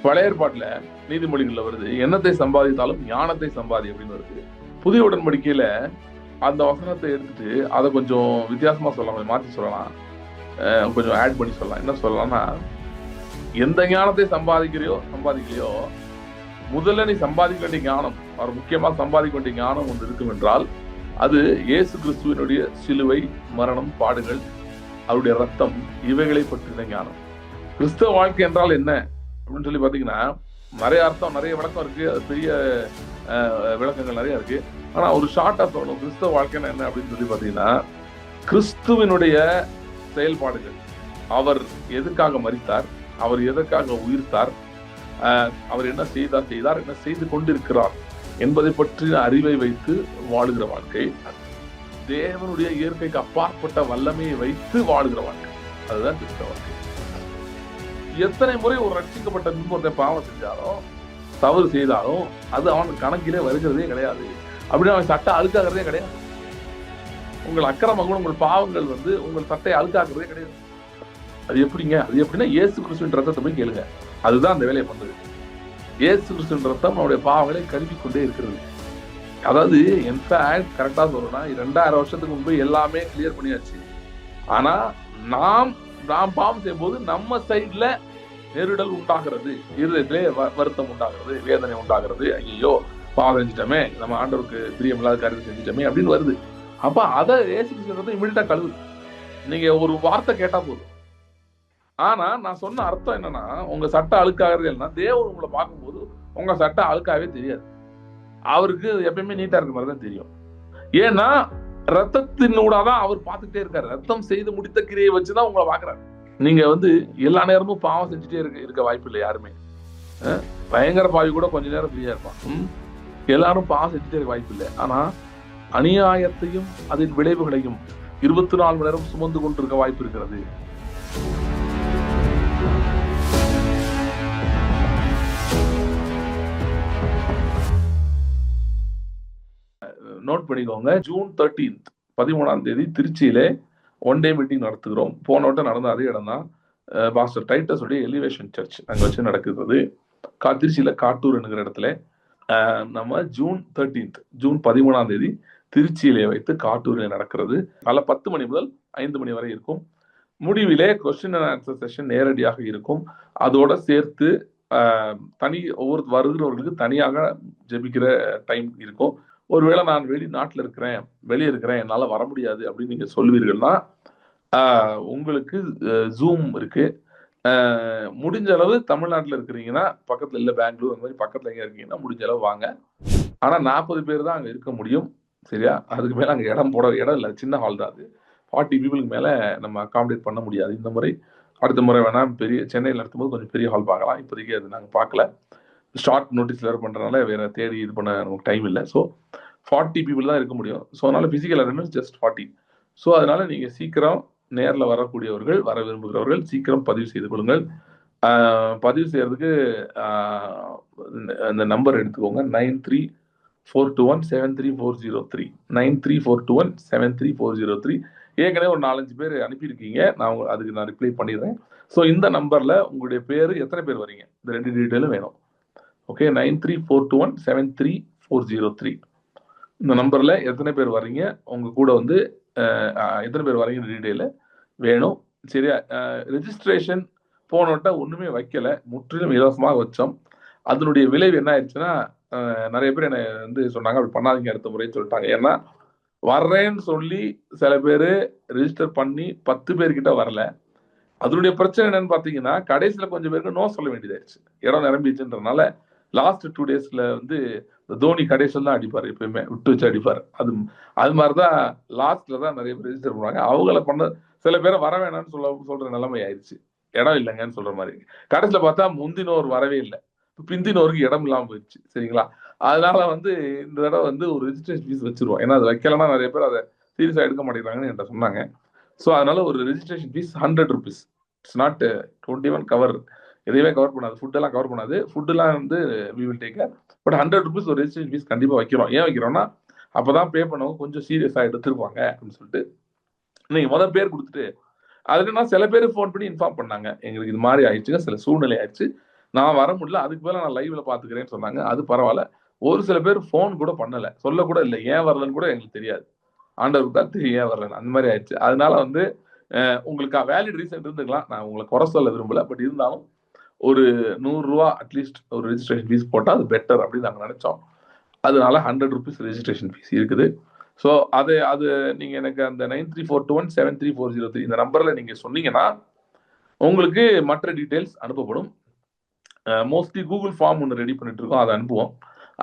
பழைய ஏற்பாட்டுல நீதிமொழிகள்ல வருது, எண்ணத்தை சம்பாதித்தாலும் ஞானத்தை சம்பாதி அப்படின்னு வருது. புதிய உடன்படிக்கையில அந்த வசனத்தை எடுத்துட்டு அதை கொஞ்சம் வித்தியாசமா சொல்லலாம், மாற்றி சொல்லலாம், கொஞ்சம் ஆட் பண்ணி சொல்லலாம். என்ன சொல்லலாம்னா, எந்த ஞானத்தை சம்பாதிக்கலையோ முதல்ல நீ சம்பாதிக்க வேண்டிய ஞானம், அவர் முக்கியமா சம்பாதிக்க வேண்டிய ஞானம் ஒன்று இருக்கும் என்றால் அது இயேசு கிறிஸ்துவினுடைய சிலுவை, மரணம், பாடுகள், அவருடைய ரத்தம், இவைகளை பற்றின ஞானம். கிறிஸ்தவ வாழ்க்கை என்றால் என்ன அப்படின்னு சொல்லி பாத்தீங்கன்னா நிறைய அர்த்தம், நிறைய விளக்கம் இருக்கு, அது பெரிய விளக்கங்கள் நிறைய இருக்கு. ஆனா ஒரு ஷார்ட்டா சொல்லணும், கிறிஸ்தவ வாழ்க்கைன்னா என்ன அப்படின்னு சொல்லி பாத்தீங்கன்னா, கிறிஸ்துவினுடைய செயல்பாடுகள், அவர் எதுக்காக மரித்தார், அவர் எதற்காக உயிர்த்தார், அவர் என்ன செய்தார், என்ன செய்து கொண்டிருக்கிறார் என்பதை பற்றிய அறிவை வைத்து வாழுகிற வாழ்க்கை, தேவனுடைய இயற்கைக்கு அப்பாற்பட்ட வல்லமையை வைத்து வாழுகிற வாழ்க்கை, அதுதான் கிறிஸ்தவ வாழ்க்கை. எத்தனை முறை ஒரு ரட்சிக்கப்பட்ட முன்பொருத்த பாவம் செஞ்சாலும், தவறு செய்தாலும் அது அவனுக்கு கணக்கிலே வருகிறதே கிடையாது. அப்படின்னு அவன் சட்டை அழுக்காகிறதே கிடையாது. உங்கள் அக்கிரமங்கள், உங்கள் பாவங்கள் உங்கள் சட்டையை அழுக்காக்குறதே கிடையாது. அது எப்படிங்க? அது எப்படின்னா இயேசு கிறிஸ்துவின் ரத்தத்தை போய் கேளுங்க, அதுதான் அந்த வேலையை பண்ணுது. இயேசு கிறிஸ்துவின் ரத்தம் அவனுடைய பாவங்களை கழுவி கொண்டே இருக்கிறது. அதாவது இன்ஃபேக்ட் கரெக்டா சொல்லணும்னா 2000 வருஷத்துக்கு முன்பு எல்லாமே கிளியர் பண்ணியாச்சு. ஆனா நாம் பாவம் செய்யும் போது நம்ம சைட்ல நெருடல் உண்டாகிறது, இருதயத்திலே வருத்தம் உண்டாகிறது, வேதனை உண்டாகிறது. ஐயோ பாவம் செஞ்சிட்டோமே, நம்ம ஆண்டவருக்கு பிரியமில்லாத காரியத்தை செஞ்சிட்டோமே அப்படின்னு வருது. அப்ப அதை இயேசு கிறிஸ்துவின் இமிடியேட்டா கழுவுது. நீங்க ஒரு வார்த்தை கேட்டா போதும். ஆனா நான் சொன்ன அர்த்தம் என்னன்னா, உங்க சட்டை அழுக்காகிறது இல்லைன்னா தேவன் உங்களை பார்க்கும்போது உங்க சட்டை அழுக்காவே தெரியாது. அவருக்கு எப்பயுமே நீட்டா இருக்க மாதிரி தான் தெரியும். ஏன்னா ரத்தத்தினூடாதான் அவர் பார்த்துட்டே இருக்காரு. ரத்தம் செய்து முடித்த கிரியை வச்சுதான் உங்களை பாக்குறாரு. நீங்க எல்லா நேரமும் பாவம் செஞ்சுட்டே இருக்க வாய்ப்பு இல்லை. யாருமே பயங்கர பாவி கூட கொஞ்ச நேரம் ஃப்ரீயா இருப்பான். எல்லாரும் பாவம் செஞ்சுட்டே இருக்க வாய்ப்பு இல்லை. ஆனா அநியாயத்தையும் அதன் விளைவுகளையும் 24 மணி நேரம் சுமந்து கொண்டிருக்க வாய்ப்பு இருக்கிறது. நோட் பண்ணிக்கோங்க, ஜூன் 13 13ஆம் தேதி திருச்சியிலே ஒன் டே மீட்டிங் நடத்துகிறோம். போன வட்டம் நடந்த அதே இடம் தான், பாஸ்டர் டைட்டஸ் உடைய எலிவேஷன் சர்ச் அங்க வச்சு நடக்குது. திருச்சியில காட்டூர் என்கிற இடத்துல நம்ம ஜூன் 13ஆம் தேதி திருச்சியிலே வைத்து காட்டூரில் நடக்கிறது. காலை 10 மணி முதல் 5 மணி வரை இருக்கும். முடிவிலே கொஸ்டின் அண்ட் ஆன்சர் செஷன் நேரடியாக இருக்கும். அதோட சேர்த்து ஒவ்வொரு வருகிறவர்களுக்கு தனியாக ஜெபிக்கிற டைம் இருக்கும். ஒருவேளை நான் வெளிநாட்டில் இருக்கிறேன், வெளியே இருக்கிறேன், என்னால வர முடியாது அப்படின்னு நீங்க சொல்வீர்கள்னா உங்களுக்கு ஜூம் இருக்கு. முடிஞ்ச அளவு தமிழ்நாட்டில் இருக்கிறீங்கன்னா பக்கத்துல இல்ல, பெங்களூர் அந்த மாதிரி பக்கத்துல எங்க இருக்கீங்கன்னா முடிஞ்ச அளவு வாங்க. ஆனா 40 பேர் தான் அங்க இருக்க முடியும். சரியா? அதுக்கு மேல அங்க இடம் இல்லை, சின்ன ஹால் தான் அது. 40 பீப்புளுக்கு மேல நம்ம அகாமடேட் பண்ண முடியாது இந்த முறை. அடுத்த முறை வேணா பெரிய சென்னையில் நடத்தும்போது கொஞ்சம் பெரிய ஹால் பார்க்கலாம். இப்போதைக்கு அது நாங்கள் பார்க்கல, ஷார்ட் நோட்டீஸ் வேறு பண்ணுறதுனால வேற தேடி இது பண்ண நமக்கு டைம் இல்லை. ஸோ 40 பீப்புள் தான் இருக்க முடியும். ஸோ அதனால பிசிக்கல் அட்டெண்டன்ஸ் ஜஸ்ட் 40. ஸோ அதனால நீங்க சீக்கிரம் நேரில் வரக்கூடியவர்கள், வர விரும்புகிறவர்கள் சீக்கிரம் பதிவு செய்து கொள்ளுங்கள். பதிவு செய்யறதுக்கு அந்த நம்பர் எடுத்துக்கோங்க, 9342173403 9342173403. ஏற்கனவே ஒரு 4-5 பேர் அனுப்பியிருக்கீங்க, அதுக்கு நான் ரிப்ளை பண்ணிடுறேன். ஸோ இந்த நம்பர்ல உங்களுடைய பேர், எத்தனை பேர் வரீங்க, இந்த 2 டீட்டெயிலும் வேணும். ஓகே, 9342173403 இந்த நம்பர்ல எத்தனை பேர் வர்றீங்க, உங்க கூட எத்தனை பேர் வரீங்க டீட்டெயில வேணும். சரியா? ரெஜிஸ்ட்ரேஷன் போனோட்ட ஒண்ணுமே வைக்கல, முற்றிலும் இலவசமாக வச்சோம். அதனுடைய விளைவு என்ன ஆயிடுச்சுன்னா, நிறைய பேர் என்ன சொன்னாங்க, அப்படி பண்ணாதீங்க அடுத்த முறைன்னு சொல்லிட்டாங்க. ஏன்னா வர்றேன்னு சொல்லி சில பேர் ரெஜிஸ்டர் பண்ணி 10 பேர்கிட்ட வரல. அதனுடைய பிரச்சனை என்னன்னு பாத்தீங்கன்னா, கடைசியில கொஞ்சம் பேருக்கு நோ சொல்ல வேண்டியதாயிருச்சு, இடம் நிரம்பிச்சுன்றதுனால. லாஸ்ட் 2 டேஸ்ல தோனி கடைசியில் தான் அடிப்பார், எப்பயுமே விட்டு வச்சு அடிப்பார். அது மாதிரிதான் லாஸ்ட்ல தான் நிறைய பேர் ரெஜிஸ்டர் பண்ணுவாங்க. அவங்கள பண்ண சில பேரை வர வேணாம்னு சொல்ற நிலைமை ஆயிடுச்சு, இடம் இல்லைங்கன்னு சொல்ற மாதிரி. கடைசியில பார்த்தா முந்தினோர் வரவே இல்லை, பிந்தினோருக்கு இடம் இல்லாம போயிடுச்சு. சரிங்களா? அதனால இந்த தடவை ஒரு ரெஜிஸ்ட்ரேஷன் ஃபீஸ் வச்சிருவோம். ஏன்னா அது வைக்கலன்னா நிறைய பேர் அதை சீரியஸா எடுக்க மாட்டேங்கிறாங்கன்னு என்கிட்ட சொன்னாங்க. ஸோ அதனால ஒரு registration fees 100 rupees. It's not 21 cover, எதையுமே கவர் பண்ணாது, ஃபுட்டெல்லாம் கவர் பண்ணாது. ஃபுட்டெல்லாம் we will take care. But 100 rupees ஒரு ரெஜிஸ்ட்ரேஷன் ஃபீஸ் கண்டிப்பா வைக்கிறோம். ஏன் வைக்கிறோம்னா, அப்பதான் பே பண்ணவங்க கொஞ்சம் சீரியஸா எடுத்துருப்பாங்க அப்படின்னு சொல்லிட்டு. நீங்க முதல் பேர் கொடுத்துட்டு, அதுக்குன்னா சில பேர் ஃபோன் பண்ணி இன்ஃபார்ம் பண்ணாங்க, எங்களுக்கு இது மாதிரி ஆயிடுச்சுங்க, சில சூழ்நிலை ஆயிடுச்சு, நான் வர முடியல, அதுக்கு மேல நான் லைவ்ல பாத்துக்கிறேன்னு சொன்னாங்க. அது பரவாயில்ல. ஒரு சில பேர் போன் கூட பண்ணல, சொல்ல கூட இல்லை, ஏன் வரலன்னு கூட எங்களுக்கு தெரியாது. ஆண்டவருக்கு தான் தெரியும் ஏன் வரலன்னு. அந்த மாதிரி ஆயிடுச்சு. அதனால வந்து உங்களுக்கு வேலிட் ரீசன் இருந்துக்கலாம், நான் உங்களை குறை சொல்ல விரும்பல. பட் இருந்தாலும் ஒரு ₹100 அட்லீஸ்ட் ஒரு ரெஜிஸ்ட்ரேஷன் ஃபீஸ் போட்டா அது பெட்டர் அப்படின்னு நாங்க நினைச்சோம். அதனால ₹100 ரெஜிஸ்ட்ரேஷன் ஃபீஸ் இருக்குது. ஸோ அது நீங்க எனக்கு அந்த 9342173403 இந்த நம்பர்ல நீங்க சொன்னீங்கன்னா உங்களுக்கு மற்ற டீடைல்ஸ் அனுப்பப்படும். மோஸ்ட்லி கூகுள் ஃபார்ம் ஒன்று ரெடி பண்ணிட்டு இருக்கோம், அதை அனுப்புவோம்.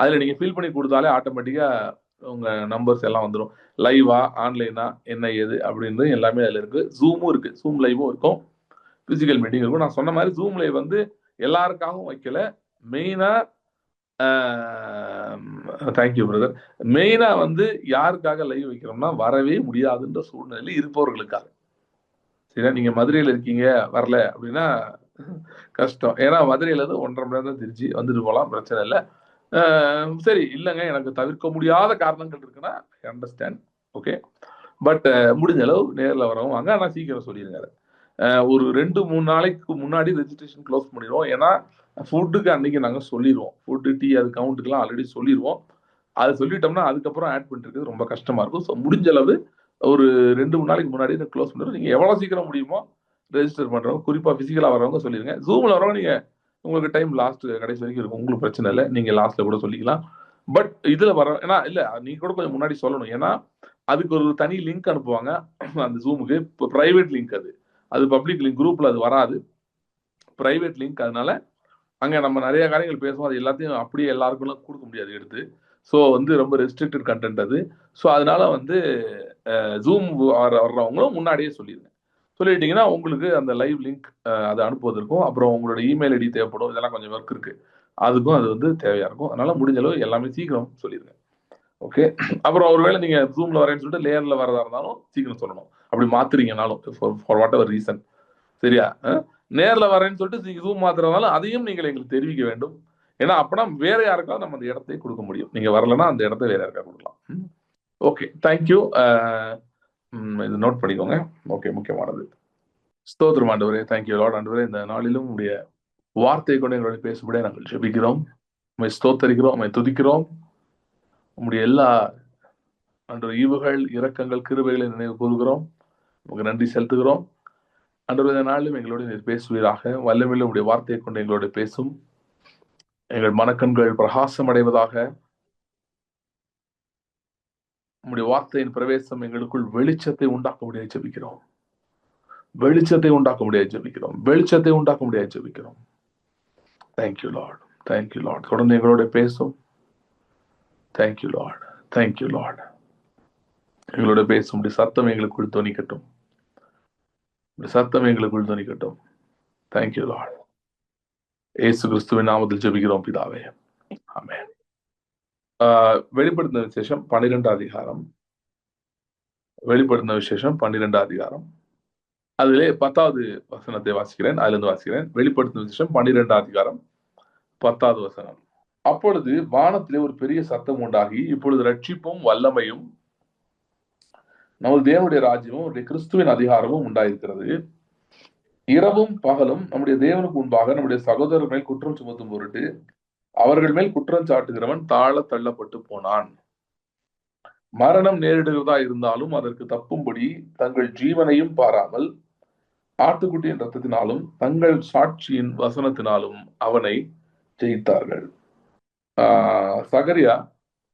அதில் நீங்கள் ஃபில் பண்ணி கொடுத்தாலே ஆட்டோமேட்டிக்காக உங்கள் நம்பர்ஸ் எல்லாம் வந்துடும். லைவா ஆன்லைனா என்ன ஏது அப்படின்னு எல்லாமே அதில் இருக்குது. ஜூமும் இருக்குது, ஜூம் லைவும் இருக்கும், ஃபிசிக்கல் மீட்டிங் இருக்கும். நான் சொன்ன மாதிரி ஜூம் லைவ் வந்து எல்லாருக்காகவும் வைக்கல, மெயினாக தேங்க்யூ பிரதர், மெயினாக வந்து யாருக்காக லைவ் வைக்கிறோம்னா வரவே முடியாதுன்ற சூழ்நிலையில் இருப்பவர்களுக்காக. சரியா, நீங்கள் மதுரையில் இருக்கீங்க வரல அப்படின்னா கஷ்டம். ஏன்னா மதுரையில இருந்து 1.5 மணி நேரம் தான் திருச்சி, வந்துட்டு போகலாம், பிரச்சனை இல்லை. சரி இல்லைங்க எனக்கு தவிர்க்க முடியாத காரணங்கள் இருக்குன்னா அண்டர்ஸ்டாண்ட், ஓகே. பட் முடிஞ்ச அளவு நேரில் வரவும் வாங்க, ஆனால் சீக்கிரம் சொல்லிடுங்க. ஒரு 2-3 நாளைக்கு முன்னாடி ரெஜிஸ்ட்ரேஷன் க்ளோஸ் பண்ணிடுவோம். ஏன்னா ஃபுட்டுக்கு அன்னைக்கு நாங்கள் சொல்லிடுவோம், ஃபுட்டு டீ அது கவுண்ட்டுக்கெல்லாம் ஆல்ரெடி சொல்லிடுவோம். அது சொல்லிட்டோம்னா அதுக்கப்புறம் ஆட் பண்ணிட்டு ரொம்ப கஷ்டமா இருக்கும். ஸோ முடிஞ்ச அளவு ஒரு 2-3 நாளைக்கு முன்னாடி க்ளோஸ் பண்ணிடுவோம். நீங்கள் எவ்வளோ சீக்கிரம் முடியுமோ ரெஜிஸ்டர் பண்ணுறவங்க, குறிப்பாக ஃபிசிக்கலாக வரவங்க சொல்லிடுங்க. ஜூமில் வரவங்க நீங்கள் உங்களுக்கு டைம் லாஸ்ட் கடைசி வரைக்கும் இருக்கும், உங்களுக்கு பிரச்சனை இல்லை, நீங்கள் லாஸ்ட்டில் கூட சொல்லிக்கலாம். பட் இதில் வர ஏன்னா இல்லை நீங்கள் கூட கொஞ்சம் முன்னாடி சொல்லணும். ஏன்னா அதுக்கு ஒரு தனி லிங்க் அனுப்புவாங்க அந்த ஜூமுக்கு. இப்போ ப்ரைவேட் லிங்க், அது பப்ளிக் லிங்க், குரூப்பில் அது வராது, ப்ரைவேட் லிங்க். அதனால அங்கே நம்ம நிறைய காரியங்கள் பேசுவோம், அது எல்லாத்தையும் அப்படியே எல்லாருக்கும் கொடுக்க முடியாது எடுத்து. ஸோ வந்து ரொம்ப ரெஸ்ட்ரிக்டட் கண்டென்ட் அது. ஸோ அதனால வந்து ஜூம் வர்றவங்களும் முன்னாடியே சொல்லிடுங்க. சொல்லிட்டீங்கன்னா உங்களுக்கு அந்த லைவ் லிங்க் அதை அனுப்புவதற்கும், அப்புறம் உங்களோட இமெயில் ஐடி தேவைப்படும், இதெல்லாம் கொஞ்சம் ஒர்க் இருக்கு, அதுக்கும் அது வந்து தேவையா இருக்கும். அதனால முடிஞ்ச அளவு எல்லாமே சீக்கிரம் சொல்லிடுங்க, ஓகே. அப்புறம் ஒருவேளை நீங்க ஜூம்ல வரேன்னு சொல்லிட்டு லேயர்ல வரதா இருந்தாலும் சீக்கிரம் சொல்லணும், அப்படி மாத்துறீங்கனாலும் ஃபார் வாட் எவர் ரீசன். சரியா, நேர்ல வரேன்னு சொல்லிட்டு நீங்க ஜூம் மாத்துறதுனால அதையும் நீங்கள் எங்களுக்கு தெரிவிக்க வேண்டும். ஏன்னா அப்பனா வேற யாருக்காவது நம்ம அந்த இடத்தை கொடுக்க முடியும். நீங்க வரலன்னா அந்த இடத்த வேற யாருக்கா கொடுக்கலாம். Okay, thank you. இது நோட் பண்ணிக்கோங்க, ஓகே. முக்கியமானது. ஸ்தோத்திரம் ஆண்டவரே, தேங்க்யூ லார்ட். ஆண்டவரே, இந்த நாளிலும் உடைய வார்த்தை கொண்டு எங்களுடைய பேசும்படியே நாங்கள் ஜெபிக்கிறோம், உண்மை ஸ்தோத்தரிக்கிறோம், உண்மை துதிக்கிறோம். உங்களுடைய எல்லா ஆண்டவர் ஈவுகள், இரக்கங்கள், கிருபைகளை நினைவு கூறுகிறோம், உங்களுக்கு நன்றி செலுத்துகிறோம். ஆண்டவரே, இந்த நாளிலும் எங்களோடு நீர் பேசுவீராக. வல்லமையுள்ள உடைய வார்த்தையை கொண்டு எங்களோடு பேசும். எங்கள் மனக்கண்கள் பிரகாசம் அடைவதாக. உங்களுடைய வார்த்தையின் பிரவேசம் எங்களுக்குள் வெளிச்சத்தை உண்டாக்க முடியாது ஜெபிக்கிறோம், வெளிச்சத்தை உண்டாக்க முடியாது ஜெபிக்கிறோம், வெளிச்சத்தை உண்டாக்க முடியாது ஜெபிக்கிறோம். Thank you Lord, thank you Lord. தொடர்ந்து எங்களோட பேசும். Thank you Lord, thank you Lord. எங்களோட பேசும் உடைய சத்தம் எங்களுக்குள் துணிக்கட்டும், சத்தம் எங்களுக்குள் துணிக்கட்டும். Thank you Lord. இயேசு கிறிஸ்துவின் நாமத்தில் ஜெபிக்கிறோம் பிதாவே, ஆமென். வெளிப்படுத்தின விசேஷம் 12 அதிகாரம். வெளிப்படுத்தின விசேஷம் 12 அதிகாரம். அதிலே 10வது வசனத்தை வாசிக்கிறேன், அதுல இருந்து வாசிக்கிறேன். வெளிப்படுத்தின விசேஷம் 12 அதிகாரம் 10வது வசனம். அப்பொழுது வானத்திலே ஒரு பெரிய சத்தம் உண்டாகி, இப்பொழுது ரட்சிப்பும் வல்லமையும் நமது தேவனுடைய ராஜ்யமும் அவருடைய கிறிஸ்துவின் அதிகாரமும் உண்டாயிருக்கிறது. இரவும் பகலும் நம்முடைய தேவனுக்கு முன்பாக நம்முடைய சகோதரர் மேல் குற்றம் சுமத்தும் பொருட்டு அவர்கள் மேல் குற்றம் சாட்டுகிறவன் தாழ தள்ளப்பட்டு போனான். மரணம் நேரிடுகிறதா இருந்தாலும் அதற்கு தப்பும்படி தங்கள் ஜீவனையும் பாராமல் ஆட்டுக்குட்டியின் ரத்தத்தினாலும் தங்கள் சாட்சியின் வசனத்தினாலும் அவனை ஜெயித்தார்கள். சகரியா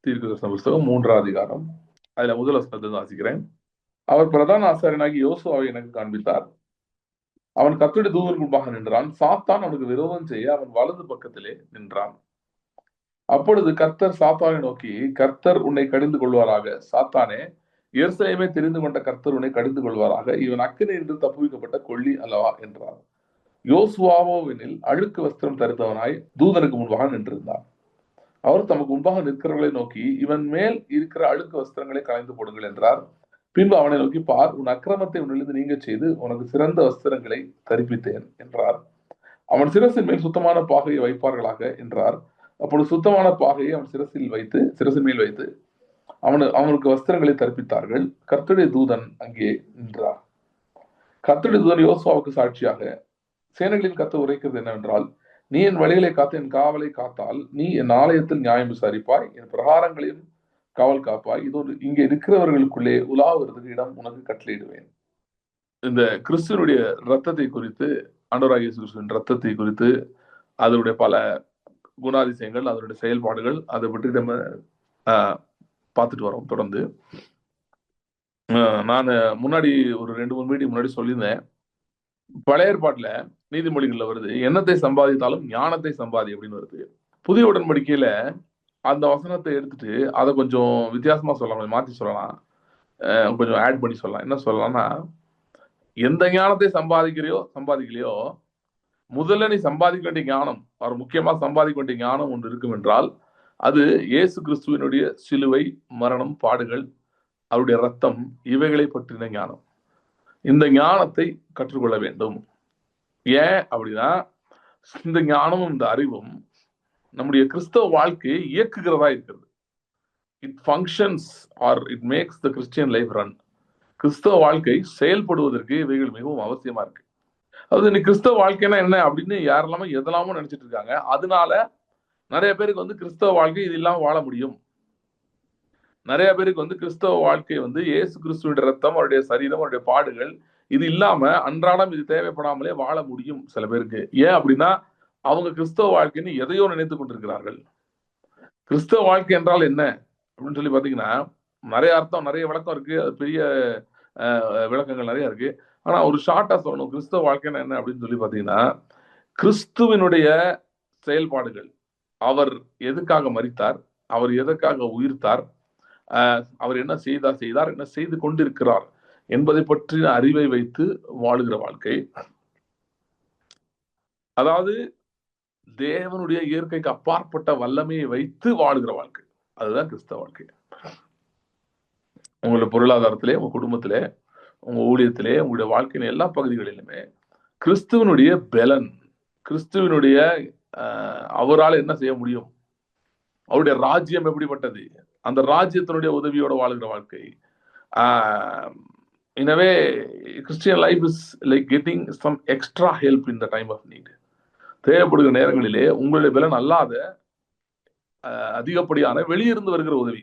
தீர்க்கதரிசன புஸ்தகம் 3வது அதிகாரம், அதுல முதல் வசனத்தை வாசிக்கிறேன். அவர் பிரதான ஆசாரியனாகி யோசுவாவை எனக்கு காண்பித்தார். அவன் கர்த்தருடைய தூதனுக்கு முன்பாக நின்றான். சாத்தான் அவனுக்கு விரோதம் செய்ய அவன் வலது பக்கத்திலே நின்றான். அப்பொழுது கர்த்தர் சாத்தானை நோக்கி, கர்த்தர் உன்னை கடிந்து கொள்வாராக. சாத்தானே, எருசலேமை தெரிந்து கொண்ட கர்த்தர் உன்னை கடிந்து கொள்வாராக. இவன் அக்கினி என்று தப்புவிக்கப்பட்ட கொள்ளி அல்லவா என்றார். யோசுவாவோவெனில் அழுக்கு வஸ்திரம் தரித்தவனாய் தூதனுக்கு முன்பாக நின்றிருந்தார். அவர் தமக்கு முன்பாக நிற்கிறவர்களை நோக்கி, இவன் மேல் இருக்கிற அழுக்கு வஸ்திரங்களை கலைந்து போடுங்கள் என்றார். பின்பு அவனை நோக்கி, பார், உன் அக்கிரமத்தை உன்னிலிருந்து நீங்க செய்து உனக்கு சிறந்த வஸ்திரங்களை தரிப்பித்தேன் என்றார். அவன் சிரசின் மேல் சுத்தமான பாகையை வைப்பார்களாக என்றார். அப்பொழுது சுத்தமான பாகையை அவன் சிரசின் மேல் வைத்து அவனுக்கு வஸ்திரங்களை தரிப்பித்தார்கள். கர்த்தருடைய தூதன் அங்கே நின்றார். கர்த்தருடைய தூதன் யோசுவாவுக்கு சாட்சியாக, சேனைகளின் கர்த்தர் உரைக்கிறது என்னவென்றால், நீ என் வழிகளை காத்து என் காவலை காத்தால் நீ என் ஆலயத்தில் நியாயம் விசாரிப்பாய், என் பிரகாரங்களையும் காவல் காப்பாய். இது ஒரு இங்கே இருக்கிறவர்களுக்குள்ளே உலாவுறதுக்கு இடம் உனக்கு கட்டளையிடுவேன். இந்த கிறிஸ்துவனுடைய ரத்தத்தை குறித்து, ஆண்டவராகிய இயேசு கிறிஸ்துவின் ரத்தத்தை குறித்து, அதனுடைய பல குணாதிசயங்கள், அதனுடைய செயல்பாடுகள், அதை பற்றி நம்ம பார்த்துட்டு வரோம் தொடர்ந்து. நான் முன்னாடி ஒரு 2-3 மீட்டிங் முன்னாடி சொல்லியிருந்தேன், பழைய ஏற்பாட்டுல நீதிமொழிகள்ல வருது, எண்ணத்தை சம்பாதித்தாலும் ஞானத்தை சம்பாதி அப்படின்னு வருது. புதிய உடன்படிக்கையில அந்த வசனத்தை எடுத்துட்டு அதை கொஞ்சம் வித்தியாசமா சொல்லலாம், கொஞ்சம் மாத்தி சொல்லலாம், கொஞ்சம் ஆட் பண்ணி சொல்லலாம். என்ன சொல்லலாம்னா, எந்த ஞானத்தை சம்பாதிக்கலையோ முதல்ல நீ சம்பாதிக்க வேண்டிய ஞானம், அவர் முக்கியமா சம்பாதிக்க வேண்டிய ஞானம் ஒன்று இருக்கும் என்றால் அது இயேசு கிறிஸ்துவினுடைய சிலுவை, மரணம், பாடுகள், அவருடைய ரத்தம், இவைகளை பற்றின ஞானம். இந்த ஞானத்தை கற்றுக்கொள்ள வேண்டும். ஏன் அப்படின்னா, இந்த ஞானமும் இந்த அறிவும் நம்முடைய கிறிஸ்தவ வாழ்க்கையை இயக்குகிறதா இருக்கிறது. It functions R it makes the Christian life run. கிறிஸ்தவ வாழ்க்கை செயல்படுவதற்கு இவைகள் மிகவும் அவசியமா இருக்கு. அதாவது நீ கிறிஸ்தவ வாழ்க்கைன்னா என்ன அப்படின்னு யாரெல்லாமோ எதெல்லாமோ நினைச்சிட்டு இருக்காங்க. அதனால நிறைய பேருக்கு வந்து கிறிஸ்தவ வாழ்க்கை இது இல்லாம வாழ முடியும். நிறைய பேருக்கு வந்து கிறிஸ்தவ வாழ்க்கை வந்து இயேசு கிறிஸ்துவோட ரத்தம், அவருடைய சரீரம், அவருடைய பாடுகள் இது இல்லாம அன்றாடம் இது தேவைப்படாமலே வாழ முடியும் சில பேருக்கு. ஏன் அப்படின்னா, அவங்க கிறிஸ்தவ வாழ்க்கைன்னு எதையோ நினைத்துக் கொண்டிருக்கிறார்கள். கிறிஸ்தவ வாழ்க்கை என்றால் என்ன அப்படின்னு சொல்லி பாத்தீங்கன்னா, நிறைய அர்த்தம், நிறைய விளக்கம் இருக்கு. அது பெரிய விளக்கங்கள் நிறைய இருக்கு. ஆனா ஒரு ஷார்ட்டா சொல்லணும், கிறிஸ்தவ வாழ்க்கைன்னா என்ன அப்படின்னு சொல்லி பாத்தீங்கன்னா, கிறிஸ்துவினுடைய செயல்பாடுகள், அவர் எதுக்காக மரித்தார், அவர் எதற்காக உயிர்த்தார், அவர் என்ன செய்தார், என்ன செய்து கொண்டிருக்கிறார் என்பதை பற்றின அறிவை வைத்து வாழுகிற வாழ்க்கை. அதாவது தேவனுடைய இயற்கைக்கு அப்பாற்பட்ட வல்லமையை வைத்து வாழுகிற வாழ்க்கை. அதுதான் கிறிஸ்தவ வாழ்க்கை. உங்களுடைய பொருளாதாரத்திலே, உங்க குடும்பத்திலே, உங்க ஊழியத்திலே, உங்களுடைய வாழ்க்கையின் எல்லா பகுதிகளிலுமே கிறிஸ்துவனுடைய பலன், கிறிஸ்துவனுடைய அவரால் என்ன செய்ய முடியும், அவருடைய ராஜ்யம் எப்படிப்பட்டது, அந்த ராஜ்யத்தினுடைய உதவியோட வாழ்கிற வாழ்க்கை. In a way, Christian life is like getting some extra help in the time of need. தேவைப்படுகிற நேரங்களிலே உங்களுடைய பலன் அல்லாத அதிகப்படியான வெளியிருந்து வருகிற உதவி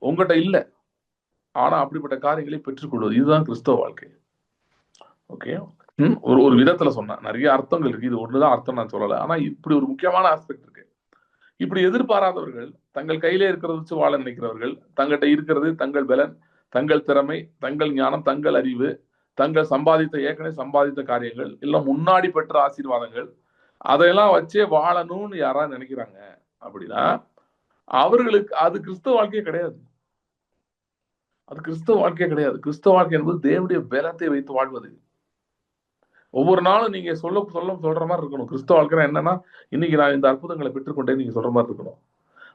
உங்ககிட்ட இல்லை, ஆனா அப்படிப்பட்ட காரியங்களை பெற்றுக்கொள்வது, இதுதான் கிறிஸ்தவ வாழ்க்கை. ஓகே, ஒரு விதத்துல சொன்னா நிறைய அர்த்தங்கள் இருக்கு, இது ஒண்ணுதான் அர்த்தம் நான் சொல்லல. ஆனா இப்படி ஒரு முக்கியமான ஆஸ்பெக்ட் இருக்கு. இப்படி எதிர்பாராதவர்கள், தங்கள் கையிலே இருக்கிறத வச்சு வாழ நினைக்கிறவர்கள், தங்கள்கிட்ட இருக்கிறது தங்கள் பலன், தங்கள் திறமை, தங்கள் ஞானம், தங்கள் அறிவு, தங்கள் ஏற்கனவே சம்பாதித்த காரியங்கள், இல்லை முன்னாடி பெற்ற ஆசீர்வாதங்கள், அதையெல்லாம் வச்சே வாழணும்னு யாராவது நினைக்கிறாங்க அப்படின்னா அவர்களுக்கு அது கிறிஸ்தவ வாழ்க்கையே கிடையாது. அது கிறிஸ்தவ வாழ்க்கையே கிடையாது. கிறிஸ்தவ வாழ்க்கை என்பது தேவனுடைய பலத்தை வைத்து வாழ்வது. ஒவ்வொரு நாளும் நீங்க சொல்ற மாதிரி இருக்கணும். கிறிஸ்தவ வாழ்க்கை என்னன்னா, இன்னைக்கு நான் இந்த அற்புதங்களை பெற்றுக்கொண்டேன் நீங்க சொல்ற மாதிரி இருக்கணும்.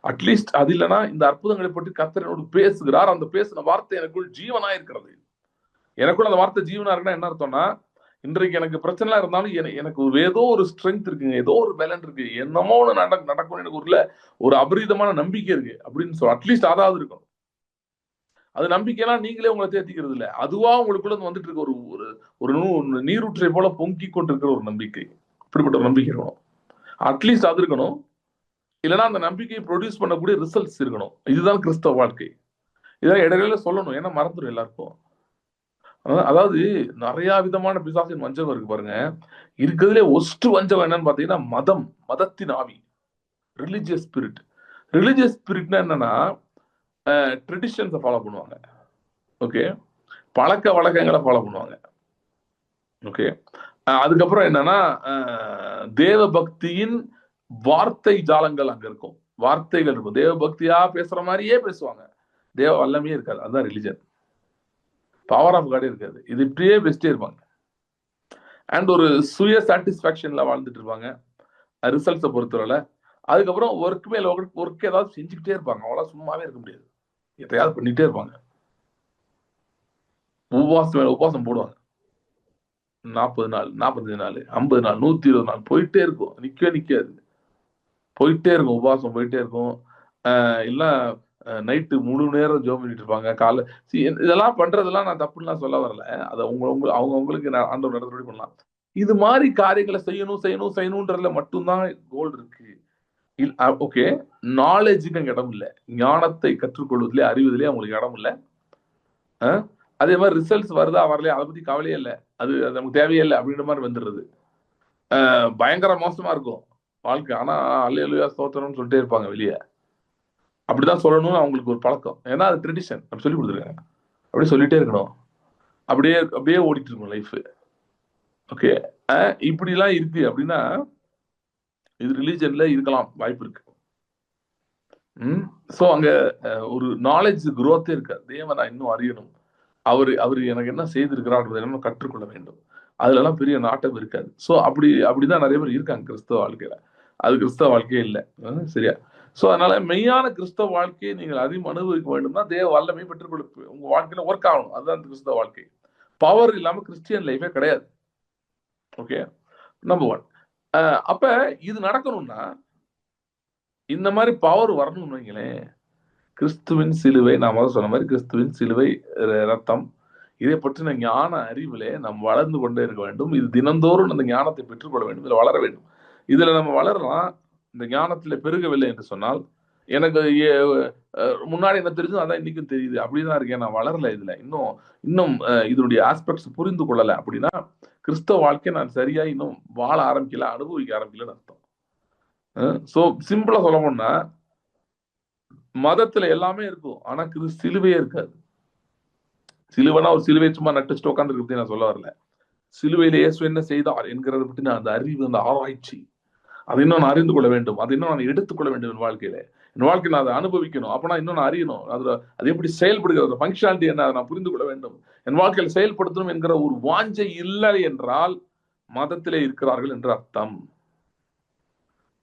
அட்லீஸ்ட் அது இல்லைன்னா, இந்த அற்புதங்களை பற்றி கர்த்தர் என்னோடு பேசுகிறார், அந்த பேசின வார்த்தை எனக்குள் ஜீவனா இருக்கிறது. எனக்குள்ள அந்த வார்த்தை ஜீவனா இருக்குன்னா என்ன அர்த்தம்னா, இன்றைக்கு எனக்கு பிரச்சனை இருந்தாலும் எனக்கு ஏதோ ஒரு ஸ்ட்ரென்த் இருக்குங்க, ஏதோ ஒரு பலன் இருக்கு, என்னமோ நடக்கும், எனக்கு ஒரு அபரீதமான நம்பிக்கை இருக்கு அப்படின்னு சொல்ல. அட்லீஸ்ட் அதாவது இருக்கணும். அது நம்பிக்கையெல்லாம் நீங்களே உங்களை தேர்த்திக்கிறது இல்லை, அதுவா உங்களுக்குள்ள வந்துட்டு இருக்க ஒரு நீரூற்றை போல பொங்கி கொண்டிருக்கிற ஒரு நம்பிக்கை. இப்படிப்பட்ட ஒரு நம்பிக்கை இருக்கணும். அட்லீஸ்ட் அது இருக்கணும். இல்லைன்னா அந்த நம்பிக்கையை ப்ரொடியூஸ் பண்ணக்கூடிய ரிசல்ட்ஸ் இருக்கணும். இதுதான் கிறிஸ்தவ வாழ்க்கை. இதெல்லாம் இடையில சொல்லணும், ஏன்னா மறந்துடும் எல்லாருக்கும். அதாவது நிறைய விதமான பிசாசின் வஞ்சகம் இருக்கு பாருங்க. இருக்கிறதுலே ஒஸ்ட் வஞ்சகம் என்னன்னு பாத்தீங்கன்னா, மதத்தின் ஆவி, ரிலிஜியஸ் ஸ்பிரிட். ரிலிஜியஸ் ஸ்பிரிட்னா என்னன்னா, ட்ரெடிஷன்ஸை ஃபாலோ பண்ணுவாங்க. ஓகே, பழக்க வழக்கங்களை ஃபாலோ பண்ணுவாங்க. ஓகே, அதுக்கப்புறம் என்னன்னா, தேவ பக்தியின் வார்த்தை ஜாலங்கள் அங்க இருக்கும், வார்த்தைகள் இருக்கும். தேவ பக்தியா பேசுற மாதிரியே பேசுவாங்க, தேவ வல்லமையே இருக்காது. அதுதான் ரிலிஜன். பவர் ஆஃப் காட் இருக்காது. இது இப்படியே பேசிட்டே இருப்பாங்க. அண்ட் ஒரு சுய சாட்டிஸ்பாக்சன்ல வாழ்ந்துட்டு இருப்பாங்க ரிசல்ட்ஸை பொறுத்தவரை. அதுக்கப்புறம் ஒர்க் மேல ஒர்க் ஏதாவது செஞ்சுக்கிட்டே இருப்பாங்க. அவ்வளவு சும்மாவே இருக்க முடியாது, எதையாவது பண்ணிட்டே இருப்பாங்க. உபவாசம் போடுவாங்க. 40 நாள், 45 நாள், 50 நாள், 120 நாள் போயிட்டே இருக்கும். நிக்காது, போயிட்டே இருக்கும். உபவாசம் போயிட்டே இருக்கும். இல்ல நைட்டு முழு நேரம் ஜோம் பண்ணிட்டு இருப்பாங்க. காலை இதெல்லாம் பண்றதெல்லாம் நான் தப்புலாம் சொல்ல வரல. அதை அவங்களுக்கு ஆண்டவர் நடத்தபடி பண்ணலாம். இது மாதிரி காரியங்களை செய்யணும் செய்யணும் செய்யணும்ன்றதுல மட்டும்தான் கோல் இருக்கு. ஓகே, நாலேஜுக்கு அங்க இடம் இல்லை, ஞானத்தை கற்றுக்கொள்வதிலே அறிவதிலே அவங்களுக்கு இடம் இல்லை. அதே மாதிரி ரிசல்ட்ஸ் வருதா வரலையா அதை பத்தி கவலையே இல்லை, அது நமக்கு தேவையே இல்லை அப்படின்ற மாதிரி வந்துடுறது. பயங்கர மோசமா இருக்கும் வாழ்க்கை. ஆனா அல்லேலூயா ஸ்தோத்திரம்னு சொல்லிட்டே இருப்பாங்க வெளியே. அப்படிதான் சொல்லணும்னு அவங்களுக்கு ஒரு பழக்கம், ஏன்னா அது ட்ரெடிஷன், அப்படி சொல்லி கொடுத்துருக்காங்க. அப்படியே சொல்லிட்டே இருக்கணும், அப்படியே அப்படியே ஓடிட்டு இருக்கணும் லைஃப். ஓகே, இப்படிலாம் இருக்கு அப்படின்னா இது ரிலீஜன்ல இருக்கலாம் வாய்ப்பு இருக்கு. ஸோ அங்க ஒரு நாலேஜ் குரோத்தே இருக்காது. தேவன் நான் இன்னும் அறியணும், அவரு எனக்கு என்ன செய்திருக்கிறார் என்ன கற்றுக்கொள்ள வேண்டும், அதுல எல்லாம் பெரிய நாட்டம் இருக்காது. ஸோ அப்படிதான் நிறைய பேர் இருக்காங்க கிறிஸ்தவ வாழ்க்கையில. அது கிறிஸ்தவ வாழ்க்கையே இல்லை. சரியா? ஸோ அதனால மெய்யான கிறிஸ்தவ வாழ்க்கையை நீங்கள் அதிகம் அனுபவிக்க வேண்டும்னா தேவ வல்லமை பெற்றுக்கொள்ள உங்க வாழ்க்கையில ஒர்க் ஆகணும். அதுதான் கிறிஸ்தவ வாழ்க்கை. பவர் இல்லாம கிறிஸ்டியன் லைஃபே கிடையாது. Okay, number 1. அப்ப இது நடக்கணும்னா இந்த மாதிரி பவர் வரணும்னு வைங்களேன், கிறிஸ்துவின் சிலுவை, நான் முதல்ல சொன்ன மாதிரி கிறிஸ்துவின் சிலுவை ரத்தம், இதை பற்றின ஞான அறிவிலே நாம் வளர்ந்து கொண்டே இருக்க வேண்டும். இது தினந்தோறும் அந்த ஞானத்தை பெற்றுக்கொள்ள வேண்டும், இதுல வளர வேண்டும். இதுல நம்ம வளரலாம். இந்த ஞானத்துல பெருகவில்லை என்று சொன்னால், எனக்கு முன்னாடி என்ன தெரிஞ்சு அதான் இன்னைக்கும் தெரியுது அப்படிதான் இருக்கேன், நான் வளரல, இதுல இன்னும் இதனுடைய ஆஸ்பெக்ட்ஸ் புரிந்து கொள்ளல அப்படின்னா கிறிஸ்தவ வாழ்க்கையை நான் சரியா இன்னும் வாழ ஆரம்பிக்கல, அனுபவிக்க ஆரம்பிக்கலன்னு அர்த்தம். சோ சிம்பிளா சொல்ல போனா மதத்துல எல்லாமே இருக்கும், ஆனா சிலுவையே இருக்காது. சிலுவைனா ஒரு சிலுவை சும்மா நட்டுச்சுட்டு உட்காந்துருக்கு பத்தி நான் சொல்ல வரல. சிலுவையில இயேசு என்ன செய்தார் என்கிறத பற்றி நான் அந்த அறிவு, அந்த ஆராய்ச்சி, அதை இன்னும் நான் அறிந்து கொள்ள வேண்டும், அதை இன்னும் நான் எடுத்துக்கொள்ள வேண்டும் என் வாழ்க்கையில. என் வாழ்க்கையை நான் அதை அனுபவிக்கணும். அப்பனா இன்னும் நான் அறியணும், அது எப்படி செயல்படுகிறது, ஃபங்க்ஷனாலிட்டி என்ன, அதை நான் புரிந்து கொள்ள வேண்டும், என் வாழ்க்கையில செயல்படுத்தணும் என்கிற ஒரு வாஞ்சை இல்லை என்றால் மதத்திலே இருக்கிறார்கள் என்று அர்த்தம்.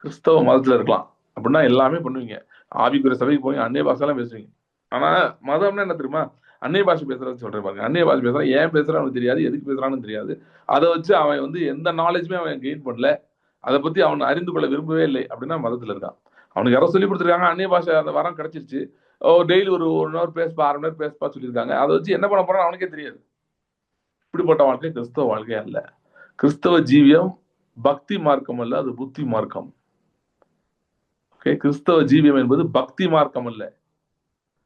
கிறிஸ்தவ மதத்துல இருக்கலாம் அப்படின்னா எல்லாமே பண்ணுவீங்க, ஆவிக்குரிய சபைக்கு போய் அந்நிய பாஷெல்லாம் பேசுவீங்க. ஆனா மதம்னா என்ன தெரியுமா? அந்நிய பாஷை பேசுறதுன்னு சொல்றேன் பாருங்க. அந்நிய பாஷை பேசுறான், ஏன் பேசுறான்னு அவனுக்கு தெரியாது, எதுக்கு பேசுறான்னு தெரியாது. அதை வச்சு அவன் எந்த நாலேஜுமே அவன் கெயின் பண்ணல, அதை பத்தி அவன் அறிந்து கொள்ள விரும்பவே இல்லை அப்படின்னா மதத்துல இருக்கான். அவனுக்கு யாரோ சொல்லி கொடுத்துருக்காங்க, அந்நிய பாஷை அந்த வரம் கிடைச்சிருச்சு, டெய்லி ஒரு 1 hour பேசுப்பா, 1/2 மணி நேரம் பேசுப்பா சொல்லியிருக்காங்க, அதை வச்சு என்ன பண்ண போறான்னு அவனுக்கே தெரியாது. இப்படிப்பட்ட வாழ்க்கை கிறிஸ்தவ வாழ்க்கையா அல்ல. கிறிஸ்தவ ஜீவியம் பக்தி மார்க்கம் அல்ல, அது புத்தி மார்க்கம். கிறிஸ்தவ ஜீவியம் என்பது பக்தி மார்க்கம் அல்ல.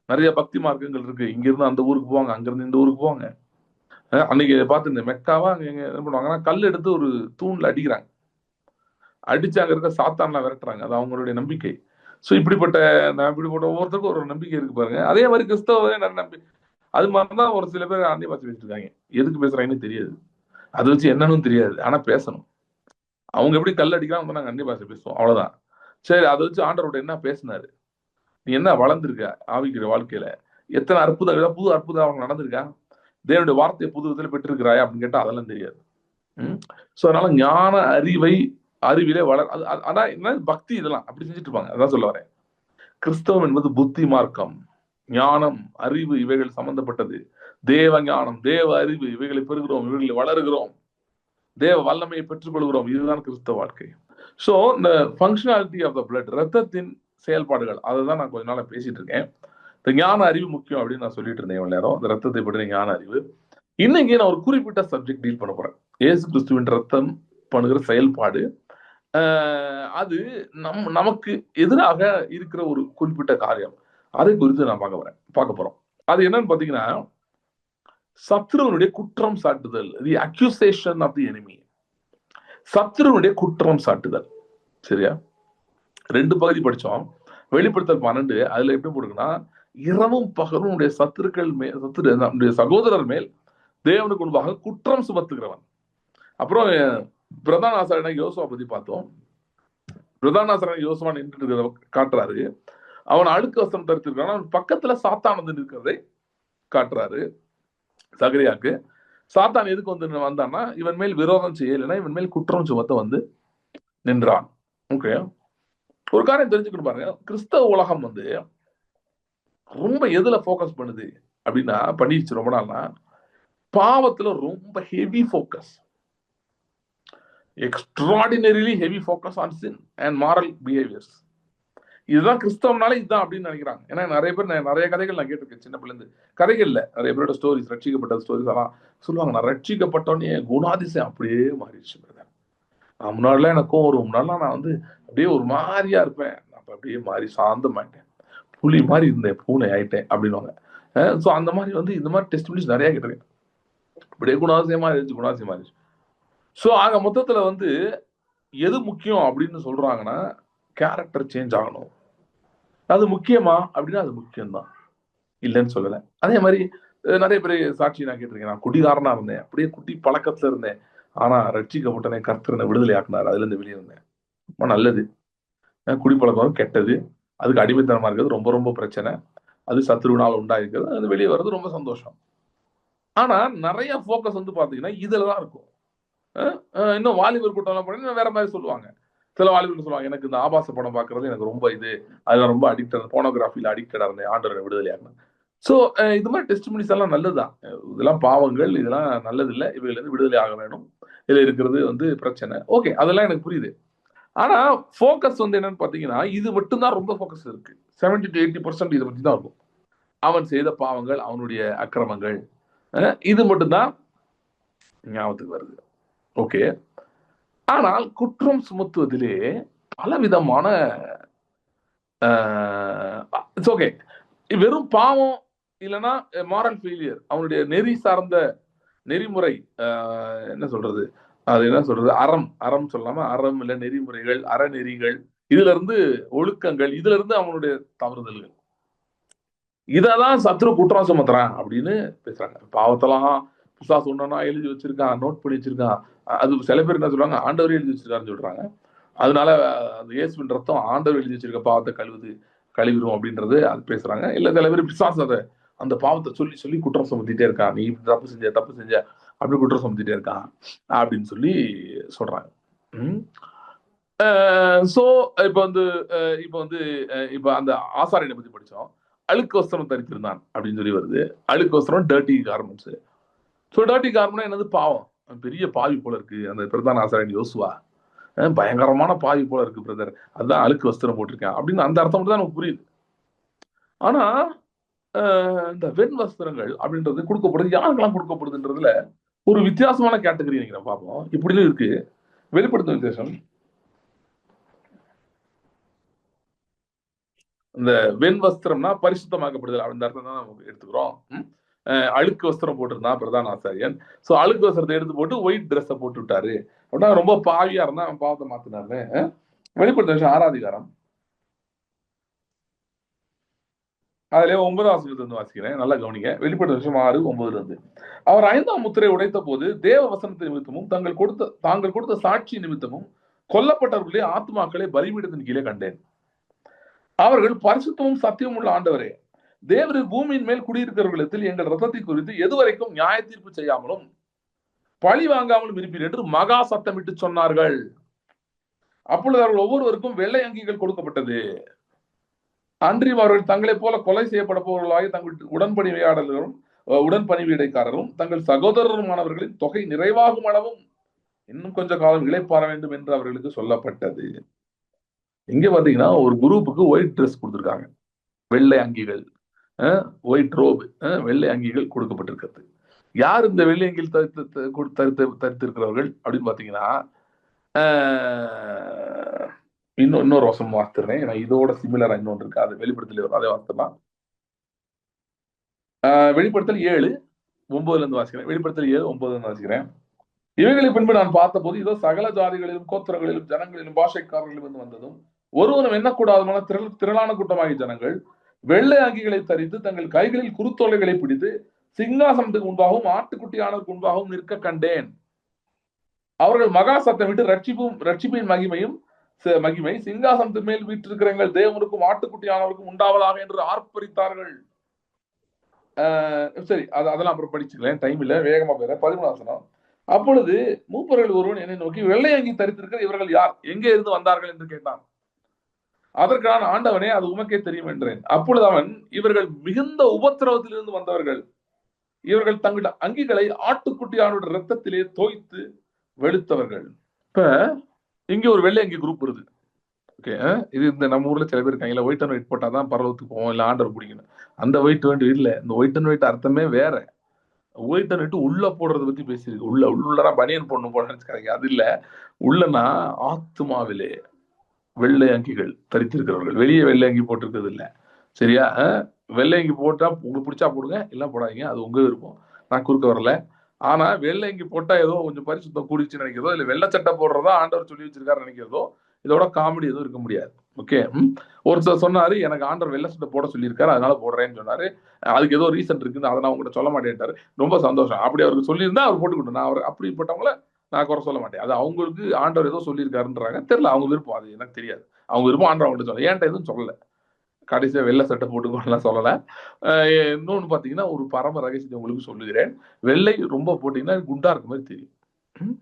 நிறைய பக்தி மார்க்கங்கள் இருக்கு. இங்க இருந்து அந்த ஊருக்கு போவாங்க, அங்க இருந்து இந்த ஊருக்கு போவாங்க. அன்னைக்கு பார்த்து இந்த மெக்காவா அங்க என்ன பண்ணுவாங்கன்னா கல் எடுத்து ஒரு தூண்ல அடிக்கிறாங்க, அடிச்சு அங்க இருக்க சாத்தான்லாம் விரட்டுறாங்க. அது அவங்களுடைய நம்பிக்கை. ஸோ இப்படிப்பட்ட ஒவ்வொருத்தருக்கும் ஒரு நம்பிக்கை இருக்கு பாருங்க. அதே மாதிரி கிறிஸ்தவ நம்பி அது மாதிரிதான் ஒரு சில பேர் அந்நிய பாஷை பேசிட்டு இருக்காங்க. எதுக்கு பேசுறாங்கன்னு தெரியாது, அதை வச்சு என்னன்னு தெரியாது, ஆனா பேசணும். அவங்க எப்படி கல் அடிக்கிறாங்க, நாங்க அந்நிய பாஷை பேசுவோம், அவ்வளவுதான். சரி, அதை வச்சு ஆண்டவரோட என்ன பேசினாரு, நீ என்ன வளர்ந்துருக்க ஆவிக்கிற வாழ்க்கையில, எத்தனை அற்புதம், புது அற்புதம் அவங்க நடந்திருக்கா, தேவனுடைய வார்த்தையை புது விதத்துல பெற்றிருக்கிறாயா அப்படின்னு கேட்டா அதெல்லாம் தெரியாது. சோ அதனால ஞான அறிவிலே ஆனா என்ன பக்தி இதெல்லாம் அப்படி செஞ்சுட்டு இருப்பாங்க. அதான் சொல்ல வரேன். கிறிஸ்தவம் என்பது புத்தி மார்க்கம், ஞானம், அறிவு, இவைகள் சம்பந்தப்பட்டது. தேவ ஞானம், தேவ அறிவு, இவைகளை பெறுகிறோம், இவைகளை வளருகிறோம், தேவ வல்லமையை பெற்றுக்கொள்கிறோம். இதுதான் கிறிஸ்தவ வாழ்க்கை. சோ இந்த ஃபங்க்ஷனாலிட்டி ஆஃப் த பிளட், ரத்தத்தின் செயல்பாடுகள், அதை தான் நான் கொஞ்ச நாளா பேசிட்டு இருக்கேன். இந்த ஞான அறிவு முக்கியம் அப்படின்னு நான் சொல்லிட்டு இருந்தேன் இவ்வளவு நேரம், இந்த ரத்தத்தை பற்றின ஞான அறிவு. இன்னைக்கு நான் ஒரு குறிப்பிட்ட சப்ஜெக்ட் டீல் பண்ண போறேன். இயேசு கிறிஸ்துவின் ரத்தம் பண்ணுகிற செயல்பாடு, அது நமக்கு எதிராக இருக்கிற ஒரு குறிப்பிட்ட காரியம், அதை குறித்து நான் பார்க்க போறோம். அது என்னன்னு பாத்தீங்கன்னா, சத்ருவனுடைய குற்றம் சாட்டுதல், தி அக்யூசேஷன் ஆஃப் தி எனிமி. சத்ருவனுடைய குற்றம் சாட்டுதல். சரியா? 2 பகுதி படிச்சோம். வெளிப்படுத்தல் 12 அதுல எப்படி போடுங்கன்னா, இரவும் பகலும் சத்துருக்கள் மேல், சகோதரர் மேல் தேவனுக்கு முன்பாக குற்றம் சுமத்துகிறவன். அப்புறம் பிரதான ஆசாரியனாக யோசுவா பத்தி பார்த்தோம். பிரதான ஆசாரியனாக யோசுவா நின்று காட்டுறாரு. அவன் அழுக்கு வஸ்திரம் தரித்திருக்கான், அவன் பக்கத்துல சாத்தான் வந்து நிற்கிறதை காட்டுறாரு சகரியாக்கு. சாத்தான் எதுக்கு வந்து வந்தான்னா, இவன் மேல் விரோதம் செய்யலைன்னா இவன் மேல் குற்றம் சுமத்த வந்து நின்றான். ஓகே, ஒரு காரியம் தெரிஞ்சுக்கணும் பாருங்க. கிறிஸ்தவ உலகம் வந்து ரொம்ப எதுல போக்கஸ் பண்ணுது அப்படின்னா, பண்ணிடுச்சு ரொம்ப நாள்னா, பாவத்துல ரொம்ப heavy focus, extraordinarily heavy focus on sin and moral behaviours. இதுதான் கிறிஸ்தவனாலே இதுதான் அப்படின்னு நினைக்கிறாங்க. ஏன்னா நிறைய பேர் நிறைய கதைகள் நான் கேட்டிருக்கேன் சின்ன பிள்ளைந்து. கதைகள்ல நிறைய பேரோட ஸ்டோரிஸ், ரட்சிக்கப்பட்ட ஸ்டோரிஸ் எல்லாம் சொல்லுவாங்க. நான் ரட்சிக்கப்பட்டோன்னே குணாதிசயம் அப்படியே மாறிடுச்சு பிரதர். முன்னாடிலாம் எனக்கு வரும், முன்னாடிலாம் நான் வந்து அப்படியே ஒரு மாதிரியா இருப்பேன், அப்ப அப்படியே மாறி சாந்தமாயிட்டேன், புலி மாதிரி இருந்தேன் பூனை ஆயிட்டேன் அப்படின்வாங்க. ஸோ அந்த மாதிரி வந்து இந்த மாதிரி டெஸ்டிமனிஸ் நிறைய கேட்டிருக்கேன். அப்படியே குணாதிசயமா இருந்துச்சு, குணாதிசயமா இருந்துச்சு. ஸோ ஆக மொத்தத்துல வந்து எது முக்கியம் அப்படின்னு சொல்றாங்கன்னா, கேரக்டர் சேஞ்ச் ஆகணும். அது முக்கியமா அப்படின்னா அது முக்கியம்தான், இல்லைன்னு சொல்லல. அதே மாதிரி நிறைய பேர் சாட்சி நான் கேட்டிருக்கேன். நான் குடிகாரனா இருந்தேன், அப்படியே குட்டி பழக்கத்துல இருந்தேன், ஆனா ரட்சிக்கப்பட்டனே, கர்த்தர் விடுதலை ஆக்கினார், அதுல இருந்து வெளியே இருந்தேன். ரொம்ப நல்லது. குடிப்பழக்கம் கெட்டது, அதுக்கு அடிமைத்தனமா இருக்கிறது ரொம்ப ரொம்ப பிரச்சனை, அது சத்ருவினால் உண்டாயிருக்கிறது, அது வெளியே வர்றது ரொம்ப சந்தோஷம். ஆனா நிறைய போக்கஸ் வந்து பாத்தீங்கன்னா இதுலதான் இருக்கும். இன்னும் வாலிபர் கூட்டம் எல்லாம் பண்ணி வேற மாதிரி சொல்லுவாங்க. சில வாலிபர்கள் சொல்லுவாங்க, எனக்கு இந்த ஆபாச படம் பாக்குறது எனக்கு ரொம்ப இது, அதுல ரொம்ப அடிக்டட், போனோகிராஃபில அடிக்டடா இருந்தேன், ஆண்டவரை விடுதலையாகணும். சோ இது மாதிரி டெஸ்டிமனிஸ் எல்லாம் நல்லதுதான். இதெல்லாம் பாவங்கள், இதெல்லாம் நல்லது இல்ல, இவையில இருந்து விடுதலை ஆக வேணும், இதுல இருக்கிறது வந்து பிரச்சனை. ஓகே, அதெல்லாம் எனக்கு புரியுது. ஆனா போக்கஸ் வந்து என்னன்னு பாத்தீங்கன்னா இது மட்டும்தான் ரொம்ப போக்கஸ் இருக்கு. 70 to 80% இதை பத்தி தான் இருக்கும். அவன் செய்த பாவங்கள், அவனுடைய அக்கிரமங்கள், இது மட்டும்தான் ஞாபகத்துக்கு வருது. ஓகே, ஆனால் குற்றம் சுமத்துவதிலே பலவிதமான ஓகே, வெறும் பாவம் இல்லைன்னா மாரல் ஃபெயிலியர், அவனுடைய நெறி சார்ந்த நெறிமுறை, என்ன சொல்றது, அது என்ன சொல்றது, அறம் சொல்லாம அறம் இல்ல நெறிமுறைகள், அறநெறிகள், இதுல இருந்து ஒழுக்கங்கள், இதுல இருந்து அவனுடைய தவறுதல்கள், இததான் சத்ரு குற்றம் சுமத்துறான் அப்படின்னு பேசுறாங்க. பாவத்தெல்லாம் பிசாசு ஒன்னா எழுதி வச்சிருக்கான், நோட் பண்ணி வச்சிருக்கான். அது சில பேர் என்ன சொல்றாங்க, ஆண்டவரே எழுதி வச்சிருக்காருன்னு சொல்றாங்க. அதனால அந்த இயேசுவின் ரத்தம் ஆண்டவர் எழுதி வச்சிருக்க பாவத்தை கழுவிடும் அப்படின்றது அது பேசுறாங்க. இல்ல சில பேர் பிசாசு அதை அந்த பாவத்தை சொல்லி சொல்லி குற்றம் சுமத்திட்டே இருக்கான், நீ தப்பு செஞ்ச அப்படி குற்றம் சுமத்திட்டே இருக்கான் அப்படின்னு சொல்லி சொல்றாங்க. சோ இப்ப வந்து இப்ப அந்த ஆசாரியனை பத்தி படிச்சோம். அழுக்கு வஸ்திரம் தரித்திருந்தான் அப்படின்னு சொல்லி வருது. அழுக்கு வஸ்திரம் dirty garments. So dirty garment என்னது, பாவம், பெரிய பாவி போல இருக்கு அந்த பிரதான ஆசாரியன் யோசுவா, பயங்கரமான பாவி போல இருக்கு பிரதர், அதுதான் அழுக்கு வஸ்திரம் போட்டிருக்கேன் அப்படின்னு அந்த அர்த்தம் மட்டும் தான் நமக்கு புரியுது. ஆனா இந்த வெண் வஸ்திரங்கள் அப்படின்றது கொடுக்கப்படுது, யாருக்கெல்லாம் கொடுக்கப்படுதுன்றதுல ஒரு வித்தியாசமான கேட்டகரி நினைக்கிறேன் பார்ப்போம். இப்படின்னு இருக்கு வெளிப்படுத்தும் வித்தியாசம். இந்த வெண் வஸ்திரம்னா பரிசுத்தமாக்கப்படுதல் அந்த அர்த்தம் தான் நம்ம எடுத்துக்கிறோம். அழுக்கு வஸ்திரம் போட்டிருந்தான் பிரதான ஆசாரியன். சோ அழுக்கு வஸ்திரத்தை எடுத்து போட்டு ஒயிட் ட்ரெஸ்ஸை போட்டு விட்டாரு அப்படின்னா ரொம்ப பாவியா இருந்தா அவன் பாவத்தை மாத்தினாரு. வெளிப்படுத்த விஷயம் 6ஆம் அதிகாரம், அதுல 9ஆம் வசனத்துல இருந்து வாசிக்கிறேன், நல்லா கவனிங்க. வெளிப்படுத்த விஷயம் 6:9 இருந்து, அவர் 5ஆம் முத்திரை உடைத்த போது தேவ வசனத்தை நிமித்தமும் தாங்கள் கொடுத்த சாட்சி நிமித்தமும் கொல்லப்பட்டவர்களுடைய ஆத்மாக்களை பலிபீடத்தின் கீழே கண்டேன். அவர்கள் பரிசுத்தமும் சத்தியமும் உள்ள ஆண்டவரே, தேவரீர் பூமியின் மேல் குடியிருக்கிறவர்களிடத்தில் எங்கள் ரத்தத்தை குறித்து எதுவரைக்கும் நியாய தீர்ப்பு செய்யாமலும் பழி வாங்காமலும் இருப்பீர் என்று மகா சத்தமிட்டு சொன்னார்கள். அப்பொழுது அவர்கள் ஒவ்வொருவருக்கும் வெள்ளை அங்கிகள் கொடுக்கப்பட்டது. அன்றியும் அவர்கள் தங்களைப் போல கொலை செய்யப்பட போவர்களாக தங்கள் உடன்பணிவிடைக்காரரும் தங்கள் சகோதரருமானவர்களின் தொகை நிறைவாகும் அளவும் இன்னும் கொஞ்ச காலம் இளைப்பாற வேண்டும் என்று அவர்களுக்கு சொல்லப்பட்டது. இங்க பாத்தீங்கன்னா ஒரு குரூப்புக்கு ஒயிட் ட்ரெஸ் கொடுத்திருக்காங்க, வெள்ளை அங்கிகள், ஒயிட் ரோப், வெள்ளை அங்கிகள் கொடுக்கப்பட்டிருக்கிறது. யார் இந்த வெள்ளை அங்கில் தரித்திருக்கிறவர்கள் அப்படின்னு பாத்தீங்கன்னா, இன்னொரு வசனம் வாசித்துறேன், இதோட சிமிலரா இன்னொன்று இருக்கு, அது வெளிப்படுத்தல அதே வாசித்தலாம். வெளிப்படுத்தல் 7:9 இருந்து வாசிக்கிறேன். வெளிப்படுத்தல் 7:9 இருந்து வாசிக்கிறேன். இவைகளை பின்பு நான் பார்த்த போது இதோ சகல ஜாதிகளிலும் கோத்திரங்களிலும் ஜனங்களிலும் பாஷைக்காரர்களிலும் இருந்து வந்ததும் ஒருவனும் எண்ணக்கூடாதமான திரளான கூட்டமாகிய ஜனங்கள் வெள்ளை அங்கிகளை தரித்து தங்கள் கைகளில் குருத்தோலைகளை பிடித்து சிங்காசனத்துக்கு முன்பாகவும் ஆட்டுக்குட்டியானவருக்கு முன்பாகவும் நிற்க கண்டேன். அவர்கள் மகா சத்தமிட்டு ரட்சிப்பின் மகிமை சிங்காசனத்து மேல் வீற்றிருக்கிற எங்கள் தேவனுக்கும் ஆட்டுக்குட்டியானவருக்கும் உண்டாவதாக என்று ஆர்ப்பரித்தார்கள். சரி, அதெல்லாம் அப்புறம் படிச்சுக்கலாம், டைம் இல்ல, வேகமா போயிட. 13ஆம் வசனம், அப்பொழுது மூப்பர்கள் ஒருவன் என்னை நோக்கி வெள்ளை அங்கி தரித்திருக்கிற இவர்கள் யார், எங்கே இருந்து வந்தார்கள் என்று கேட்டான். அதற்கு நான், ஆண்டவனே, அது உமக்கே தெரியும் என்றேன். அப்பொழுது அவன், இவர்கள் மிகுந்த உபத்திரவத்திலிருந்து வந்தவர்கள், இவர்கள் தங்கள் அங்கிகளை ஆட்டுக்குட்டியானோட ரத்தத்திலே தோய்த்து வெளுத்தவர்கள். இப்ப இங்க ஒரு வெள்ளை அங்கி குரூப் வருது. ஓகே. இது இந்த நம்ம ஊர்ல சில பேர் இருக்காங்க, ஒயிட் அண்ட் ஒயிட் போட்டாதான் பரலோகத்துக்கு போவோம், இல்ல ஆண்டவர் பிடிக்கணும். அந்த ஒயிட் ஒயிட் இல்ல. இந்த ஒயிட் அண்ட் ஒயிட் அர்த்தமே வேற. ஒயிட் அண்ட் ஒயிட் உள்ள போடுறத பத்தி பேசியிருக்கு. உள்ளனா பனியன் போடணும் போட நினைச்சுக்காதீங்க. அது இல்ல. உள்ளனா ஆத்துமாவிலே வெள்ளை அங்கிகள் தரித்திருக்கிறவர்கள். வெளியே வெள்ளை அங்கி போட்டிருக்கிறது இல்ல. சரியா? வெள்ளை அங்கி போட்டா உங்களுக்கு பிடிச்சா போடுங்க, இல்ல போடாதீங்க. அது உங்க விருப்பம். நான் குறுக்க வரல. ஆனா வெள்ளை அங்கி போட்டா ஏதோ கொஞ்சம் பரிசுத்தம் கூடிச்சுன்னு நினைக்கிறதோ, இல்ல வெள்ளை சட்டை போடுறதா ஆண்டவர் சொல்லி வச்சிருக்காரு நினைக்கிறதோ, இதோட காமெடி எதுவும் இருக்க முடியாது. ஓகே. ஒருத்தர் சொன்னாரு, எனக்கு ஆண்டவர் வெள்ளை சட்டை போட சொல்லியிருக்காரு, அதனால போடுறேன்னு சொன்னாரு. அதுக்கு ஏதோ ரீசன் இருக்குது, அதை நான் உங்கள்கிட்ட சொல்ல மாட்டேன்ட்டாரு. ரொம்ப சந்தோஷம். அப்படி அவருக்கு சொல்லியிருந்தா அவர் போட்டுக்கிட்டோம். நான் அவர் அப்படிப்பட்டவங்கள நான் குறை சொல்ல மாட்டேன். அது அவங்களுக்கு ஆண்டவர் ஏதோ சொல்லியிருக்காருன்றாங்க. தெரியல, அவங்க விருப்பம். அது எனக்கு தெரியாது. அவங்க விருப்பம் ஆண்டவர் அவங்கள்ட்ட சொல்ல. ஏன்ட்ட எதுவும் சொல்லல. கடைசியா வெள்ளை சட்டை போட்டுக்கோலாம் சொல்லல. இன்னொன்னு பாத்தீங்கன்னா, ஒரு பரம ரகசியத்தை உங்களுக்கு சொல்லுகிறேன். வெள்ளை ரொம்ப போட்டீங்கன்னா குண்டா இருக்க மாதிரி தெரியும். ம்.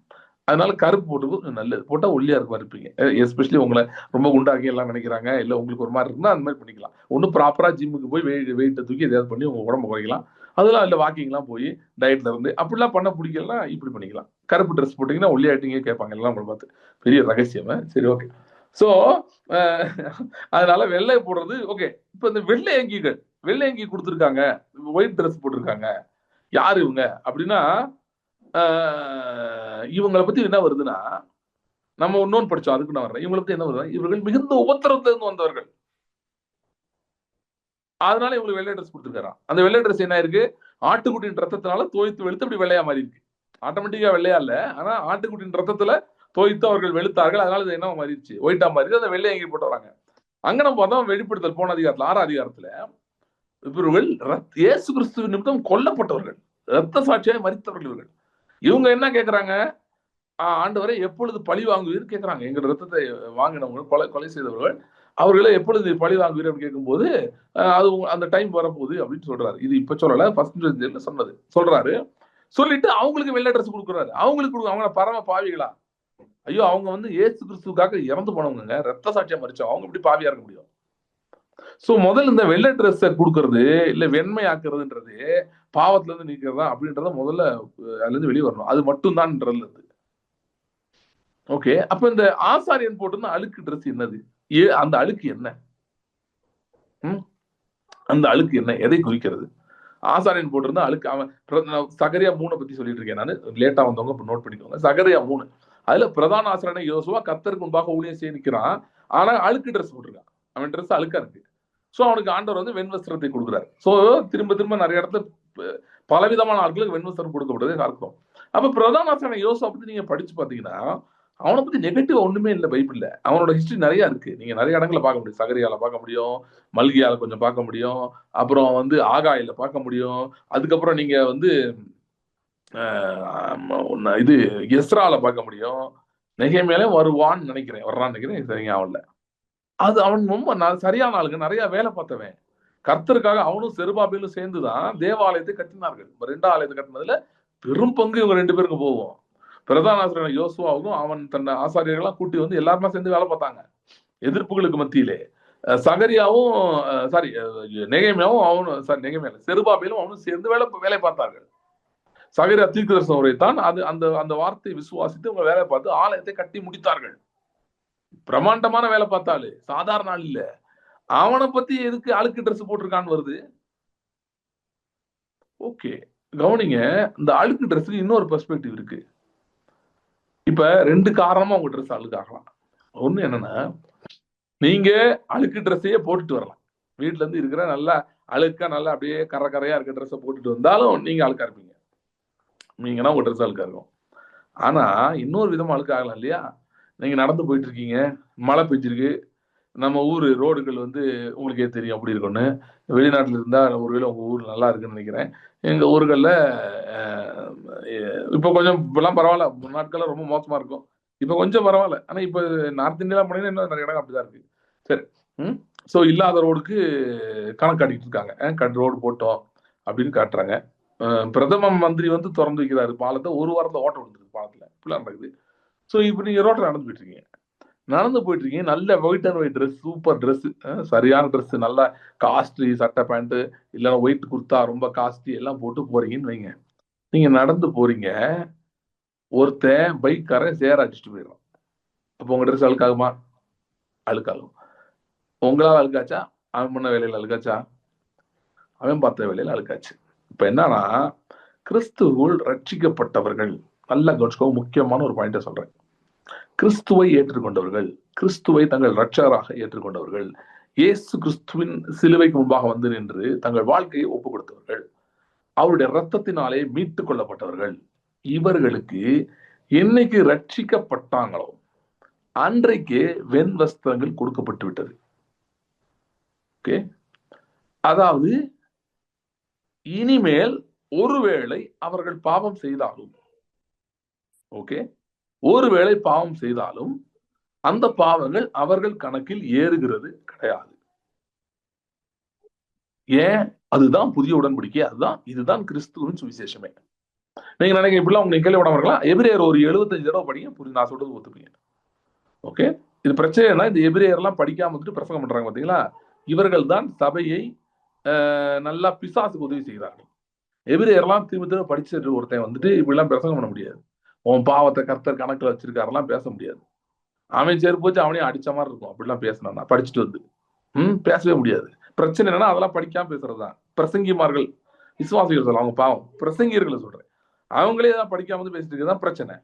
அதனால கருப்பு போட்டுக்கிறது நல்லது. போட்டா ஒல்லியா இருக்க மாதிரி இருப்பீங்க. எஸ்பெஷலி உங்களை ரொம்ப குண்டாக்கி எல்லாம் நினைக்கிறாங்க, இல்ல உங்களுக்கு ஒரு மாதிரி இருக்குன்னா அந்த மாதிரி பண்ணிக்கலாம். ஒன்னும் ப்ராப்பரா ஜிம்முக்கு போய் வெயிட்டை தூக்கி எதையாவது பண்ணி உங்க உடம்பு குறைக்கலாம். அதெல்லாம் இல்ல, வாக்கிங்லாம் போய் டயட்ல இருந்து அப்படிலாம் பண்ண பிடிக்கலன்னா இப்படி பண்ணிக்கலாம். கருப்பு ட்ரெஸ் போட்டீங்கன்னா ஒல்லி ஆயிட்டீங்க கேட்பாங்க எல்லாம் உங்களை பார்த்து. பெரிய ரகசியம். சரி, ஓகே. சோ அதனால வெள்ளை போடுறது ஓகே. இப்ப இந்த வெள்ளை அங்கிகள், வெள்ளை அங்கி கொடுத்துருக்காங்க, ஒயிட் ட்ரெஸ் போட்டிருக்காங்க, யாரு இவங்க அப்படின்னா, இவங்களை பத்தி என்ன வருதுன்னா, நம்ம இன்னொன்னு படிச்சோம், அதுக்கு நான் வர்றேன். இவங்களை பத்தி என்ன வருதுன்னா, இவர்கள் மிகுந்த உபத்திரத்துல இருந்து வந்தவர்கள். அதனால இவங்களுக்கு வெள்ளை ட்ரெஸ் கொடுத்துருக்காராம். அந்த வெள்ளை ட்ரெஸ் என்ன இருக்கு, ஆட்டுக்குட்டியின் ரத்தத்தினால தோய்த்து வெளுத்து அப்படி வெள்ளையா மாறி இருக்கு. ஆட்டோமேட்டிக்கா வெள்ளையா இல்ல, ஆனா ஆட்டுக்குட்டியின் ரத்தத்துல தோய்த்து அவர்கள் வெளுத்தார்கள். அதனால இது என்ன மாறிடுச்சு, ஒயிட்டா மாறி அந்த வெள்ளை அங்கி போட்டு வராங்க. அங்க நம்ம பார்த்தோம் வெளிப்படுத்தல் போன அதிகாரத்துல 6 அதிகாரத்துல இவர்கள் இயேசு கிறிஸ்துவின் நிமித்தம் கொல்லப்பட்டவர்கள், ரத்த சாட்சியாய் மரித்தவர்கள் இவர்கள். இவங்க என்ன கேட்கறாங்க, ஆண்டவரை எப்பொழுது பழி வாங்குவீர் கேட்கறாங்க. எங்க ரத்தத்தை வாங்கினவங்க, கொலை கொலை செய்தவர்கள், அவர்களை எப்பொழுது பழி வாங்குவீர் அப்படின்னு கேட்கும்போது, அது அந்த டைம் வரப்போகுது அப்படின்னு சொல்றாரு. இது இப்ப சொல்லல, ஃபர்ஸ்ட் சொன்னது சொல்றாரு. சொல்லிட்டு அவங்களுக்கு வெள்ளை ட்ரெஸ் கொடுக்குறாரு. அவங்களுக்கு அவங்க பரம பாவிகளா? ஐயோ, அவங்க வந்து இயேசு கிறிஸ்துக்காக இறந்து போனவங்க, ரத்த சாட்சியா மரிச்சோம், அவங்க எப்படி பாவியா இருக்க முடியும்? சோ முதல்ல இந்த வெள்ளை ட்ரெஸ் கொடுக்கறது இல்ல வெண்மை ஆக்குறதுன்றது பாவத்துல இருந்து நீக்கிறதா அப்படின்றத முதல்ல அதுல இருந்து வெளியே வரணும். அது மட்டும் தான். ஓகே. அப்ப இந்த ஆசாரியன் போட்டிருந்த அழுக்கு ட்ரெஸ் என்னது? அந்த அழுக்கு என்ன? அந்த அழுக்கு என்ன? எதை குறிக்கிறது? ஆசாரியன் போட்டிருந்தா அழுக்கு. அவன் சகரியா 3 பத்தி சொல்லிட்டு இருக்கேன் நானு. லேட்டா வந்தவங்க நோட் பண்ணிக்கோங்க. சகரியா 3 அதுல பிரதான ஆசாரியனை யோசுவா கர்த்தருக்கு முன்பாக ஊழியம் செய்ய நிற்கிறான். ஆனா அழுக்கு ட்ரெஸ் போட்டிருக்கான். அவன் ட்ரெஸ் அழுக்கா இருக்கு. சோ அவனுக்கு ஆண்டவர் வந்து வெண்வஸ்திரத்தை கொடுக்குறாரு. சோ திரும்ப திரும்ப நிறைய இடத்துல பலவிதமான ஆட்களுக்கு வெண்வஸ்திரம் கொடுக்கப்படுறதை பார்க்கிறோம். அப்ப பிரதான ஆசாரியனை யோசுவா பத்தி நீங்க படிச்சு பாத்தீங்கன்னா, அவனை பத்தி நெகட்டிவ் ஒண்ணுமே இல்லை பைபிள்ல. அவனோட ஹிஸ்டரி நிறைய இருக்கு. நீங்க நிறைய இடங்களை பார்க்க முடியும். சகரியால பார்க்க முடியும், மல்கியால கொஞ்சம் பார்க்க முடியும், அப்புறம் வந்து ஆகாயில பார்க்க முடியும். அதுக்கப்புறம் நீங்க வந்து இது எஸ்ரால பார்க்க முடியும். நெகேமியாலே வருவான்னு நினைக்கிறேன், வர்றான்னு நினைக்கிறேன், சரிங்க அவன்ல. அது அவன் ரொம்ப சரியான ஆளுங்க, நிறைய வேலை பார்த்தவன். கர்த்தருக்காக அவனும் செருபாபேலும் சேர்ந்துதான் தேவாலயத்தை கட்டினார்கள். 2 ஆலயத்தை கட்டினதுல பெரும் பங்கு இவங்க 2 பேருக்கு போகும். பிரதான ஆசிரியர் யோசுவாவுக்கும் அவன் தன் ஆசாரியர்கள்லாம் கூட்டி வந்து எல்லாருமே சேர்ந்து வேலை பார்த்தாங்க எதிர்ப்புகளுக்கு மத்தியிலே. சகரியாவும் சாரி நெகேமியாவும் அவனும் சாரி நெகேமியா செருபாபேலும் அவனும் சேர்ந்து வேலை பார்த்தார்கள். சகரியா தீர்க்கதரிசன உரைத்தான். அது அந்த அந்த வார்த்தை விசுவாசித்து அவங்க வேலை பார்த்து ஆலயத்தை கட்டி முடித்தார்கள். பிரமாண்டமான வேலை பார்த்தாலு, சாதாரண ஆள் இல்ல. அவனை பத்தி எதுக்கு அழுக்கு ட்ரெஸ் போட்டிருக்கான்னு வருது? ஓகே, கவனிங்க. இந்த அழுக்கு ட்ரெஸ்க்கு இன்னொரு பெர்ஸ்பெக்டிவ் இருக்கு. இப்ப 2 காரணமா உங்க ட்ரெஸ் அழுக்காகலாம். ஒண்ணு என்னன்னா, நீங்க அழுக்கு ட்ரெஸ்ஸையே போட்டுட்டு வரலாம். வீட்டுல இருந்து இருக்கிற நல்லா அழுக்கா நல்லா அப்படியே கரையா இருக்க ட்ரெஸ்ஸை போட்டுட்டு வந்தாலும் நீங்க அழுக்கா இருப்பீங்க. நீங்கன்னா உங்க ட்ரெஸ் அழுக்கா இருக்கும். ஆனா இன்னொரு விதமா அழுக்காகலாம் இல்லையா? நீங்க நடந்து போயிட்டு இருக்கீங்க, மழை பெஞ்சிருக்கு, நம்ம ஊர் ரோடுகள் வந்து உங்களுக்கே தெரியும் அப்படி இருக்கும்னு. வெளிநாட்டுல இருந்தா ஒருவேளை உங்க ஊர் நல்லா இருக்குன்னு நினைக்கிறேன். எங்க ஊர்கள்ல இப்போ கொஞ்சம் இப்பெல்லாம் பரவாயில்ல. முன்னாட்கள்லாம் ரொம்ப மோசமா இருக்கும். இப்ப கொஞ்சம் பரவாயில்ல. ஆனா இப்ப நார்த் இந்தியால போனீங்கன்னா இன்னும் நிறைய இடம் அப்படிதான் இருக்கு. சரி. சோ இல்லாத ரோடுக்கு கணக்கு காட்டிட்டு இருக்காங்க. ரோடு போட்டோம் அப்படின்னு காட்டுறாங்க. பிரதம மந்திரி வந்து திறந்து வைக்கிறாரு பாலத்தை. ஒரு வாரத்துல ஓட்ட விழுந்துருக்கு பாலத்துல. இப்படிலாம் நடக்குது. சோ இப்ப நீங்க ரோட்ல நடந்து போயிட்டு இருக்கீங்க. நல்ல white and white dress, super dress, சரியான ட்ரெஸ், நல்லா காஸ்ட்லி சட்டை பேண்ட், இல்லைன்னா ஒயிட் குர்த்தா ரொம்ப காஸ்ட்லி எல்லாம் போட்டு போறீங்கன்னு வைங்க. நீங்க நடந்து போறீங்க, ஒருத்தன் பைக்காரன் சேர அடிச்சுட்டு போயிடும். அப்போ உங்க ட்ரெஸ் அழுக்காகுமா? அழுக்காகும். உங்களால் அழுக்காச்சா? அவன் பண்ண வேலையில் அழுக்காச்சா? அவன் பார்த்த வேலையில் அழுக்காச்சு. இப்ப என்னன்னா, கிறிஸ்துவுள் ரட்சிக்கப்பட்டவர்கள், நல்லா கவனிச்சுக்கோ, முக்கியமான ஒரு பாயிண்ட சொல்றேன். கிறிஸ்துவை ஏற்றுக்கொண்டவர்கள், கிறிஸ்துவை தங்கள் ரட்சகராக ஏற்றுக்கொண்டவர்கள், இயேசு கிறிஸ்துவின் சிலுவைக்கு முன்பாக வந்து நின்று தங்கள் வாழ்க்கையை ஒப்புக் கொடுத்தவர்கள், அவருடைய ரத்தத்தினாலே மீட்டுக் கொள்ளப்பட்டவர்கள், இவர்களுக்கு என்னைக்கு ரட்சிக்கப்பட்டாங்களோ அன்றைக்கே வெண் வஸ்திரங்கள் கொடுக்கப்பட்டு விட்டது. ஓகே, அதாவது இனிமேல் ஒருவேளை அவர்கள் பாவம் செய்தாலும், ஓகே, ஒருவேளை பாவம் செய்தாலும் அந்த பாவங்கள் அவர்கள் கணக்கில் ஏறுகிறது கிடையாது. ஏன்? அதுதான் புதிய உடன்படிக்கை, இதுதான் கிறிஸ்துவின் சுவிசேஷமே. நீங்க நினைக்க இப்படிலாம் உங்களுக்கு கேள்வி விடாம எபிரேயர் ஒரு 75 தடவை படிங்க, புரியும், நான் சொல்றது ஒத்துப்பீங்க. ஓகே, இது பிரச்சனை. இந்த எபிரேயர் எல்லாம் படிக்காம வந்துட்டு பிரசங்கம் பண்றாங்க பாத்தீங்களா, இவர்கள் தான் சபையை நல்லா பிசாசுக்கு உதவி செய்கிறார்கள். எபிரேயர்லாம் திரும்ப திரும்ப படிச்சுட்டு ஒருத்தன் வந்துட்டு இப்படிலாம் பிரசங்கம் பண்ண முடியாது. உன் பாவத்தை கர்த்தர் கணக்குல வச்சிருக்காரெல்லாம் பேச முடியாது. அவன் செருப்பு வச்சு அவனையும் அடிச்ச மாதிரி இருக்கும் அப்படிலாம் பேசினா, படிச்சுட்டு வந்து பேசவே முடியாது. பிரச்சனை என்னன்னா அதெல்லாம் படிக்காம பேசுறதுதான். பிரசங்கிமார்கள், விசுவாசிகள் சொல்ல, அவங்க பாவம் பிரசங்கியர்களை சொல்றேன், அவங்களே தான் படிக்காம வந்து பேசிட்டு இருக்கதான் பிரச்சனை.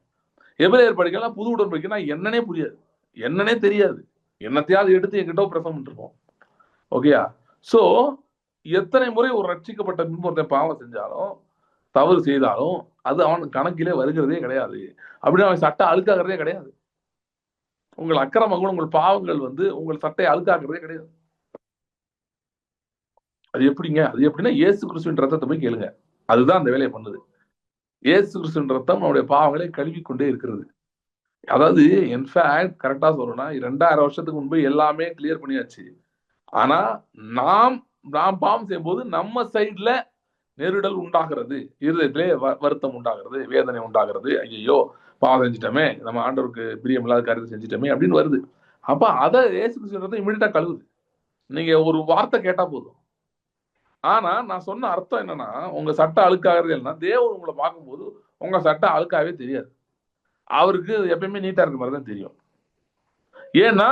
எபிரேயர் படிக்கலாம், புது உடன்படிக்கைனா என்னன்னே புரியாது, என்னன்னே தெரியாது, என்னத்தையாவது எடுத்து என்கிட்ட பிரசங்கம் பண்ணிருப்போம். ஓகேயா? சோ எத்தனை முறை ஒரு ரட்சிக்கப்பட்ட பின்பு ஒருத்தன் பாவம் செஞ்சாலும் தவறு செய்தாலும் அது அவன் கணக்கிலே வருகிறதே கிடையாது. அப்படின்னு அவன் சட்டை அழுக்காகிறதே கிடையாது. உங்கள் அக்கிரமங்கள், உங்கள் பாவங்கள் வந்து உங்கள் சட்டையை அழுக்காக்குறதே கிடையாது. அது எப்படிங்க? அது எப்படின்னா இயேசு கிறிஸ்துவின் ரத்தத்தை போய் கேளுங்க, அதுதான் அந்த வேலையை பண்ணுது. இயேசு கிறிஸ்துவின் ரத்தம் நம்முடைய பாவங்களை கழுவி கொண்டே இருக்கிறது. அதாவது இன்ஃபேக்ட் கரெக்டா சொல்லணும்னா 2000 வருஷத்துக்கு முன்பு எல்லாமே கிளியர் பண்ணியாச்சு. ஆனா நாம் பாவம் செய்யும் போது நம்ம சைட்ல நெருடல் உண்டாகிறது, இருதயத்திலே வருத்தம் உண்டாகிறது, வேதனை உண்டாகிறது. ஐயோ பாவம் செஞ்சிட்டோமே, நம்ம ஆண்டவருக்கு பிரியமில்லாத காரியத்தை செஞ்சிட்டோமே அப்படின்னு வருது. அப்ப அதை இயேசு கிறிஸ்துவின் இமிடியட்டா கழுவுது. நீங்க ஒரு வார்த்தை கேட்டா போதும். ஆனா நான் சொன்ன அர்த்தம் என்னன்னா, உங்க சட்டை அழுக்காகிறது இல்லைன்னா தேவன் உங்களை பார்க்கும்போது உங்க சட்டை அழுக்காவே தெரியாது. அவருக்கு எப்பயுமே நீட்டா இருக்க மாதிரி தான் தெரியும். ஏன்னா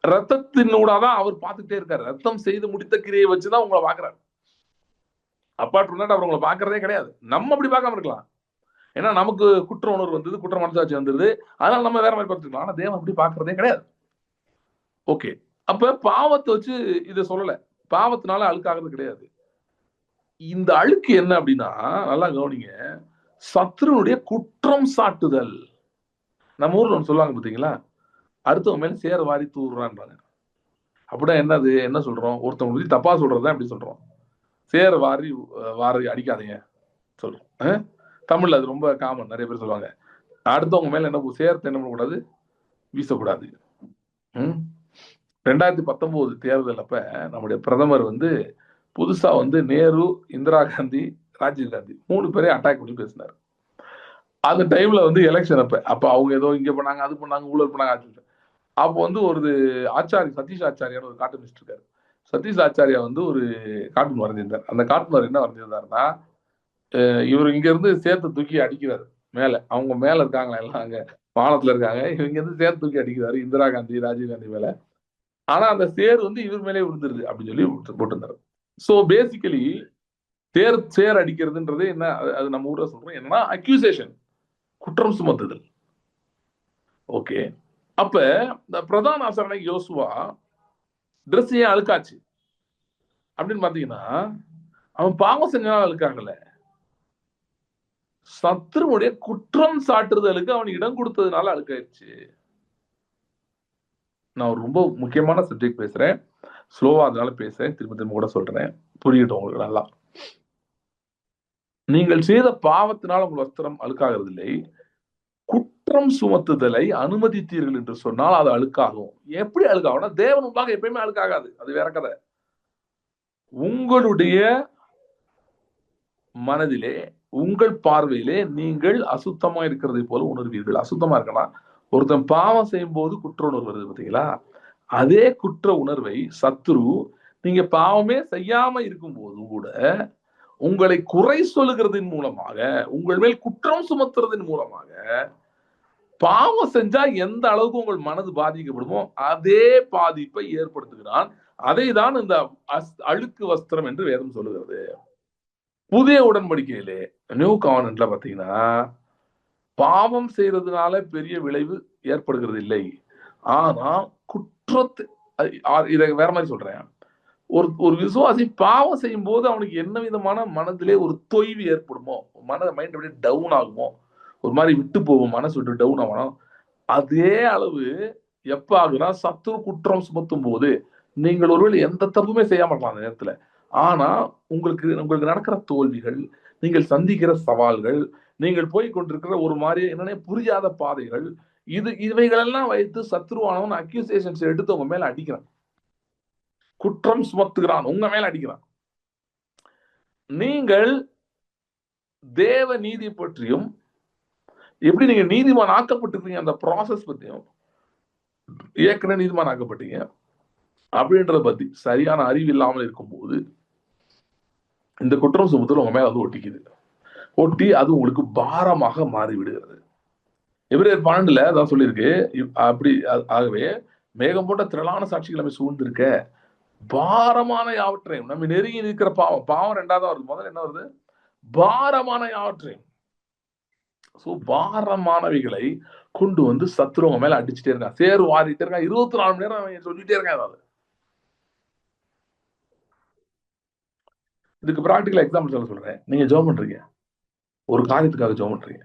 ரத்தத்தினூடாதான் அவர் பார்த்துக்கிட்டே இருக்காரு. ரத்தம் செய்து முடித்த கிரியை வச்சுதான் உங்களை பாக்குறாரு. அப்பார்ட் ஃப்ரம் தட் அவர் உங்களை பாக்குறதே கிடையாது. நம்ம அப்படி பார்க்காம இருக்கலாம், ஏன்னா நமக்கு குற்ற உணர்வு வந்தது, குற்ற மனசாட்சி வந்தது, அதனால நம்ம வேற மாதிரி பார்த்துக்கலாம். ஆனா தேவன் அப்படி பாக்குறதே கிடையாது. ஓகே, அப்ப பாவத்தை வச்சு இதை சொல்லல, பாவத்தினால அழுக்காகிறது கிடையாது. இந்த அழுக்கு என்ன அப்படின்னா, நல்லா கவனிங்க, சத்துருனுடைய குற்றம் சாட்டுதல். நம்ம ஊர்ல ஒன்று சொல்லுவாங்க பாத்தீங்களா, அடுத்தவங்க மேல சேர வாரி தூர்றான்றாங்க. அப்படின்னா என்னது, என்ன சொல்றோம்? ஒருத்தவங்க பத்தி தப்பா சொல்றதுதான் எப்படி சொல்றோம்? சேர வாரி வாரி அடிக்காதீங்க சொல்றோம். தமிழ்ல அது ரொம்ப காமன், நிறைய பேர் சொல்லுவாங்க. அடுத்தவங்க மேல என்ன சேர்த்து என்ன பண்ணக்கூடாது, வீசக்கூடாது. 2019 தேர்தல் அப்ப நம்முடைய பிரதமர் வந்து புதுசா வந்து நேரு, இந்திரா காந்தி, ராஜீவ் காந்தி 3 பேரையும் அட்டாக் பண்ணி பேசினார். அந்த டைம்ல வந்து எலெக்ஷன் அப்ப அவங்க ஏதோ இங்க பண்ணாங்க, அது பண்ணாங்க, ஊழல் பண்ணாங்க. அப்போ வந்து ஒரு ஆச்சாரி, சதீஷ் ஆச்சாரியார் ஒரு கார்ட்டூனிஸ்ட் இருக்காரு. சதீஷ் ஆச்சாரியா வந்து ஒரு கார்ட்டூன் வரைஞ்சிருந்தார். அந்த கார்ட்டூன் என்ன வரைஞ்சிருந்தாருன்னா, இவர் இங்க இருந்து சேர்த்து தூக்கி அடிக்கிறாரு மேல, அவங்க மேல இருக்காங்களா எல்லாம் அங்க வானத்துல இருக்காங்க, இவங்க இருந்து சேர்த்து தூக்கி அடிக்கிறாரு இந்திரா காந்தி, ராஜீவ் காந்தி மேல. ஆனா அந்த சேர் வந்து இவர் மேலே விழுந்துருது அப்படின்னு சொல்லி போட்டிருந்தாரு. சோ பேசிக்கலி சேர் அடிக்கிறதுன்றது என்ன, அது நம்ம ஊர்ல சொல்றோம் என்னன்னா அக்யூசேஷன், குற்றம் சுமத்துதல். ஓகே, அப்ப இந்த பிரதான ஆசாரியனை யோசுவா ட்ரெஸ் ஏன் அழுக்காச்சு அப்படின்னு பாத்தீங்கன்னா, அவன் பாவம் செஞ்சனால அழுக்காங்கல்ல, சத்துருவுடைய குற்றம் சாட்டுதலுக்கு அவன் இடம் கொடுத்ததுனால அழுக்காயிருச்சு. நான் ஒரு ரொம்ப முக்கியமான சப்ஜெக்ட் பேசுறேன், ஸ்லோவா அதனால பேசுறேன், திரும்ப திரும்ப கூட சொல்றேன், புரியட்டும் உங்களுக்கு நல்லா. நீங்கள் செய்த பாவத்தினால் உங்கள் வஸ்திரம் அழுக்காகிறது இல்லை, குற்றம் சுமத்துதலை அனுமதித்தீர்கள் என்று சொன்னால் அது அழுக்காகும். எப்படி அழுக்காகும்னா, தேவன் முன்பாக எப்பயுமே அழுக்காகாது, அது வேற கதை. உங்களுடைய மனதிலே, உங்கள் பார்வையிலே நீங்கள் அசுத்தமா இருக்கிறதை போல உணர்வீர்கள். அசுத்தமா இருக்கலாம், ஒருத்தன் பாவம் செய்யும் போது குற்ற உணர்வு வருது பார்த்தீங்களா, அதே குற்ற உணர்வை சத்துரு நீங்க பாவமே செய்யாம இருக்கும் போது கூட உங்களை குறை சொல்லுகிறதின் மூலமாக, உங்கள் மேல் குற்றம் சுமத்துறதின் மூலமாக பாவம் செஞ்சா எந்த அளவுக்கு உங்கள் மனது பாதிக்கப்படுமோ அதே பாதிப்பை ஏற்படுத்துகிறான். அதை தான் இந்த அழுக்கு வஸ்திரம் என்று வேதம் சொல்லுகிறது. புதிய உடன்படிக்கையிலே நியூ கவர்னன்ட்ல பாத்தீங்கன்னா பாவம் செய்யறதுனால பெரிய விளைவு ஏற்படுகிறது இல்லை. ஆனா குற்றத்தை, இதை வேற மாதிரி சொல்றேன், ஒரு விசுவாசி பாவம் செய்யும் போது அவனுக்கு என்ன விதமான மனதிலே ஒரு தொய்வு ஏற்படுமோ, மைண்ட் அப்படியே டவுன் ஆகுமோ, ஒரு மாதிரி விட்டு போகும், மனசு விட்டு டவுன் ஆகணும். அதே அளவு எப்ப ஆகுனா சத்துரு குற்றம் சுமத்தும் போது நீங்கள் ஒருவேளை எந்த தப்புமே செய்யாம இருக்கலாம் அந்த நேரத்துல. ஆனா உங்களுக்கு நடக்கிற தோல்விகள், நீங்கள் சந்திக்கிற சவால்கள், நீங்கள் போய் கொண்டிருக்கிற ஒரு மாதிரி என்னன்னே புரியாத பாதைகள், இவைகளெல்லாம் வைத்து சத்ருவானவன் அக்யூசேஷன்ஸ் எடுத்து உங்க மேல அடிக்கிறான், குற்றம் சுமத்துகிறான், உங்க மேல அடிக்கிறான். நீங்கள் தேவ நீதி பற்றியும் எப்படி நீங்க நீதிமான் ஆக்கப்பட்டிருக்கீங்க அந்த ப்ராசஸ் பத்தியும், ஏற்கனவே நீதிமான் ஆக்கப்பட்டீங்க அப்படின்றத பத்தி சரியான அறிவு இல்லாமல் இருக்கும்போது இந்த குற்றம் சுமத்தல் உங்க மேல வந்து ஒட்டிக்குது. ஒட்டி அது உங்களுக்கு பாரமாக மாறி விடுகிறது. எபிரேயர் 12 அதான் சொல்லியிருக்கு. அப்படி ஆகவே மேகம் போட்ட திரளான சாட்சிகள் நம்ம சூழ்ந்திருக்க பாரமான யாவற்றையும், நம்ம நெருங்கி நிற்கிற பாவம், பாவம் ரெண்டாவது வருது, முதல்ல என்ன வருது, பாரமான யாவற்றையும். பாரமானவைகளை கொண்டு வந்து சத்துருவங்க மேல அடிச்சுட்டே இருக்கான், சேறு வாரிட்டே இருக்கான், 24 மணி நேரம் சொல்லிட்டே இருக்கான். ஏதாவது இதுக்கு பிராக்டிகல் எக்ஸாம்பிள் சொல்றேன். நீங்க ஜெபம் பண்றீங்க, ஒரு காரியத்துக்காக ஜெபம் பண்றீங்க,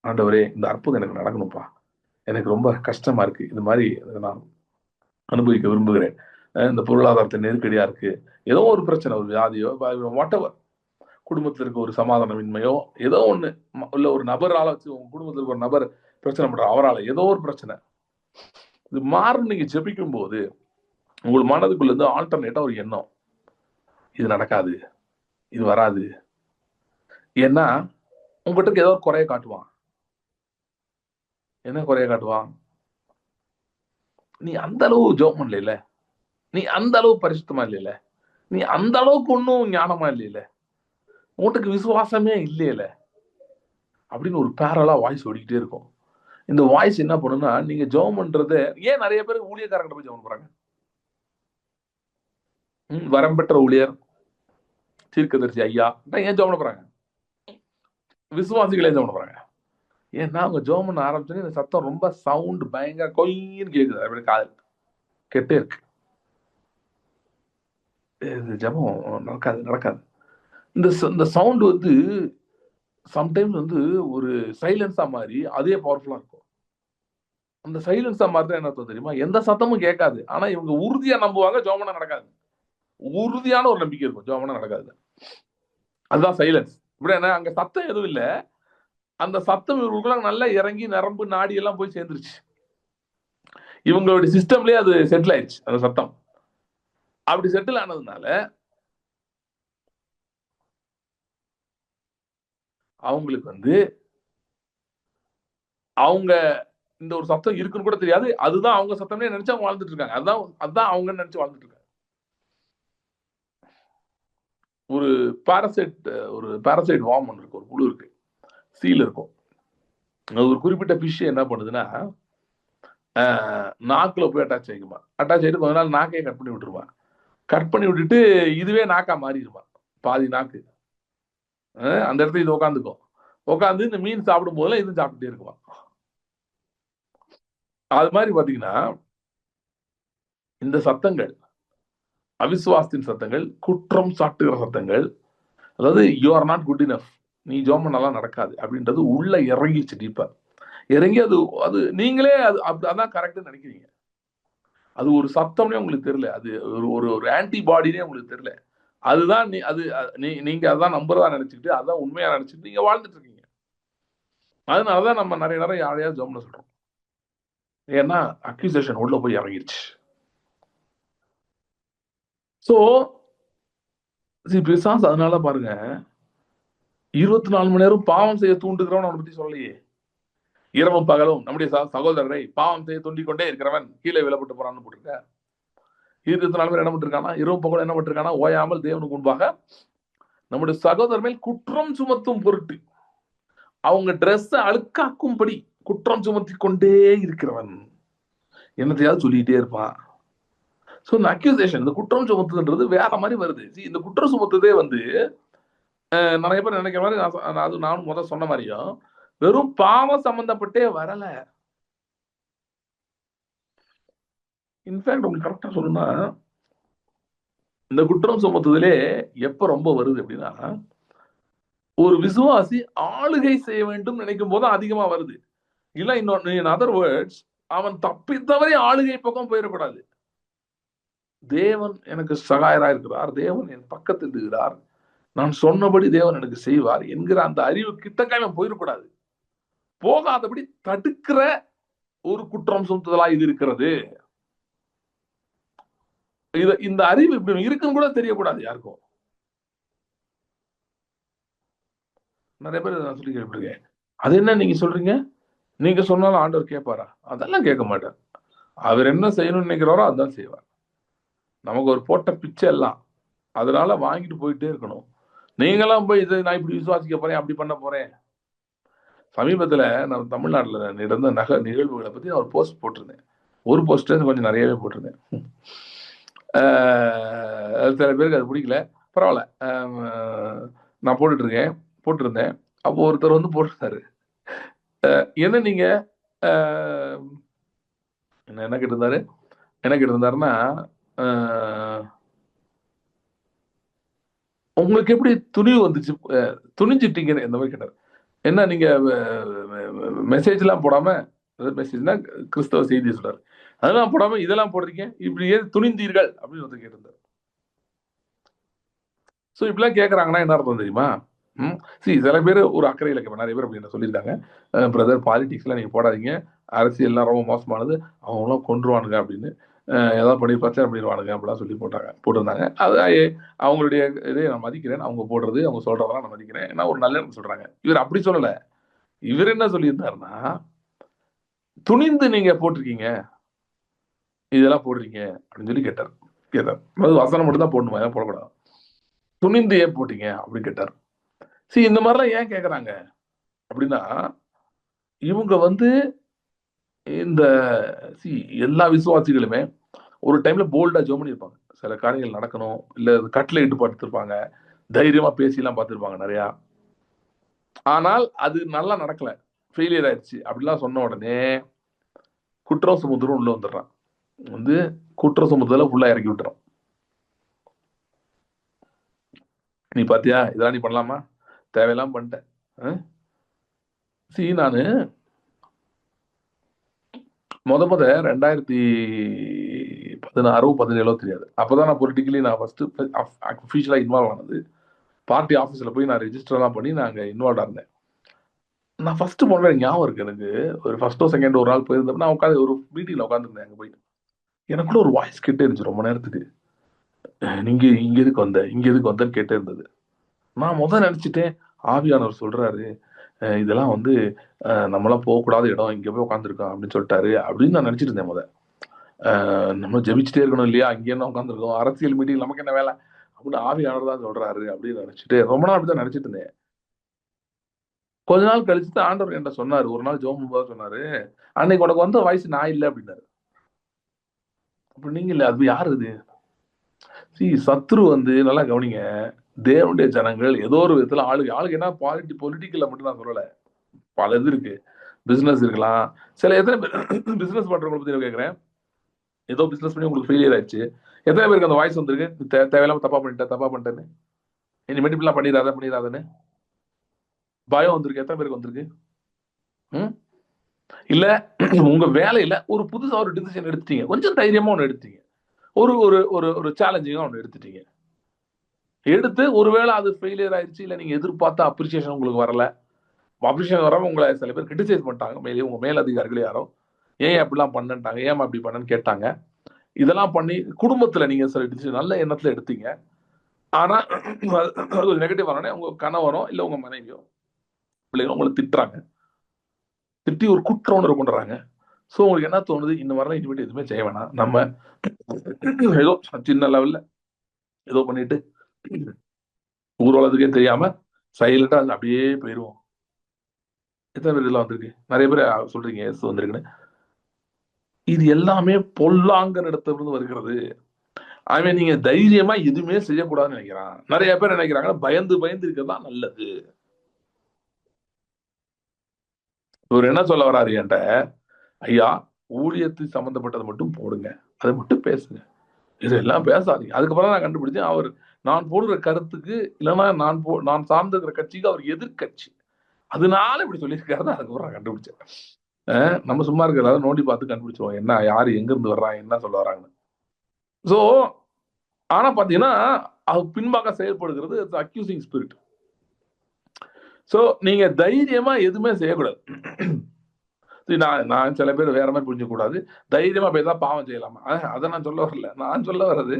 ஆண்டவரே இந்த அற்புதம் எனக்கு நடக்கணும்ப்பா, எனக்கு ரொம்ப கஷ்டமா இருக்கு, இது மாதிரி நான் அனுபவிக்க விரும்புகிறேன், இந்த பொருளாதாரத்தை நெருக்கடியா இருக்கு, ஏதோ ஒரு பிரச்சனை, ஒரு வியாதியோ, வாட் எவர், குடும்பத்தில் இருக்க ஒரு சமாதானமின்மையோ, ஏதோ ஒண்ணு, இல்ல ஒரு நபரால வச்சு உங்க குடும்பத்தில் இருக்க ஒரு நபர் பிரச்சனை பண்ற, அவரால் ஏதோ ஒரு பிரச்சனை, இது மாறும். நீங்க ஜெபிக்கும் போது உங்கள் மனதுக்குள்ள இருந்து ஆல்டர்னேட்டா ஒரு எண்ணம், இது நடக்காது, இது வராது. ஏன்னா உங்ககிட்ட ஏதோ குறைய காட்டுவான். என்ன குறைய காட்டுவான்? நீ அந்த அளவு ஜெபம் பண்ணல, நீ அந்த அளவு பரிசுத்தமா இல்லையில, நீ அந்த அளவுக்கு ஒன்னும் ஞானமா இல்லையில, உனக்கு விசுவாசமே இல்லையில அப்படின்னு ஒரு பேரலா வாய்ஸ் ஓடிக்கிட்டே இருக்கும். இந்த வாய்ஸ் என்ன பண்ணுன்னா, நீங்க ஜெபம் பண்றது, ஏன் நிறைய பேர் ஊழியக்காரங்க போய் ஜெபம் பண்றாங்க, வரம்பெற்ற ஊழியர், தீர்க்கதரிசி ஐயா ஏன் ஜெபம் பண்றாங்க? விசுவாசிகளே ஜெபம் பண்றாங்க. ஏன்னா அவங்க ஜெபம் பண்ண ஆரம்பிச்சோன்னே இந்த சத்தம் ரொம்ப சவுண்ட் பயங்கர கொய்ன்னு கேக்குது, அப்படி காது கெட்டே இருக்கு, ஜெபம் நடக்காது. இந்த சவுண்ட் வந்து சம்டைம்ஸ் வந்து ஒரு சைலன்ஸா மாறி அதே பவர்ஃபுல்லா இருக்கும். அந்த சைலன்ஸா மாறிதான் என்ன தெரியுமா, எந்த சத்தமும் கேட்காது, ஆனா இவங்க உறுதியா நம்புவாங்க, ஜெபம் நடக்காது. உறுதியான ஒரு நம்பிக்கை இருக்கும், ஜெபம் நடக்காது. அதுதான் சைலன்ஸ். இப்படி என்ன, அங்க சத்தம் எதுவும் இல்லை, அந்த சத்தம் இவங்களுக்குள்ள நல்லா இறங்கி நரம்பு நாடி எல்லாம் போய் சேர்ந்துருச்சு, இவங்களுடைய சிஸ்டம்லயே அது செட்டில் ஆயிடுச்சு. அந்த சத்தம் அப்படி செட்டில் ஆனதுனால அவங்களுக்கு வந்து அவங்க இந்த ஒரு சத்தம் இருக்குன்னு கூட தெரியாது, அதுதான் அவங்க சத்தம்னே நினைச்சு அவங்க வாழ்ந்துட்டு இருக்காங்க. அதுதான் அவங்க நினைச்சு வாழ்ந்துட்டு இருக்காங்க. ஒரு பாரசைட் வார்ம் ஒன்று இருக்கு, ஒரு புழு இருக்கு, சீல் இருக்கும். ஒரு குறிப்பிட்ட ஃபிஷ் என்ன பண்ணுதுன்னா, நாக்குல போய் அட்டாச் ஆகிக்குமா, அட்டாச் ஆகிட்டு கொஞ்ச நாள் நாக்கையே கட் பண்ணி விட்டுருமா, கட் பண்ணி விட்டுட்டு இதுவே நாக்கா மாறிடுமா, பாதி நாக்கு அந்த இடத்துல இது உட்காந்துக்கும், உட்காந்து இந்த மீன் சாப்பிடும் போதெல்லாம் இது சாப்பிட்டுட்டே இருக்குமா. அது மாதிரி பாத்தீங்கன்னா இந்த சத்தங்கள், அவிசுவாசத்தின் சத்தங்கள், குற்றம் சாட்டுகிற சத்தங்கள், அதாவது you are not good enough, நீ ஜெபம் நல்லா நடக்காது அப்படின்றது உள்ள இறங்கிச்சு, டீப்பா இறங்கி அது நீங்களே அதான் கரெக்ட்னு நினைக்கிறீங்க. அது ஒரு சத்தம்னே உங்களுக்கு தெரியல, அது ஒரு ஆன்டிபாடினே உங்களுக்கு தெரியல, அதுதான் நீங்க அதான் நம்புறதா நினைச்சுக்கிட்டு, அதான் உண்மையா நினைச்சுட்டு நீங்க வாழ்ந்துட்டு இருக்கீங்க. அதனாலதான் நம்ம நிறைய நேரம் யாரையாவது ஜெபம் சொல்றோம், ஏன்னா அக்யூசேஷன் உள்ள போய் இறங்கிருச்சு. சோ பிசாசு அதனால பாருங்க 24 மணி நேரம் பாவம் செய்ய தூண்டுகிறவன் அவனை பத்தி சொல்லலையே. இரவும் பகலும் நம்முடைய சகோதரரை பாவம் செய்ய தூண்டிக் கொண்டே இருக்கிறவன் கீழே விழப்பட்டு போறான்னு போட்டிருக்க. 24 பேர் என்ன பண்ணிருக்கானா, இரவும் பகலும் என்ன பண்ணிருக்கானா, ஓயாமல் தேவனுக்கு முன்பாக நம்முடைய சகோதரர் மேல் குற்றம் சுமத்தும் பொருட்டு அவங்க ட்ரெஸ் அழுக்காக்கும்படி குற்றம் சுமத்தி கொண்டே இருக்கிறவன் என்னத்தையாவது சொல்லிக்கிட்டே இருப்பான். ஸோ இந்த அக்யூசேஷன், இந்த குற்றம் சுமத்துன்றது வேற மாதிரி வருது. இந்த குற்றம் சுமத்துதே வந்து நிறைய பேர் நினைக்கிற மாதிரி, அது நானும் முதல் சொன்ன மாதிரியும் வெறும் பாவம் சம்பந்தப்பட்டே வரல. இன்ஃபேக்ட் உங்களுக்கு கரெக்டா சொல்லணும்னா, இந்த குற்றம் சுமத்துதலே எப்ப ரொம்ப வருது அப்படின்னா, ஒரு விசுவாசி ஆளுகை செய்ய வேண்டும் நினைக்கும் போது அதிகமா வருது. இல்ல இன்னொன்னு, இன் அதர் வேர்ட்ஸ், அவன் தப்பித்தவரை ஆளுகை பக்கம் போயிடக்கூடாது. தேவன் எனக்கு சகாயரா இருக்கிறார், தேவன் என் பக்கத்தில் இருக்கிறார், நான் சொன்னபடி தேவன் எனக்கு செய்வார் என்கிற அந்த அறிவு கிட்டக்காக போயிடக்கூடாது. போகாதபடி தடுக்கிற ஒரு குற்றம் சுமத்துதலா இது இருக்கிறது. இந்த அறிவு இப்படி இருக்குன்னு கூட தெரியக்கூடாது யாருக்கும். நிறைய பேர் நான் சொல்லி கேள்விப்பட்டிருக்கேன், அது என்ன நீங்க சொல்றீங்க, நீங்க சொன்னாலும் ஆண்டவர் கேட்பாரா? அதெல்லாம் கேட்க மாட்டார். அவர் என்ன செய்யணும்னு நினைக்கிறாரோ அதான் செய்வார். நமக்கு ஒரு போட்ட பிச்சை எல்லாம், அதனால வாங்கிட்டு போயிட்டே இருக்கணும். நீங்களாம் போய் இதை நான் இப்படி விசுவாசிக்க போறேன், அப்படி பண்ண போறேன். சமீபத்துல நம்ம தமிழ்நாட்டுல நடந்த நிகழ்வுகளை பத்தி நான் ஒரு போஸ்ட் போட்டிருந்தேன். ஒரு போஸ்ட் கொஞ்சம் நிறையவே போட்டிருந்தேன். சில பேருக்கு அது பிடிக்கல, பரவாயில்ல. நான் போட்டிருந்தேன். அப்போ ஒருத்தர் வந்து போட்டிருந்தாரு, என்ன நீங்க என்ன கேட்டிருந்தாருன்னா, உங்களுக்கு எப்படி துணிவு வந்துச்சு, துணிஞ்சிட்டீங்கன்னு இந்த மாதிரி கேட்டார். என்ன நீங்க மெசேஜ் எல்லாம் போடாம, மெசேஜ்னா கிறிஸ்தவ செய்தி சொல்றாரு, அதெல்லாம் போடாம இதெல்லாம் போடுறீங்க, இப்படி ஏன் துணிந்தீர்கள் அப்படின்னு வந்து கேட்டிருந்தார். ஸோ இப்படிலாம் கேட்குறாங்கன்னா என்ன அர்த்தம் தெரியுமா? சில பேர் ஒரு அக்கறையில் நிறைய பேர் அப்படி என்ன சொல்லியிருக்காங்க, பிரதர் பாலிடிக்ஸ்லாம் நீங்கள் போடாதீங்க, அரசியல்லாம் ரொம்ப மோசமானது, அவங்களாம் கொண்டுருவானுங்க அப்படின்னு, ஏதாவது பண்ணி பிரச்சனை பண்ணிடுவானுங்க அப்படிலாம் சொல்லி போட்டிருந்தாங்க. அது அவங்களுடைய இதே நான் மதிக்கிறேன், அவங்க போடுறது அவங்க சொல்றதெல்லாம் நான் மதிக்கிறேன், ஏன்னா ஒரு நல்ல சொல்றாங்க. இவர் அப்படி சொல்லலை. இவர் என்ன சொல்லியிருந்தாருன்னா, துணிந்து நீங்க போட்டிருக்கீங்க, இதெல்லாம் போடுறீங்க அப்படின்னு சொல்லி கேட்டார். வசனம் மட்டும் தான் போடணுமா, ஏன் போடக்கூடாது, துணிந்து ஏன் போட்டீங்க அப்படின்னு கேட்டார். இந்த மாதிரிலாம் ஏன் கேட்கறாங்க அப்படின்னா, இவங்க வந்து இந்த எல்லா விசுவாசிகளுமே ஒரு டைம்ல போல்டா ஜெபம் பண்ணிருப்பாங்க. சில காரியங்கள் நடக்கணும், இல்ல கட்டில இட்டு பார்த்துருப்பாங்க, தைரியமா பேசிலாம் பார்த்துருப்பாங்க நிறையா. ஆனால் அது நல்லா நடக்கல, ஃபெயிலியர் ஆயிடுச்சு அப்படிலாம் சொன்ன உடனே குற்றம் சுமத்துரும் உள்ள வந்துடுறான். வந்து குற்ற சுமத்துல ஃபுல்லா இறக்கி விட்டுறான். நீ பாத்தியா, இதெல்லாம் நீ பண்ணலாமா, தேவையெல்லாம் பண்ணிட்டேன். நானு முத 2016 17 தெரியாது, அப்பதான் நான் பொலிட்டிக்கலி நான் ஃபர்ஸ்ட் அஃபிஷியலா இன்வால்வ் ஆனது. பார்ட்டி ஆஃபீஸ்ல போய் நான் ரெஜிஸ்டர்லாம் பண்ணி நாங்க இன்வால்வ் இருந்தேன். நான் ஃபர்ஸ்ட் போன ஞாபகம் இருக்கு எனக்கு, ஒரு ஃபர்ஸ்டோ செகண்ட் ஒரு நாள் போயிருந்தப்ப நான் உட்காந்து ஒரு மீட்டிங்ல உட்காந்துருந்தேன். அங்க போயிட்டு எனக்குள்ள ஒரு வாய்ஸ் கேட்டே இருந்துச்சு ரொம்ப நேரத்துக்கு, நீங்க இங்க எதுக்கு வந்த, இங்க எதுக்கு வந்தன்னு கேட்டே இருந்தது. நான் நினைச்சிட்டேன், ஆவியானவர் சொல்றாரு இதெல்லாம் வந்து நம்மளாம் போகக்கூடாத இடம், இங்க போய் உட்காந்துருக்கோம் அப்படின்னு சொல்லிட்டாரு அப்படின்னு நான் நினைச்சிட்டு இருந்தேன். நம்ம ஜெபிச்சுட்டே இருக்கணும் இல்லையா, அங்கே என்ன உட்காந்துருக்கோம், அரசியல் மீட்டிங் நமக்கு என்ன வேலை அப்படின்னு ஆவியானவர் தான் சொல்றாரு அப்படின்னு நினைச்சிட்டு ரொம்ப நாள் அப்படிதான் நினைச்சிட்டு இருந்தேன். கொஞ்ச நாள் கழிச்சு ஆண்டவர் என்கிட்ட சொன்னாரு, ஒரு நாள் ஜோம் போது சொன்னாரு, அன்னைக்கு உனக்கு வந்த வயசு நான் இல்லை அப்படின்னாரு. அப்படி நீங்க இல்ல, அது யாரு இது? சத்ரு வந்து நல்லா கவனிங்க, தேவனுடைய ஜனங்கள் ஏதோ ஒரு விதத்துல ஆளுக்கு என்ன பொலிட்டிக்கல்ல மட்டும் நான் சொல்லல, பல இது இருக்கு. பிசினஸ் இருக்கலாம், சில எத்தனை பேர் பிசினஸ் பண்றவங்களை பத்தி நான் கேட்கிறேன், ஏதோ பிசினஸ் பண்ணி உங்களுக்கு ஃபெயிலியர் ஆயிடுச்சு, எத்தனை பேருக்கு அந்த வாய்ஸ் வந்திருக்கு, தேவையில்லாம தப்பா பண்ணிட்டேன்னு, இனிமேட்டு இப்படிலாம் பண்ணிடாதன்னு பயம் வந்திருக்கு, எத்தனை பேருக்கு வந்திருக்கு? இல்ல உங்க வேலையில ஒரு புதுசா ஒரு டிசிஷன் எடுத்துட்டீங்க, கொஞ்சம் தைரியமா ஒண்ணு எடுத்தீங்க, ஒரு ஒரு ஒரு ஒரு சேலஞ்சிங்கா ஒண்ணு எடுத்துட்டீங்க, எடுத்து ஒருவேளை அது ஃபெயிலியர் ஆயிடுச்சு, இல்ல நீங்க எதிர்பார்த்த அப்ரிசியேஷன் உங்களுக்கு வரல, அப்ரிசியேஷன் வரவங்க உங்களை சில பேர் கிரிட்டிசைஸ் பண்ணிட்டாங்க, உங்க மேல் அதிகாரிகள் யாரோ ஏன் அப்படிலாம் பண்ணட்டாங்க, ஏன் அப்படி பண்ணன்னு கேட்டாங்க. இதெல்லாம் பண்ணி குடும்பத்துல நீங்க சில டிசிஷன் நல்ல எண்ணத்துல எடுத்தீங்க, ஆனா அது நெகட்டிவ் வரனே உங்க கணவரோ இல்ல உங்க மனைவியோ பிள்ளைகளோ உங்களை திட்டுறாங்க, திட்டி ஒரு குற்ற உணர்வு கொண்டுறாங்க. சோ உங்களுக்கு என்ன தோணுது, இந்த மாதிரிலாம் இனிமேட்டு எதுவுமே செய்ய வேணாம், நம்ம ஏதோ சின்ன லெவல்ல ஏதோ பண்ணிட்டு ஊர் உலகத்துக்கே தெரியாம சைலண்டா அப்படியே போயிருவோம். எத்தனை பேர் இதெல்லாம் வந்திருக்கு? நிறைய பேர் சொல்றீங்க எஸ் வந்திருக்குன்னு. இது எல்லாமே பொல்லாங்க இடத்திலிருந்து வருகிறது. நீங்க தைரியமா எதுவுமே செய்யக்கூடாதுன்னு நினைக்கிறான். நிறைய பேர் நினைக்கிறாங்க பயந்து பயந்து இருக்கிறதா நல்லது. இவர் என்ன சொல்ல வராரு என்கிட்ட, ஐயா ஊழியத்துக்கு சம்பந்தப்பட்டதை மட்டும் போடுங்க, அதை மட்டும் பேசுங்க, இதெல்லாம் பேசாதீங்க. அதுக்கப்புறம் நான் கண்டுபிடிச்சேன், அவர் நான் போடுற கருத்துக்கு இல்லைன்னா நான் சார்ந்திருக்கிற கட்சிக்கு அவர் எதிர்கட்சி, அதனால இப்படி சொல்லியிருக்காரு. அதுக்கப்புறம் நான் கண்டுபிடிச்சேன். நம்ம சும்மா இருக்கிறத நோண்டி பார்த்து கண்டுபிடிச்சிருவோம், என்ன யாரு எங்க இருந்து வர்றாங்க, என்ன சொல்ல வர்றாங்கன்னு. சோ ஆனா பாத்தீங்கன்னா அது பின்பாக செயல்படுகிறது அக்யூசிங் ஸ்பிரிட். சோ நீங்க தைரியமா எதுவுமே செய்யக்கூடாது. நான் சில பேர் வேற மாதிரி புரிஞ்ச கூடாது, தைரியமா போய் தான் பாவம் செய்யலாமா, அதை நான் சொல்ல வரல. நான் சொல்ல வர்றது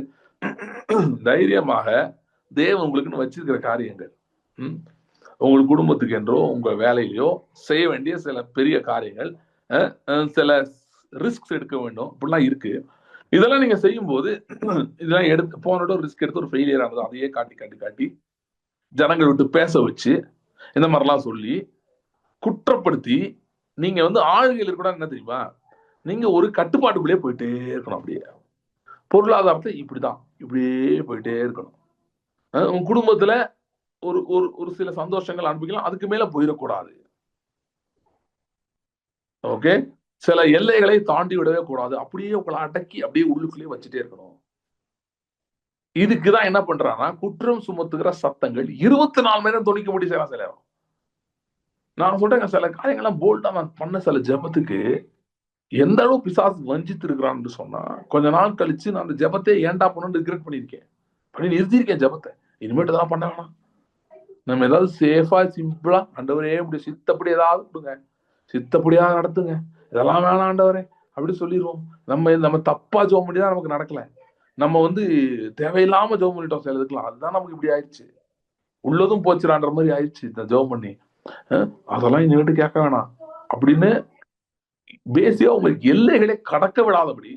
தைரியமாக தேவன் உங்களுக்குன்னு வச்சிருக்கிற காரியங்கள், உங்களுக்கு குடும்பத்துக்கு என்றோ உங்க வேலையிலையோ செய்ய வேண்டிய சில பெரிய காரியங்கள், சில ரிஸ்க் எடுக்க வேண்டும், இப்படிலாம் இருக்கு. இதெல்லாம் நீங்க செய்யும் போது இதெல்லாம் எடுத்து போனோட ரிஸ்க் எடுத்து ஒரு ஃபெயிலியர் ஆனது அதையே காட்டி காட்டி காட்டி ஜனங்கள் விட்டு பேச வச்சு இந்த மாதிரிலாம் சொல்லி குற்றப்படுத்தி நீங்க ஆளுகையில் இருக்கக்கூடாது. என்ன தெரியுமா, நீங்க ஒரு கட்டுப்பாட்டுக்குள்ளே போயிட்டே இருக்கணும். அப்படியே பொருளாதாரத்தை இப்படிதான் இப்படியே போயிட்டே இருக்கணும். உங்க குடும்பத்துல ஒரு ஒரு ஒரு சில சந்தோஷங்கள் அனுப்பிக்கலாம், அதுக்கு மேல போயிடக்கூடாது. ஓகே, சில எல்லைகளை தாண்டி விடவே கூடாது, அப்படியே உங்களை அடக்கி அப்படியே உள்ளுக்குள்ளேயே வச்சுட்டே இருக்கணும். இதுக்குதான் என்ன பண்றாங்கன்னா குற்றம் சுமத்துகிற சத்தங்கள் 24 மணி நேரம் துணிக்க முடியும். சில நேரம் நான் சொல்றேன், சில காரியங்கள்லாம் போல்டா நான் பண்ண சில ஜபத்துக்கு எந்த அளவு பிசாசு வஞ்சித்து இருக்கிறான்னு சொன்னா, கொஞ்ச நாள் கழிச்சு நான் அந்த ஜபத்தை ஏன்டா பண்ணணும்னு ரிக்ரெட் பண்ணிருக்கேன், பண்ணி நிறுத்திருக்கேன் ஜபத்தை. இனிமேட்டு இதெல்லாம் பண்ண வேணாம், நம்ம ஏதாவது சேஃபா சிம்பிளா ஆண்டவரே இப்படி சித்தப்படி ஏதாவது கொடுங்க, சித்தப்படியா நடத்துங்க, இதெல்லாம் வேணாம் ஆண்டவரே அப்படி சொல்லிடுவோம். நம்ம தப்பா ஜோம் பண்ணிதான் நமக்கு நடக்கல, நம்ம தேவையில்லாம ஜோம் பண்ணிட்டோம் சில இதுக்கெல்லாம், அதுதான் நமக்கு இப்படி ஆயிடுச்சு, உள்ளதும் போச்சுறான்ற மாதிரி ஆயிடுச்சு இந்த ஜோம் பண்ணி. அதெல்லாம் இனிமேட்டு கேட்க வேணாம் அப்படின்னு பேசியா உங்களுக்கு எல்லைகளை கடக்க விடாதபடி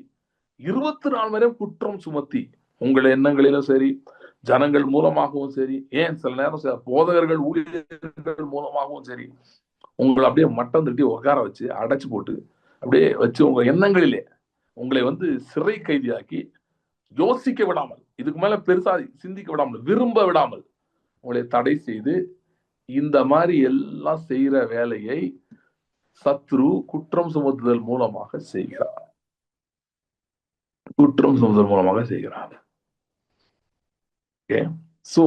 24 மணி நேரம் குற்றம் சுமத்தி உங்கள் எண்ணங்களிலும் சரி, ஜனங்கள் மூலமாகவும் சரி, ஏன் சில நேரம் போதகர்கள் ஊழியர்கள் மூலமாகவும் சரி, உங்களை அப்படியே மட்டம் தட்டி உட்கார வச்சு அடைச்சு போட்டு அப்படியே வச்சு உங்க எண்ணங்களிலே உங்களை சிறை கைதியாக்கி யோசிக்க விடாமல், இதுக்கு மேல பெருசா சிந்திக்க விடாமல், விரும்ப விடாமல் உங்களை தடை செய்து இந்த மாதிரி எல்லாம் செய்யற வேலையை சத்ரு குற்றம் சுமத்துதல் மூலமாக செய்கிறார். குற்றம் சுமத்துதல் மூலமாக செய்கிறார். சோ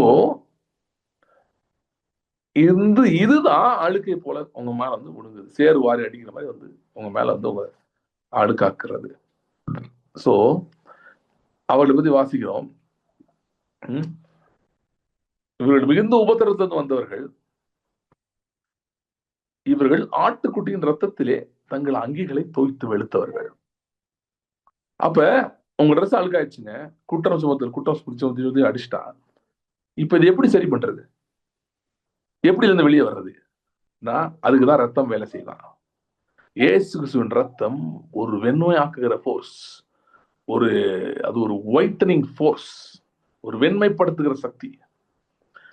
இதுதான் அழுக்கை போல உங்க மேல விழுங்குது, சேறு வாரி அடிக்கிற மாதிரி உங்க மேல உங்க அழுக்காக்குறது. சோ அவளை பத்தி வாசிக்கிறோம், இவர்கள் மிகுந்த உபத்திரத்திலிருந்து வந்தவர்கள், இவர்கள் ஆட்டுக்குட்டியின் ரத்தத்திலே தங்கள் அங்கிகளை தோய்த்து வெளுத்தவர்கள். அப்ப உங்க ட்ரெஸ் அழுக்காயிடுச்சுங்க, குற்றம் சுமத்தி அடிச்சுட்டா, இப்ப இது எப்படி சரி பண்றது, எப்படி இருந்து வெளியே வர்றது? அதுக்குதான் ரத்தம் வேலை செய்யலாம். இயேசு கிறிஸ்துவின் ரத்தம் ஒரு வெண்மையாக்குகிற போர்ஸ், அது ஒரு ஒயிட்டனிங் போர்ஸ், ஒரு வெண்மைப்படுத்துகிற சக்தி.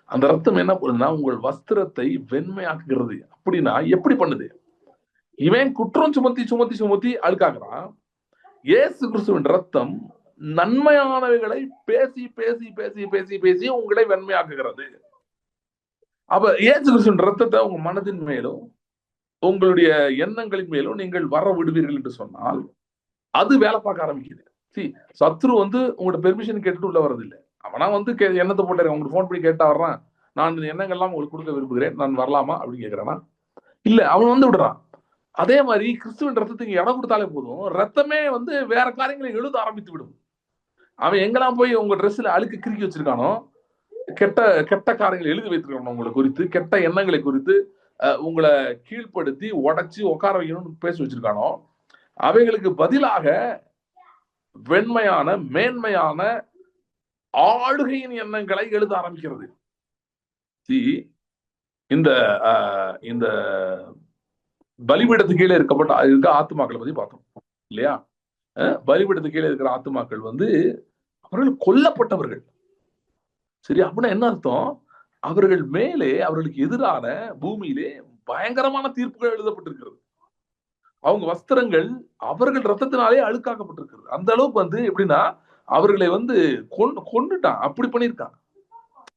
அந்த ரத்தம் என்ன பண்ணுதுன்னா உங்கள் வஸ்திரத்தை வெண்மையாக்குகிறது. அப்படின்னா எப்படி பண்ணுது? இவன் குற்றம் சுமத்தி சுமத்தி சுமத்தி அழுக்காக்குறான், இயேசு கிறிஸ்துவின் ரத்தம் நன்மையானவைகளை பேசி பேசி பேசி பேசி பேசி உங்களை வெண்மையாக்குகிறது. அப்ப இயேசு கிறிஸ்துவின் ரத்தத்தை உங்க மனதின் மேலும் உங்களுடைய எண்ணங்களின் மேலும் நீங்கள் வர விடுவீர்கள் என்று சொன்னால் அது வேலை பார்க்க ஆரம்பிக்குது. சத்ரு உங்களோட பெர்மிஷன் கேட்டுட்டு உள்ள வர்றது இல்லை. அவனா எண்ணத்தை போட்டாரு, உங்களுக்கு போன் பண்ணி கேட்டா வர்றான், நான் இந்த எண்ணங்கள்லாம் உங்களுக்கு கொடுக்க விரும்புகிறேன், நான் வரலாமா அப்படின்னு கேட்கிறானா? இல்ல, அவன் விடுறான். அதே மாதிரி கிறிஸ்துவின் ரத்தத்துக்கு இடம் கொடுத்தாலே போதும், ரத்தமே வேற காரியங்களை எழுத ஆரம்பித்து விடும். அவன் எங்கெல்லாம் போய் உங்க ட்ரெஸ்ல அழுக்கு கிறுக்கி வச்சிருக்கானோ, கெட்ட கெட்ட காரியங்களை எழுதி வைத்திருக்கானோ, உங்களை குறித்து கெட்ட எண்ணங்களை குறித்து உங்களை கீழ்ப்படுத்தி உடைச்சு உட்கார வைக்கணும்னு பேசி வச்சிருக்கானோ, அவைகளுக்கு பதிலாக வெண்மையான மேன்மையான ஆளுகையின் எண்ணங்களை எழுத ஆரம்பிக்கிறது. இந்த இந்த பலிபீடத்துக்கு கீழே இருக்க ஆத்துமாக்களை பத்தி பார்த்தோம் இல்லையா? பலிபீடத்துக்கு கீழே இருக்கிற ஆத்துமாக்கள் அவர்கள் கொல்லப்பட்டவர்கள். சரி, அப்படின்னா என்ன அர்த்தம்? அவர்கள் மேலே அவர்களுக்கு எதிரான பூமியிலே பயங்கரமான தீர்ப்புகள் எழுதப்பட்டிருக்கிறது. அவங்க வஸ்திரங்கள் அவர்கள் ரத்தத்தினாலே அழுக்காக்கப்பட்டிருக்கிறது. அந்த அளவுக்கு வந்து எப்படின்னா அவர்களை வந்து கொண்டுட்டான், அப்படி பண்ணியிருக்கான்.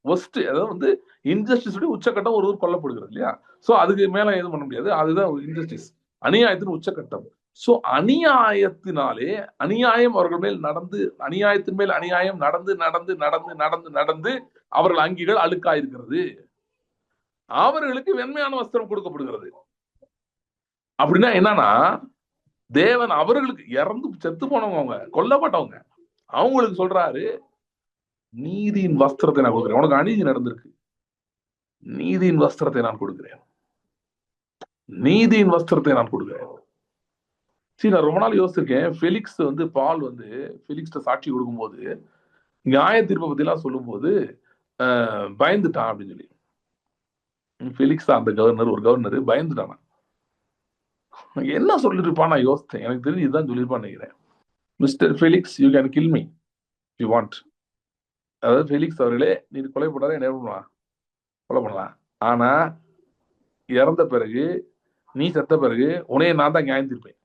அதாவது வந்து இன்ஜஸ்டிஸ் உச்சக்கட்டம் ஒரு கொல்லப்படுகிறது இல்லையா? சோ அதுக்கு மேல எதுவும் பண்ண முடியாது. அதுதான் இன்ஜஸ்டிஸ், அநியாயத்தின் உச்சக்கட்டம். சோ அநியாயத்தினாலே அநியாயம் அவர்கள் மேல் நடந்து, அநியாயத்தின் மேல் அநியாயம் நடந்து நடந்து நடந்து நடந்து நடந்து அவர்கள் அங்கிகள் அழுக்காயிருக்கிறது. அவர்களுக்கு வெண்மையான வஸ்திரம் கொடுக்கப்படுகிறது. அப்படின்னா என்னன்னா, தேவன் அவர்களுக்கு இறந்து செத்து போனவங்க, அவங்க கொல்லப்பட்டவங்க, அவங்களுக்கு சொல்றாரு, நீதியின் வஸ்திரத்தை நான் கொடுக்கிறேன். உனக்கு அநீதி நடந்திருக்கு, நீதியின் வஸ்திரத்தை நான் கொடுக்கிறேன், நீதியின் வஸ்திரத்தை நான் கொடுக்கிறேன். சரி, நான் ரொம்ப நாள் யோசிச்சிருக்கேன். ஃபெலிக்ஸ் வந்து பால் வந்து ஃபெலிக்ஸ்ட சாட்சி கொடுக்கும்போது நியாய தீர்ப்பை பத்தி எல்லாம் சொல்லும் போது பயந்துட்டான் அப்படின்னு சொல்லி, ஃபெலிக்ஸ் அந்த கவர்னர், ஒரு கவர்னர் பயந்துட்டான். என்ன சொல்லிருப்பான் நான் யோசித்தேன். எனக்கு தெரிஞ்சு இதுதான் சொல்லிருப்பான்னு நினைக்கிறேன். Mister Felix, you can kill me you want. அதாவது ஃபெலிக்ஸ் அவர்களே, நீ கொலை பண்ணாத என்ன பண்ணலாம், கொலை பண்ணலாம். ஆனா இறந்த பிறகு, நீ செத்த பிறகு உனைய நான் தான் நியாயம் தீர்ப்பேன்.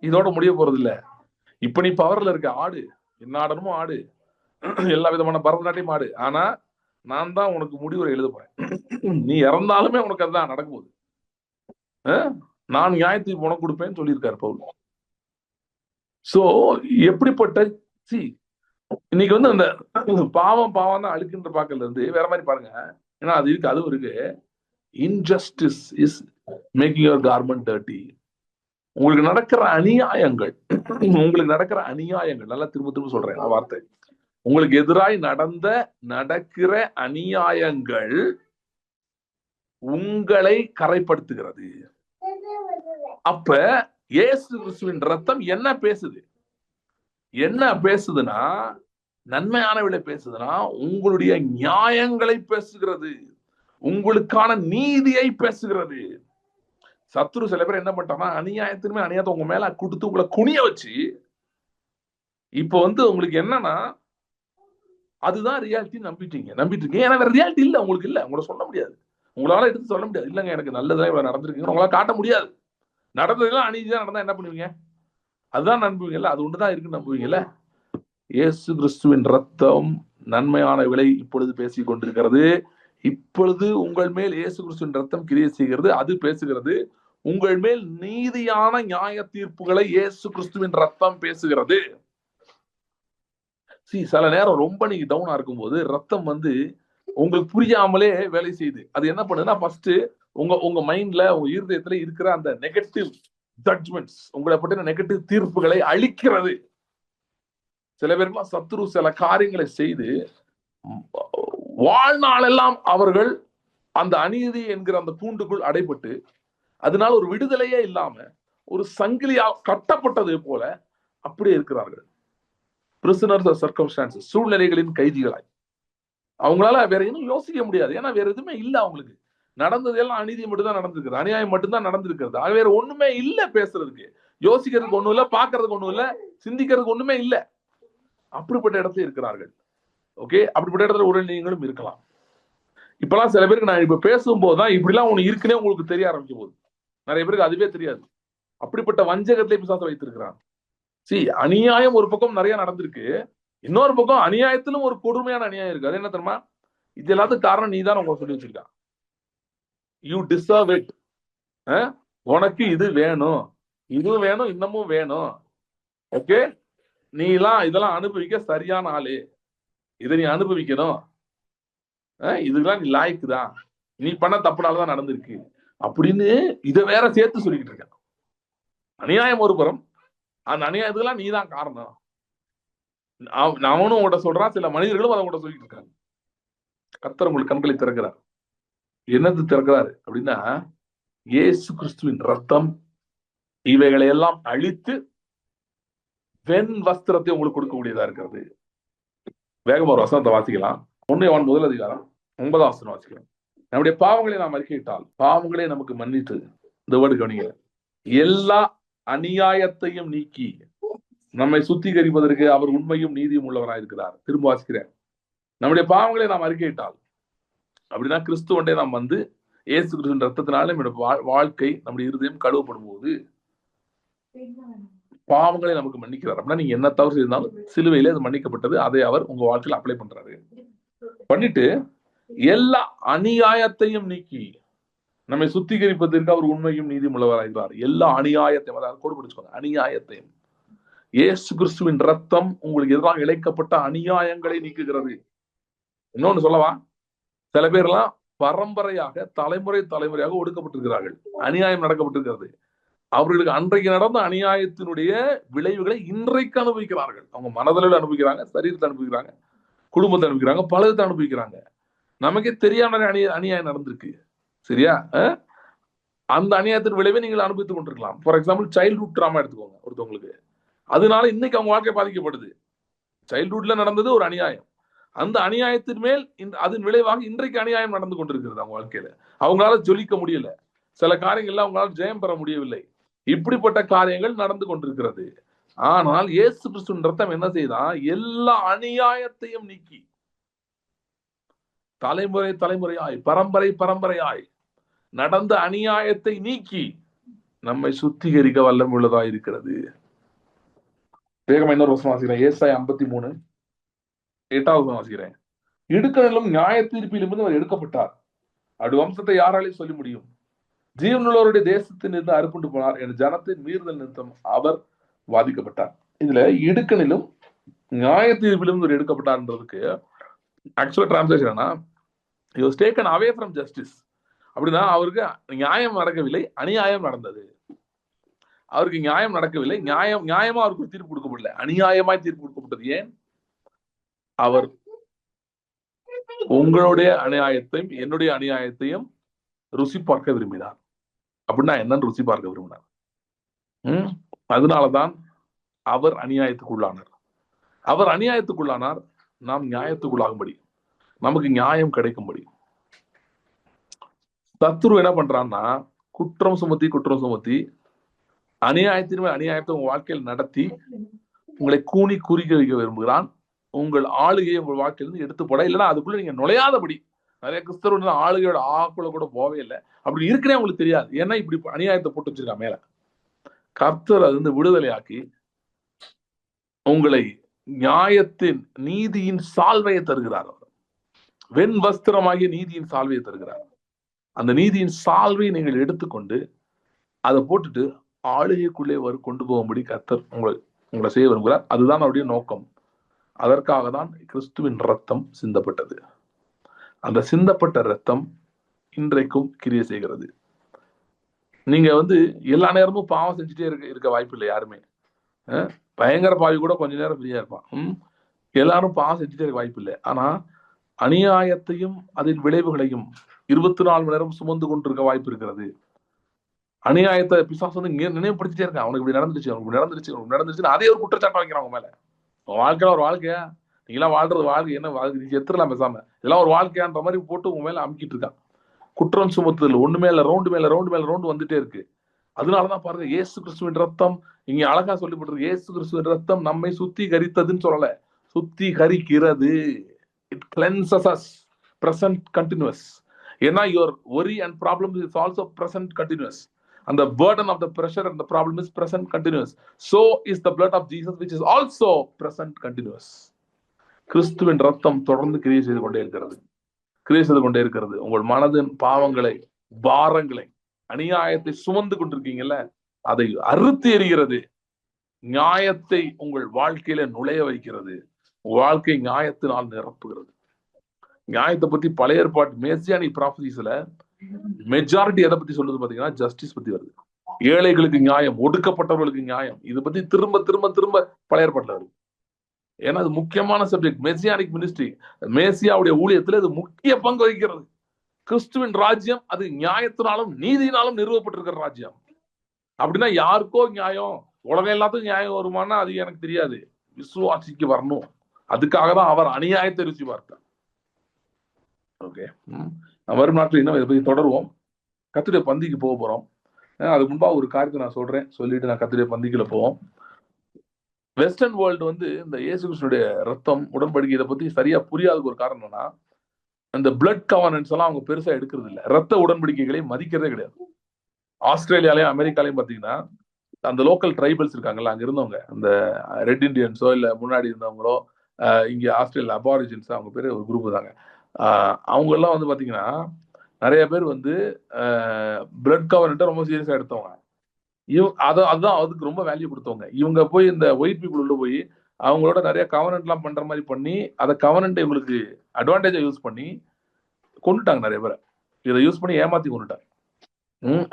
இதோட முடிய போறது இல்ல. இப்ப நீ பவர்ல இருக்க, ஆடு, என்ன ஆடணுமோ ஆடு, எல்லா விதமான பரதநாட்டியம் ஆடு. ஆனா நான் தான் உனக்கு முடிவுரை எழுத போறேன். நீ இறந்தாலுமே உனக்கு அதுதான் நடக்க போகுது. நான் நியாயத்தீர்ப்பு உனக்கு கொடுப்பேன்னு சொல்லியிருக்காரு பவுல். சோ எப்படிப்பட்ட இன்னைக்கு வந்து அந்த பாவம் பாவம் தான் அழுக்குன்ற பாக்கல இருந்து வேற மாதிரி பாருங்க. ஏன்னா அது இருக்கு, அதுவும் இருக்கு. Injustice is making your garment dirty. உங்களுக்கு நடக்கிற அநியாயங்கள், உங்களுக்கு நடக்கிற அநியாயங்கள், நல்லா திரும்ப திரும்ப சொல்றேன் வார்த்தை, உங்களுக்கு எதிராய் நடக்கிற அநியாயங்கள் உங்களை கரைப்படுத்துகிறது. அப்ப இயேசு கிறிஸ்துவின் ரத்தம் என்ன பேசுது? என்ன பேசுதுன்னா, நன்மையானவளை பேசுதுன்னா, உங்களுடைய நியாயங்களை பேசுகிறது, உங்களுக்கான நீதியை பேசுகிறது. சத்துரு சில பேர் என்ன பண்ணிட்டாங்கன்னா, அநியாயத்திலுமே அநியாயத்தை உங்க மேல கொடுத்து உங்களை குனிய வச்சு, இப்ப வந்து உங்களுக்கு என்னன்னா அதுதான் ரியாலிட்டி நம்பிட்டு இருக்கீங்க. ஏன்னா வேற ரியாலிட்டி இல்ல, உங்களுக்கு இல்ல, உங்களை சொல்ல முடியாது, உங்களால எடுத்து சொல்ல முடியாது. இல்லங்க எனக்கு நல்லதான் இவ்வளவு நடந்திருக்கு உங்களால காட்ட முடியாது. நடந்ததுலாம் அநீதிதான் நடந்தா என்ன பண்ணுவீங்க? அதுதான் நம்புவீங்கல்ல, அது ஒண்ணுதான் இருக்குன்னு நம்புவீங்கல்ல. இயேசு கிறிஸ்துவின் ரத்தம் நன்மையான விலை இப்பொழுது பேசிக் கொண்டிருக்கிறது. இப்பொழுது உங்கள் மேல் இயேசு கிறிஸ்துவின் ரத்தம் கிரியை செய்கிறது. அது பேசுகிறது. உங்கள் மேல் நீதியான நியாய தீர்ப்புகளை இயேசு கிறிஸ்துவின் ரத்தம் பேசுகிறது. சில நேரம் ரொம்ப நீங்க டவுனா இருக்கும்போது ரத்தம் வந்து உங்களுக்கு புரியாமலே வேலை செய்யுது. அது என்ன பண்ணுதுன்னா, ஃபர்ஸ்ட் உங்க மைண்ட்ல, உங்க இருதயத்துல இருக்கிற அந்த நெகட்டிவ் ஜட்ஜ்மெண்ட்ஸ், உங்களை பற்றின நெகட்டிவ் தீர்ப்புகளை அழிக்கிறது. சில பேருக்குலாம் சத்துரு சில காரியங்களை செய்து வாழ்நாளெல்லாம் அவர்கள் அந்த அநீதி என்கிற அந்த கூண்டுக்குள் அடைபட்டு, அதனால ஒரு விடுதலையே இல்லாம ஒரு சங்கிலியா கட்டப்பட்டது போல அப்படியே இருக்கிறார்கள். பிரிசனர்ஸ் ஆஃப் சர்க்கம்ஸ்டான்சஸ், சூழ்நிலைகளின் கைதிகளாய். அவங்களால வேற எதுவும் யோசிக்க முடியாது. ஏன்னா வேற எதுவுமே இல்ல. அவங்களுக்கு நடந்ததெல்லாம் அநீதி மட்டும் தான் நடந்திருக்குது, அநியாயம் மட்டும்தான் நடந்திருக்கிறது. அது வேற ஒண்ணுமே இல்ல பேசுறதுக்கு, யோசிக்கிறதுக்கு ஒண்ணும் இல்ல, பாக்குறதுக்கு ஒண்ணும் இல்ல, சிந்திக்கிறதுக்கு ஒண்ணுமே இல்ல. அப்படிப்பட்ட இடத்துல இருக்கிறார்கள். ஓகே, அப்படிப்பட்ட இடத்துல ஒரு நீங்களும் இருக்கலாம். இப்பெல்லாம் சில பேருக்கு நான் இப்ப பேசும்போதுதான் இப்படிலாம் ஒண்ணு இருக்குன்னே உங்களுக்கு தெரிய ஆரம்பிக்கும் போது, நிறைய பேருக்கு அதுவே தெரியாது. அப்படிப்பட்ட வஞ்சகத்திலே பிசாசு வைத்திருக்கிறான். அநியாயம் ஒரு பக்கம் நிறைய நடந்திருக்கு, இன்னொரு பக்கம் அநியாயத்திலும் ஒரு கொடுமையான அநியாயம் இருக்கு. அது என்ன தெரியுமா? இது எல்லாத்துக்கும் காரணம் நீ தான் உங்களுக்கு சொல்லி வச்சிருக்கான். You deserve it. உனக்கு இது வேணும், இது வேணும், இன்னமும் வேணும். ஓகே, நீ எல்லாம் இதெல்லாம் அனுபவிக்க சரியான ஆளு, இதை நீ அனுபவிக்கணும், இதுக்கெல்லாம் நீ லாய்க்கு தான், நீ பண்ண தப்புனாலதான் நடந்திருக்கு அப்படின்னு இதை வேற சேர்த்து சொல்லிக்கிட்டு இருக்க. அநியாயம் ஒரு புறம், அந்த அநியாயத்துக்கெல்லாம் நீதான் காரணம். அவனும் உங்கள்கிட்ட சொல்றான், சில மனிதர்களும் அதை உங்கள்கிட்ட சொல்லிட்டு இருக்காங்க. கர்த்தர் உங்களுக்கு கண்களை திறக்கிறார். என்னது திறக்கிறாரு அப்படின்னா, இயேசு கிறிஸ்துவின் ரத்தம் இவைகளை எல்லாம் அழித்து வெண் வஸ்திரத்தை உங்களுக்கு கொடுக்கக்கூடியதா இருக்கிறது. வேகமா ஒரு வசனத்தை வாசிக்கலாம். 1 யோவான் முதல் அதிகாரம் 9ஆம் வசனம் வாசிக்கலாம். நம்முடைய பாவங்களை நாம் அறிக்கையிட்டால் பாவங்களே நமக்கு மன்னித்து, இந்த வேர்டு கவனிங்க, எல்லா அநியாயத்தையும் நீக்கி நம்மை சுத்திகரிப்பதற்கு அவர் உண்மையும் நீதியும் உள்ளவராக இருக்கிறார். திரும்ப வாசிக்கிறேன். நம்முடைய பாவங்களை நாம் அறிக்கையிட்டால் அப்படின்னா கிறிஸ்துவண்டே நாம் வந்து இயேசு கிறிஸ்துவின் ரத்தத்தினால நம்முடைய வாழ்க்கை, நம்முடைய இருதயம் கழுவப்படும் போது பாவங்களை நமக்கு மன்னிக்கிறார். அப்படின்னா நீங்க என்ன தவறு செய்தாலும் சிலுவையில அது மன்னிக்கப்பட்டது. அதை அவர் உங்க வாழ்க்கையில அப்ளை பண்றாரு. பண்ணிட்டு எல்லா அநியாயத்தையும் நீக்கி நம்மை சுத்திகரிப்பதற்கு அவர் உண்மையும் நீதியும் உள்ளவராகிறார். எல்லா அநியாயத்தையும், அதாவது கோடு பிடிச்சுக்கோங்க, அநியாயத்தையும். இயேசு கிறிஸ்துவின் ரத்தம் உங்களுக்கு எதிராக இழைக்கப்பட்ட அநியாயங்களை நீக்குகிறது. இன்னொன்னு சொல்லவா, சில பேர் எல்லாம் பரம்பரையாக தலைமுறையாக ஒடுக்கப்பட்டிருக்கிறார்கள், அநியாயம் நடக்கப்பட்டிருக்கிறது. அவர்களுக்கு அன்றைக்கு நடந்த அநியாயத்தினுடைய விளைவுகளை இன்றைக்கு அனுபவிக்கிறார்கள். அவங்க மனதில் அனுபவிக்கிறாங்க, சரீரத்தை அனுபவிக்கிறாங்க, குடும்பத்தை அனுபவிக்கிறாங்க, பலத்தை அனுபவிக்கிறாங்க. நமக்கே தெரியாம அநியாயம் நடந்திருக்கு. சரியா? அந்த அநியாயத்தின் விளைவை நீங்கள் அனுபவித்துக் கொண்டிருக்கலாம். ஃபார் எக்ஸாம்பிள் சைல்ட்ஹுட் ட்ராமா எடுத்துக்கோங்க ஒருத்தவங்களுக்கு. அதனால இன்னைக்கு அவங்க வாழ்க்கை பாதிக்கப்படுது. சைல்ட்ஹுட்ல நடந்தது ஒரு அநியாயம். அந்த அநியாயத்தின் மேல் அதன் விளைவாக இன்றைக்கு அநியாயம் நடந்து கொண்டிருக்கிறது அவங்க வாழ்க்கையில. அவங்களால ஜொலிக்க முடியல, சில காரியங்கள்ல அவங்களால ஜெயம் பெற முடியவில்லை. இப்படிப்பட்ட காரியங்கள் நடந்து கொண்டிருக்கிறது. ஆனால் இயேசு கிறிஸ்துவின் ரத்தம் என்ன செய்தான்? எல்லா அநியாயத்தையும் நீக்கி, தலைமுறையாய் பரம்பரையாய் நடந்த அநியாயத்தை நீக்கி நம்மை சுத்திகரிக்க வல்லமை உள்ளதா இருக்கிறது. வேகமா இன்னொரு வசனம் வாசிக்கிறேன். ஏசாயா 53:8 வாசிக்கிறேன். இடுக்கணிலும் நியாய தீர்ப்பிலும் அவர் எடுக்கப்பட்டார், அது வம்சத்தை யாராலே சொல்ல முடியும்? ஜீவனுள்ளவருடைய தேசத்தின் இருந்து அறுப்புண்டு போனார், என் ஜனத்தின் மீறுதல் நிமித்தம் அவர் வாதிக்கப்பட்டார். இதுல இடுக்கணிலும் நியாய தீர்ப்பிலும் ஒரு எடுக்கப்பட்டார்ன்றதுக்கு ஆக்சுவலா translation he was taken away from justice. அப்படின்னா அவருக்கு நியாயம் நடக்கவில்லை, அநியாயம் நடந்தது. அவருக்கு நியாயம் நடக்கவில்லை, நியாயமா அவருக்கு தீர்ப்பு கொடுக்கப்படல, அநியாயமாய் தீர்ப்பு கொடுக்கப்பட்டது. ஏன்? அவர் உங்களுடைய அநியாயத்தையும் என்னுடைய அநியாயத்தையும் ருசி பார்க்க விரும்பினார். அப்படின்னா என்னன்னு ருசி பார்க்க விரும்பினார். அதனாலதான் அவர் அநியாயத்துக்குள்ளானார். அவர் அநியாயத்துக்குள்ளானார், நாம் நியாயத்துக்குள்ளாகும்படி, நமக்கு நியாயம் கிடைக்கும்படி. சத்துரு என்ன பண்றான்னா, குற்றம் சுமத்தி அநியாயத்தின் மேல் அநியாயத்தை உங்க வாழ்க்கையில் நடத்தி உங்களை கூனி குறிக்க வைக்க விரும்புகிறான். உங்கள் ஆளுகையை உங்கள் வாழ்க்கையிலிருந்து எடுத்து போட, இல்லைன்னா அதுக்குள்ள நீங்க நுழையாதபடி. நிறைய கிறிஸ்தவர்கள் ஆளுகையோட ஆக்குள்ள கூட போவே இல்லை. அப்படி இருக்கிறே உங்களுக்கு தெரியாது. ஏன்னா இப்படி அநியாயத்தை போட்டு வச்சிருக்கா மேல. கர்த்தர் அது வந்து விடுதலையாக்கி உங்களை நியாயத்தின் நீதியின் சால்வையை தருகிறார். வெண் வஸ்திரமாகிய நீதியின் சால்வையை தருகிறார். அந்த நீதியின் சால்வையை நீங்கள் எடுத்துக்கொண்டு அதை போட்டுட்டு ஆளுகைக்குள்ளே கொண்டு போகும்படி கர்த்தர் உங்களை செய்ய விரும்புகிறார். அதுதான் அவருடைய நோக்கம். அதற்காக தான் கிறிஸ்துவின் ரத்தம் சிந்தப்பட்டது. அந்த சிந்தப்பட்ட ரத்தம் இன்றைக்கும் கிரியை செய்கிறது. நீங்க வந்து எல்லா நேரமும் பாவம் செஞ்சுட்டே இருக்க வாய்ப்பு இல்லை. யாருமே பயங்கர பாவி கூட கொஞ்ச நேரம் ஃப்ரீயா இருப்பான். எல்லாரும் பாவம் செஞ்சுட்டே இருக்க வாய்ப்பு இல்லை. ஆனா அநியாயத்தையும் அதன் விளைவுகளையும் 24 மணி நேரம் சுமந்து கொண்டிருக்க வாய்ப்பு இருக்கிறது. அநியாயத்தை பிசாசு வந்து நினைவுபடுத்திட்டே இருக்கான். அவனுக்கு இப்படி நடந்துருச்சு, அதே ஒரு குற்றச்சாட்டை வைக்கிறான் அவங்க மேல. வாழ்க்கையில ஒரு வாழ்க்கையா, நீங்களாம் வாழ்றது வாழ்க்கை என்ன வாழ்க்கை, எத்திரலாம் பேசாம, இதெல்லாம் ஒரு வாழ்க்கையான்ற மாதிரி போட்டு உங்க மேல அமுக்கிட்டு இருக்கான். குற்றம் சுமத்துதல் ஒண்ணு மேல ரவுண்டு வந்துட்டே இருக்கு. அதனாலதான் பாருங்க, இயேசு கிறிஸ்துவின் ரத்தம் இங்க அழகா சொல்லப்பட்டிருக்கு. இயேசு கிறிஸ்துவின் ரத்தம் நம்மை சுத்திகரித்ததுன்னு சொல்லல, சுத்திகரிக்கிறது. It cleanses us, present continuous. ஏன்னா your worry and problem is also present continuous. And the burden of the pressure and the problem is present continuous. So is the blood of Jesus, which is also present continuous. கிறிஸ்துவின் ரத்தம் தொடர்ந்து கிரியை செய்து கொண்டே இருக்கிறது. உங்கள் மனதின் பாவங்களை, பாரங்களை, அநியாயத்தை சுமந்து கொண்டிருக்கீங்கல்ல, அதை அறுத்து எறிகிறது. நியாயத்தை உங்கள் வாழ்க்கையில நுழைய வைக்கிறது. வாழ்க்கை நியாயத்தினால் நிரப்புகிறது. நியாயத்தை பத்தி பழைய ஏற்பாட்டு மெசியானிக் ப்ராஃபசிஸ்ல மெஜாரிட்டி எதை பத்தி சொல்லுது பாத்தீங்கன்னா, ஜஸ்டிஸ் பத்தி வருது. ஏழைகளுக்கு நியாயம், ஒடுக்கப்பட்டவர்களுக்கு நியாயம், இது பத்தி திரும்ப திரும்ப திரும்ப பழைய ஏற்பாட்டுல வருது. ஏன்னா அது முக்கியமான சப்ஜெக்ட். மெசியானிக் மினிஸ்ட்ரி, மேசியாவுடைய ஊழியத்துல அது முக்கிய பங்கு வகிக்கிறது. கிறிஸ்துவின் ராஜ்யம் அது நியாயத்தினாலும் நீதியினாலும் நிறுவப்பட்டிருக்கிற ராஜ்யம். அப்படின்னா யாருக்கோ நியாயம், உலகம் எல்லாத்துக்கும் நியாயம் வருமானா அது எனக்கு தெரியாது. விசுவாசிக்கு வரணும். அதுக்காக தான் அவர் அநியாயத்தை ருசி பார்த்தார். ஓகே, வரும் நாட்கள் இன்னும் இதை பத்தி தொடருவோம். கர்த்தருடைய பந்திக்கு போக போறோம். அதுக்கு முன்பா ஒரு காரியத்தை நான் சொல்றேன், சொல்லிட்டு நான் கர்த்தருடைய பந்திக்குள்ள போவோம். வெஸ்டர்ன் வேர்ல்டு வந்து இந்த இயேசு கிறிஸ்துவினுடைய ரத்தம், உடன்படிக்கை இதை பத்தி சரியா புரியாததுக்கு ஒரு காரணம் என்னன்னா, அந்த பிளட் கவர்னன்ஸ் எல்லாம் அவங்க பெருசா எடுக்கிறது இல்லை, ரத்த உடன்படிக்கைகளை மதிக்கிறதே கிடையாது. ஆஸ்திரேலியாலையும் அமெரிக்காலையும் பாத்தீங்கன்னா அந்த லோக்கல் ட்ரைபல்ஸ் இருக்காங்கல்ல, அங்க இருந்தவங்க அந்த ரெட் இண்டியன்ஸோ இல்ல முன்னாடி இருந்தவங்களோ, இங்க ஆஸ்திரேலியா அபாரிஜின்ஸ், அவங்க பேரு ஒரு குரூப் தாங்க. அவங்க எல்லாம் வந்து பாத்தீங்கன்னா நிறைய பேர் வந்து பிளட் கவர்னன்ட்டை ரொம்ப சீரியஸா எடுத்தவங்க. அதுதான் அதுக்கு ரொம்ப வேல்யூ கொடுத்தவங்க. இவங்க போய் இந்த ஒயிட் பீப்புள் உள்ள போய் அவங்களோட நிறைய கவர்னன்ட் எல்லாம் பண்ற மாதிரி பண்ணி அதை கவர்னன்ட் இவங்களுக்கு அட்வான்டேஜா யூஸ் பண்ணி கொண்டுட்டாங்க நிறைய பேரை. இதை யூஸ் பண்ணி ஏமாத்தி கொண்டுட்டாங்க.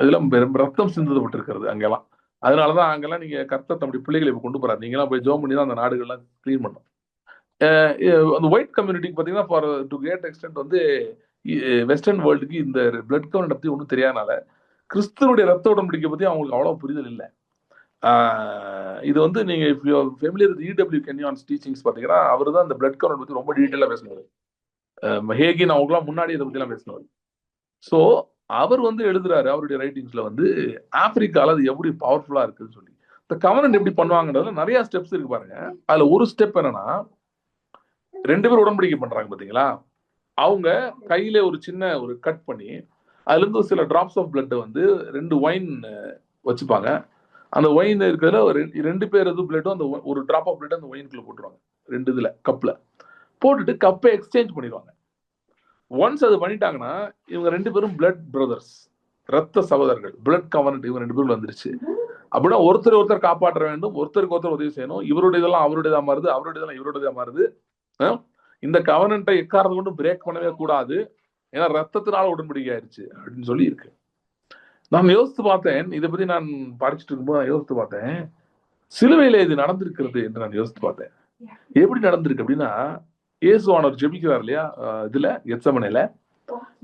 இதெல்லாம் ரத்தம் சிந்துப்பட்டு இருக்கிறது அங்கெல்லாம். அதனாலதான் அங்கெல்லாம் நீங்க கர்த்தர் தம்முடைய பிள்ளைகளை இப்ப கொண்டு போறாரு. நீங்க எல்லாம் போய் ஜோம் பண்ணி தான் அந்த நாடுகள்லாம் கிளீன் பண்ணும். அந்த ஒயிட் கம்யூனிட்டிக்கு பாத்தீங்கன்னா ஃபார் டு கிரேட் எக்ஸ்டென்ட் வந்து வெஸ்டர்ன் வேர்ல்டுக்கு இந்த பிளட் கவர்னன்ட் பத்தி ஒன்றும் தெரியாதனால கிறிஸ்துவனுடைய ரத்த உடன்படிக்கை பத்தி அவங்களுக்கு அவ்வளவு புரிதல் இல்லை. இது வந்து நீங்க ஃபெமிலியர் இடபிள்யூ கென்யான்ஸ் டீச்சிங்ஸ் பாத்தீங்கன்னா அவர் தான் இந்த பிளட் கவர்னன்ட் பத்தி ரொம்ப டீட்டெயிலா பேசினாரு. ஹேகின் அவங்களாம் முன்னாடி இதை பத்தி எல்லாம் பேசினாரு. ஸோ அவர் வந்து எழுதுறாரு அவருடைய ரைட்டிங்ஸ்ல வந்து ஆப்பிரிக்கால அது எப்படி பவர்ஃபுல்லா இருக்குன்னு சொல்லி. இந்த கவர்னன்ட் எப்படி பண்ணுவாங்கன்றதுல நிறைய ஸ்டெப்ஸ் இருக்கு பாருங்க. அதுல ஒரு ஸ்டெப் என்னன்னா, 2 பேர் உடன்படிக்கை பண்றாங்க பாத்தீங்களா, அவங்க கையில ஒரு சின்ன ஒரு கட் பண்ணி அதுல இருந்து சில டிராப்ஸ் ஆஃப் பிளட் வந்து 2 ஒயின் வச்சுப்பாங்க. அந்த ஒயின் இருக்கிறதுல 2 பேர் பிளட்டும் அந்த ஒரு டிராப் ஆஃப் பிளட் அந்த ஒயின்குள்ள போட்டுருவாங்க. 2 இதுல கப்ல போட்டுட்டு கப்பை எக்ஸ்சேஞ்ச் பண்ணிடுவாங்க. ஒன்ஸ் அது பண்ணிட்டாங்கன்னா இவங்க 2 பேரும் பிளட் பிரதர்ஸ், ரத்த சகோதரர்கள், பிளட் கவர்னன்ட் இவங்க 2 பேரும் வந்துருச்சு. அப்படின்னா ஒருத்தர் காப்பாற்ற வேண்டும், ஒருத்தருக்கு ஒருத்தர் உதவி செய்யணும். இவருடைய இதெல்லாம் அவருடையதா மாறுது, அவருடைய இதெல்லாம் இவருடையதா மாறுது. இந்த கவர்னன்ட்டை எக்காரணத்தை கொண்டு பிரேக் பண்ணவே கூடாது, ஏன்னா ரத்தத்தினால உடன்படிக்கை ஆயிடுச்சு அப்படின்னு சொல்லி இருக்கு. நான் யோசித்து பார்த்தேன், இதை பத்தி நான் படிச்சுட்டு இருக்கும்போது நான் யோசித்து பார்த்தேன், சிலுவையில இது நடந்திருக்கிறது என்று நான் யோசித்து பார்த்தேன். எப்படி நடந்திருக்கு அப்படின்னா, இயேசுவானவர் ஜெபிக்கிறார் இல்லையா இதுல கெத்செமனேல,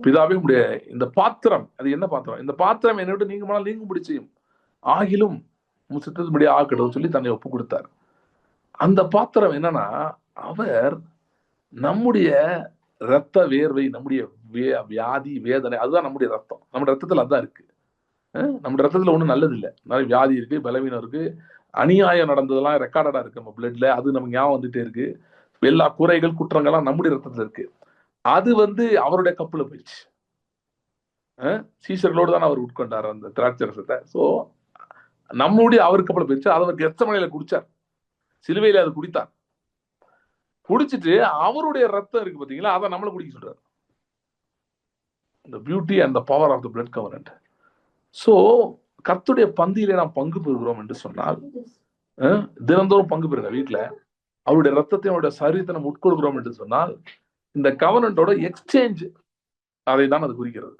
பிதாவே உடைய இந்த பாத்திரம், அது என்ன பாத்திரம், இந்த பாத்திரம் என்னை விட்டு நீங்க போனால் நீங்க முடிச்சையும் ஆகிலும் சித்தத்தின்படி ஆக்கட்டும் சொல்லி தன்னை ஒப்பு கொடுத்தார். அந்த பாத்திரம் என்னன்னா, அவர் நம்முடைய ரத்த வேர்வை, நம்முடைய வியாதி வேதனை, அதுதான் நம்முடைய ரத்தம். நம்ம ரத்தத்துல அதுதான் இருக்கு. நம்ம ரத்தத்துல ஒண்ணும் நல்லது இல்லை, நிறைய வியாதி இருக்கு, பலவீனம் இருக்கு, அநியாயம் நடந்ததெல்லாம் ரெக்கார்டடா இருக்கு நம்ம பிளட்ல, அது நமக்கு ஞாபகம் வந்துட்டே இருக்கு. எல்லா குறைகள் குற்றங்கள்லாம் நம்முடைய ரத்தத்துல இருக்கு. அது வந்து அவருடைய கப்புல போயிடுச்சு. சீசர்களோடு தான் அவர் உட்கொண்டார் அந்த திராட்சை ரசத்தை. சோ நம்முடைய அவர் கப்புல போயிடுச்சு. அதை அவர் கெத்செமனேல குடிச்சார், சிலுவையில அது குடித்தார். குடிச்சிட்டு அவருடைய ரத்தம் இருக்கு பாத்தீங்களா, அதை நம்மள குடிக்க சொல்றாரு. the beauty and the power of the blood covenant. So கர்த்தருடைய பந்தியிலே நாம் பங்கு பெறுகிறோம் என்று சொன்னால், தினந்தோறும் பங்கு பெறுங்க வீட்டுல, அவருடைய ரத்தத்தை அவருடைய சரீரத்தை நம்ம உட்கொள்கிறோம் என்று சொன்னால், இந்த கவர்னன்ட்டோட எக்ஸ்சேஞ்ச் அதை தான் அது குறிக்கிறது.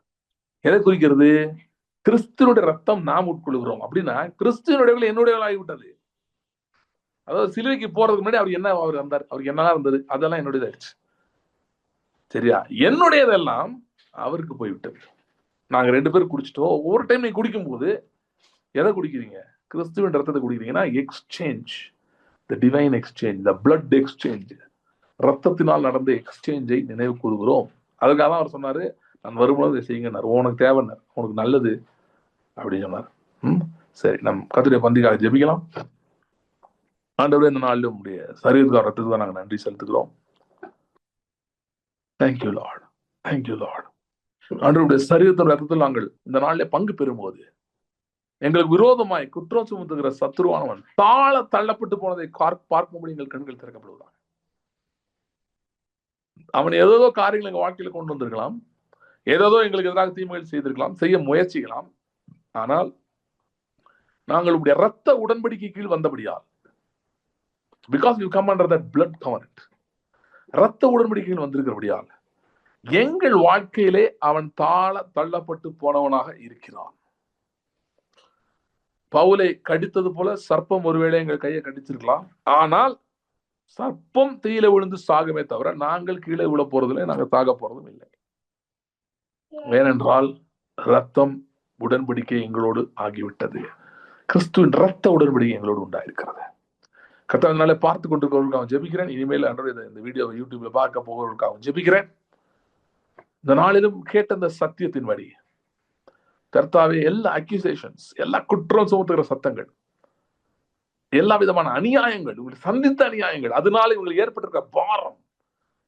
எதை குறிக்கிறது? கிறிஸ்துவனுடைய ரத்தம் நாம் உட்கொள்கிறோம் அப்படின்னா கிறிஸ்துவனுடைய என்னுடைய ஆகிவிட்டது. அதாவது சிலுவைக்கு போறதுக்கு முன்னாடி அவர் என்ன அவர் வந்தார், அவருக்கு என்னெல்லாம் இருந்தது, அதெல்லாம் என்னுடையதாயிடுச்சு. சரியா? என்னுடையதெல்லாம் அவருக்கு போய்விட்டது. நாங்க 2 பேரும் குடிச்சிட்டோம். ஒவ்வொரு டைம் நீங்க குடிக்கும் போது எதை குடிக்கிறீங்க? கிறிஸ்துவின் ரத்தத்தை குடிக்கிறீங்கன்னா exchange, the divine exchange, the blood exchange, ரத்தத்தினால் நடந்த எக்ஸ்சேஞ்சை நினைவு கூறுகிறோம். அதுக்காக தான் அவர் சொன்னாரு, நான் வரும்போது இதை செய்யுங்கன்னார், உனக்கு தேவைன்னார், உனக்கு நல்லது அப்படின்னு சொன்னார். சரி, நம் கர்த்தருடைய பந்திக்காக ஜெபிக்கலாம். ஆண்டவரே, இந்த நாளில் உங்களுடைய சரீரத்துக்கு ரத்தத்துக்கு தான் நாங்கள் நன்றி செலுத்துகிறோம். Thank you Lord, thank you Lord. ஆண்டவருடைய சரீரத்தின் ரத்தத்தில் நாங்கள் இந்த நாளிலே பங்கு பெறும்போது எங்களுக்கு விரோதமாய் குற்றம் சுமத்துகிற சத்துருவானவன் தாழ தள்ளப்பட்டு போனதை பார்க்கும்படி எங்கள் கண்கள் திறக்கப்படுவதாக. அவன் ஏதோ காரியங்கள் எங்க வாழ்க்கையில கொண்டு வந்திருக்கலாம், ஏதோ எங்களுக்கு எதிராக தீமைகள் செய்திருக்கலாம், செய்ய முயற்சிக்கலாம். ஆனால் நாங்கள் உடைய ரத்த உடன்படிக்கை கீழ் வந்தபடியால், because you come under that blood covenant, ரத்த உடன்படிக்கையில் வந்திருக்கிறபடியால் எங்கள் வாழ்க்கையிலே அவன் தாழ தள்ளப்பட்டு போனவனாக இருக்கிறான். பவுலை கடித்தது போல சர்ப்பம் ஒருவேளை எங்கள் கையை கடிச்சிருக்கலாம், ஆனால் சர்ப்பம் தீயில விழுந்து சாகமே தவிர நாங்கள் கீழே விழ போறதில்லை, நாங்கள் சாக போறதும் இல்லை. ஏனென்றால் ரத்தம் உடன்படிக்கை எங்களோடு ஆகிவிட்டது. கிறிஸ்துவின் ரத்த உடன்படிக்கை எங்களோடு உண்டாயிருக்கிறது. கர்த்தாவினாலே பார்த்து கொண்டிருக்கிறவர்களுக்காக ஜெபிக்கிறேன். இனிமேல் இந்த வீடியோவை யூடியூப்ல பார்க்க போகிறவர்களுக்காக ஜெபிக்கிறேன். இந்த நாளிலும் கேட்ட இந்த சத்தியத்தின் வழி கர்த்தாவே, எல்லா அக்யூசேஷன்ஸ், எல்லா குற்றம் சுமத்துகிற சத்தங்கள், எல்லா விதமான அநியாயங்கள், இவங்களை சந்தித்த அநியாயங்கள், அதனால இவங்களுக்கு ஏற்பட்டிருக்கிற பாரம்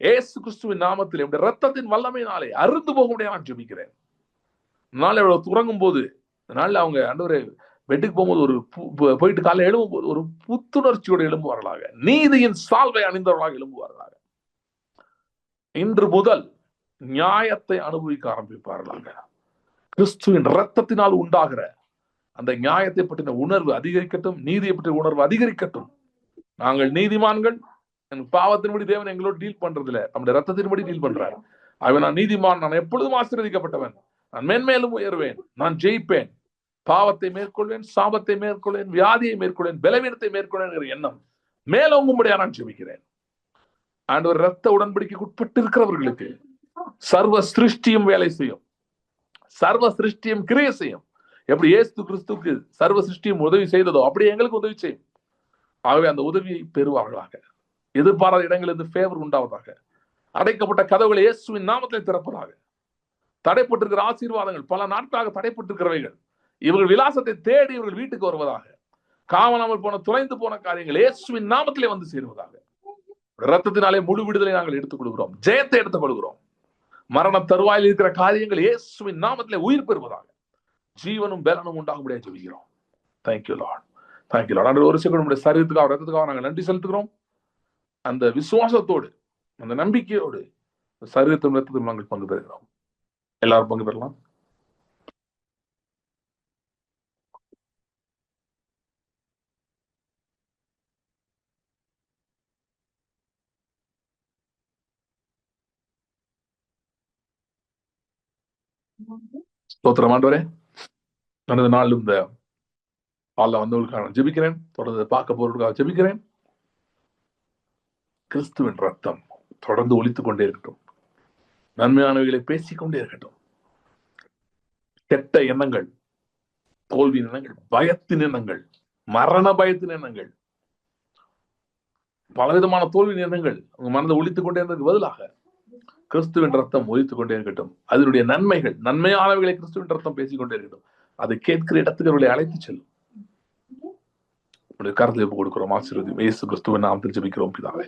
ஏசு கிறிஸ்துவின் நாமத்தில் என்னுடைய ரத்தத்தின் வல்லமையினாலே அருந்து போக முடியாது நான் ஜெபிக்கிறேன். நாளை உறங்கும் போது நாளில் அவங்க ஆண்டவரே பெட்டுக்கு போகும்போது ஒரு போயிட்டு காலையில் எழும்பும் போது ஒரு புத்துணர்ச்சியோடு எழும்புவார்களாக, நீதியின் சால்வை அணிந்தவர்களாக எழும்புவார்களாக. இன்று முதல் நியாயத்தை அனுபவிக்க ஆரம்பிப்பார்களாக. கிறிஸ்துவின் ரத்தத்தினால் உண்டாகிற அந்த நியாயத்தை பற்றின உணர்வு அதிகரிக்கட்டும், நீதியை பற்றிய உணர்வு அதிகரிக்கட்டும். நாங்கள் நீதிமான்கள், பாவத்தின்படி தேவன் எங்களோடு டீல் பண்றது இல்ல, நம்முடைய ரத்தத்தின்படி டீல் பண்றாரு. அவன் நான் நீதிமான், நான் எப்பொழுதும் ஆசீர்வதிக்கப்பட்டவன், நான் மென்மேலும் உயர்வேன், நான் ஜெயிப்பேன், பாவத்தை மேற்கொள்வேன், சாபத்தை மேற்கொள்வேன், வியாதியை மேற்கொள்வேன், பலவீனத்தை மேற்கொள்வேன் எண்ணம் மேலோங்கும்படியா நான் ஜெபிக்கிறேன். ஆண்டவர் ரத்த உடன்படிக்கைக்கு உட்பட்டு இருக்கிறவர்களுக்கு சர்வ சிருஷ்டியும் வேலை செய்யும், சர்வ சிருஷ்டியும் கிரியை செய்யும். எப்படி இயேசு கிறிஸ்துவுக்கு சர்வ சிருஷ்டியும் உதவி செய்ததோ அப்படி எங்களுக்கு உதவி செய்யும். ஆகவே அந்த உதவியை பெறுவார்களாக. எதிர்பாராத இடங்களிலிருந்து ஃபேவர் உண்டாவதாக. அடைக்கப்பட்ட கதவுகளை இயேசுவின் நாமத்தில் திறப்பதாக. தடைப்பட்டிருக்கிற ஆசீர்வாதங்கள், பல நாட்களாக தடைப்பட்டிருக்கிறவைகள், இவர்கள் விலாசத்தை தேடி இவர்கள் வீட்டுக்கு வருவதாக. காவலாமல் போன தொலைந்து போன காரியங்கள் இயேசுவின் நாமத்திலே வந்து சேருவதாக. ரத்தத்தினாலே முழு விடுதலை நாங்கள் எடுத்துக் கொள்கிறோம், ஜெயத்தை எடுத்துக் கொள்கிறோம். மரண தருவாயில் இருக்கிற காரியங்கள் இயேசுவின் நாமத்திலே உயிர் பெறுவதாக. ஜீவனும் பலனும் உண்டாக முடியாது ஜெபிக்கிறோம். Thank you Lord, thank you Lord. ஒரு செகண்ட் நம்முடைய சரீரத்துக்காக ரத்தத்துக்காக நாங்கள் நன்றி செலுத்துகிறோம். அந்த விசுவாசத்தோடு, அந்த நம்பிக்கையோடு சரீரத்தின் ரத்தத்தில் நாங்கள் பங்கு பெறுகிறோம். எல்லாரும் பங்கு பெறலாம். ஸ்தோத்திரம் ஆண்டவரே. அந்த நாள் இந்த ஆள்ல வந்தவர்களுக்காக ஜெபிக்கிறேன். தொடர்ந்து பார்க்க போறதுக்காக ஜெபிக்கிறேன். கிறிஸ்துவின் ரத்தம் தொடர்ந்து ஒலித்துக் கொண்டே இருக்கட்டும். நன்மையானவைகளை பேசிக்கொண்டே இருக்கட்டும். கெட்ட எண்ணங்கள், தோல்வியின் எண்ணங்கள், பயத்தின் எண்ணங்கள், மரண பயத்தின் எண்ணங்கள், பலவிதமான தோல்வியின் எண்ணங்கள் உங்க மனதை ஒலித்துக் கொண்டே இருந்ததுக்கு பதிலாக கிறிஸ்துவின் ரத்தம் ஒலித்துக் கொண்டே இருக்கட்டும். அதனுடைய நன்மைகள், நன்மையானவைகளை கிறிஸ்துவின் ரத்தம் பேசிக்கொண்டே இருக்கட்டும். அதை கேட்கிற இடத்துக்கு அவர்களை அழைத்து செல்லும். கருத்தில் ஒப்பு கொடுக்கிறோம். ஆசீர்வதியும் இயேசு கிறிஸ்துவின் நாமத்தில் ஜெபிக்கிறோம் பிதாவே.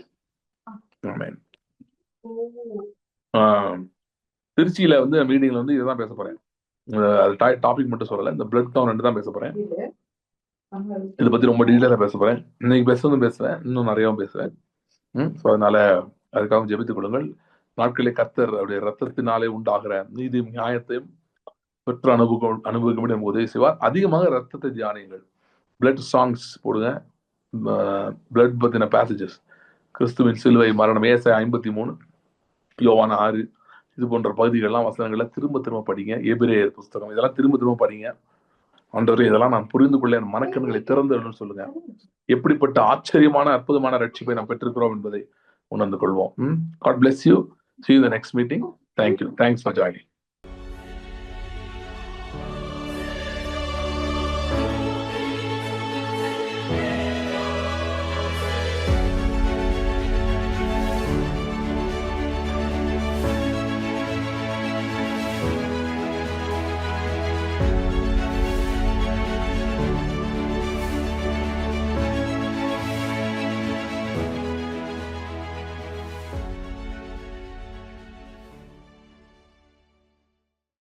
ஆமென். திருச்சியில மீட்டிங்ல இதுதான் பேச போறேன். டாபிக் மட்டும் சொல்லல, இந்த பிளட் கவுண்ட் தான் பேச போறேன். இதை பத்தி ரொம்ப டீட்டெயிலா பேச போறேன். இன்னைக்கு பேசுவேன், இன்னும் நிறையவும் பேசுவேன். அதனால அதுக்காக ஜெபித்துக் கொள்ளுங்கள். நாட்களே கர்த்தர் அவருடைய ரத்தத்தினாலே உண்டாகிற நீதியும் நியாயத்தையும் பெற்று அனுபவிக்கும்படி நமக்கு உதவி செய்வார். அதிகமாக ரத்தத்தை தியானியுங்கள். பிளட் சாங்ஸ் போடுங்க. பிளட் பத்தின பேசேஜஸ், கிறிஸ்துவின் சிலுவை மரணம், ஏசாயா 53, யோவான் 6, இது போன்ற பகுதிகள்லாம் வசனங்களை திரும்ப திரும்ப படிங்க. எபிரேயர் புஸ்தகம், இதெல்லாம் திரும்ப திரும்ப படிங்க. ஆண்டவரே, இதெல்லாம் நான் புரிந்து கொள்ள என் மனக்கண்களை திறந்து சொல்லுங்க. எப்படிப்பட்ட ஆச்சரியமான அற்புதமான ரட்சிப்பை நாம் பெற்றிருக்கிறோம் என்பதை உணர்ந்து கொள்வோம். God bless you. See you in the next meeting. Thank you. Thanks for joining.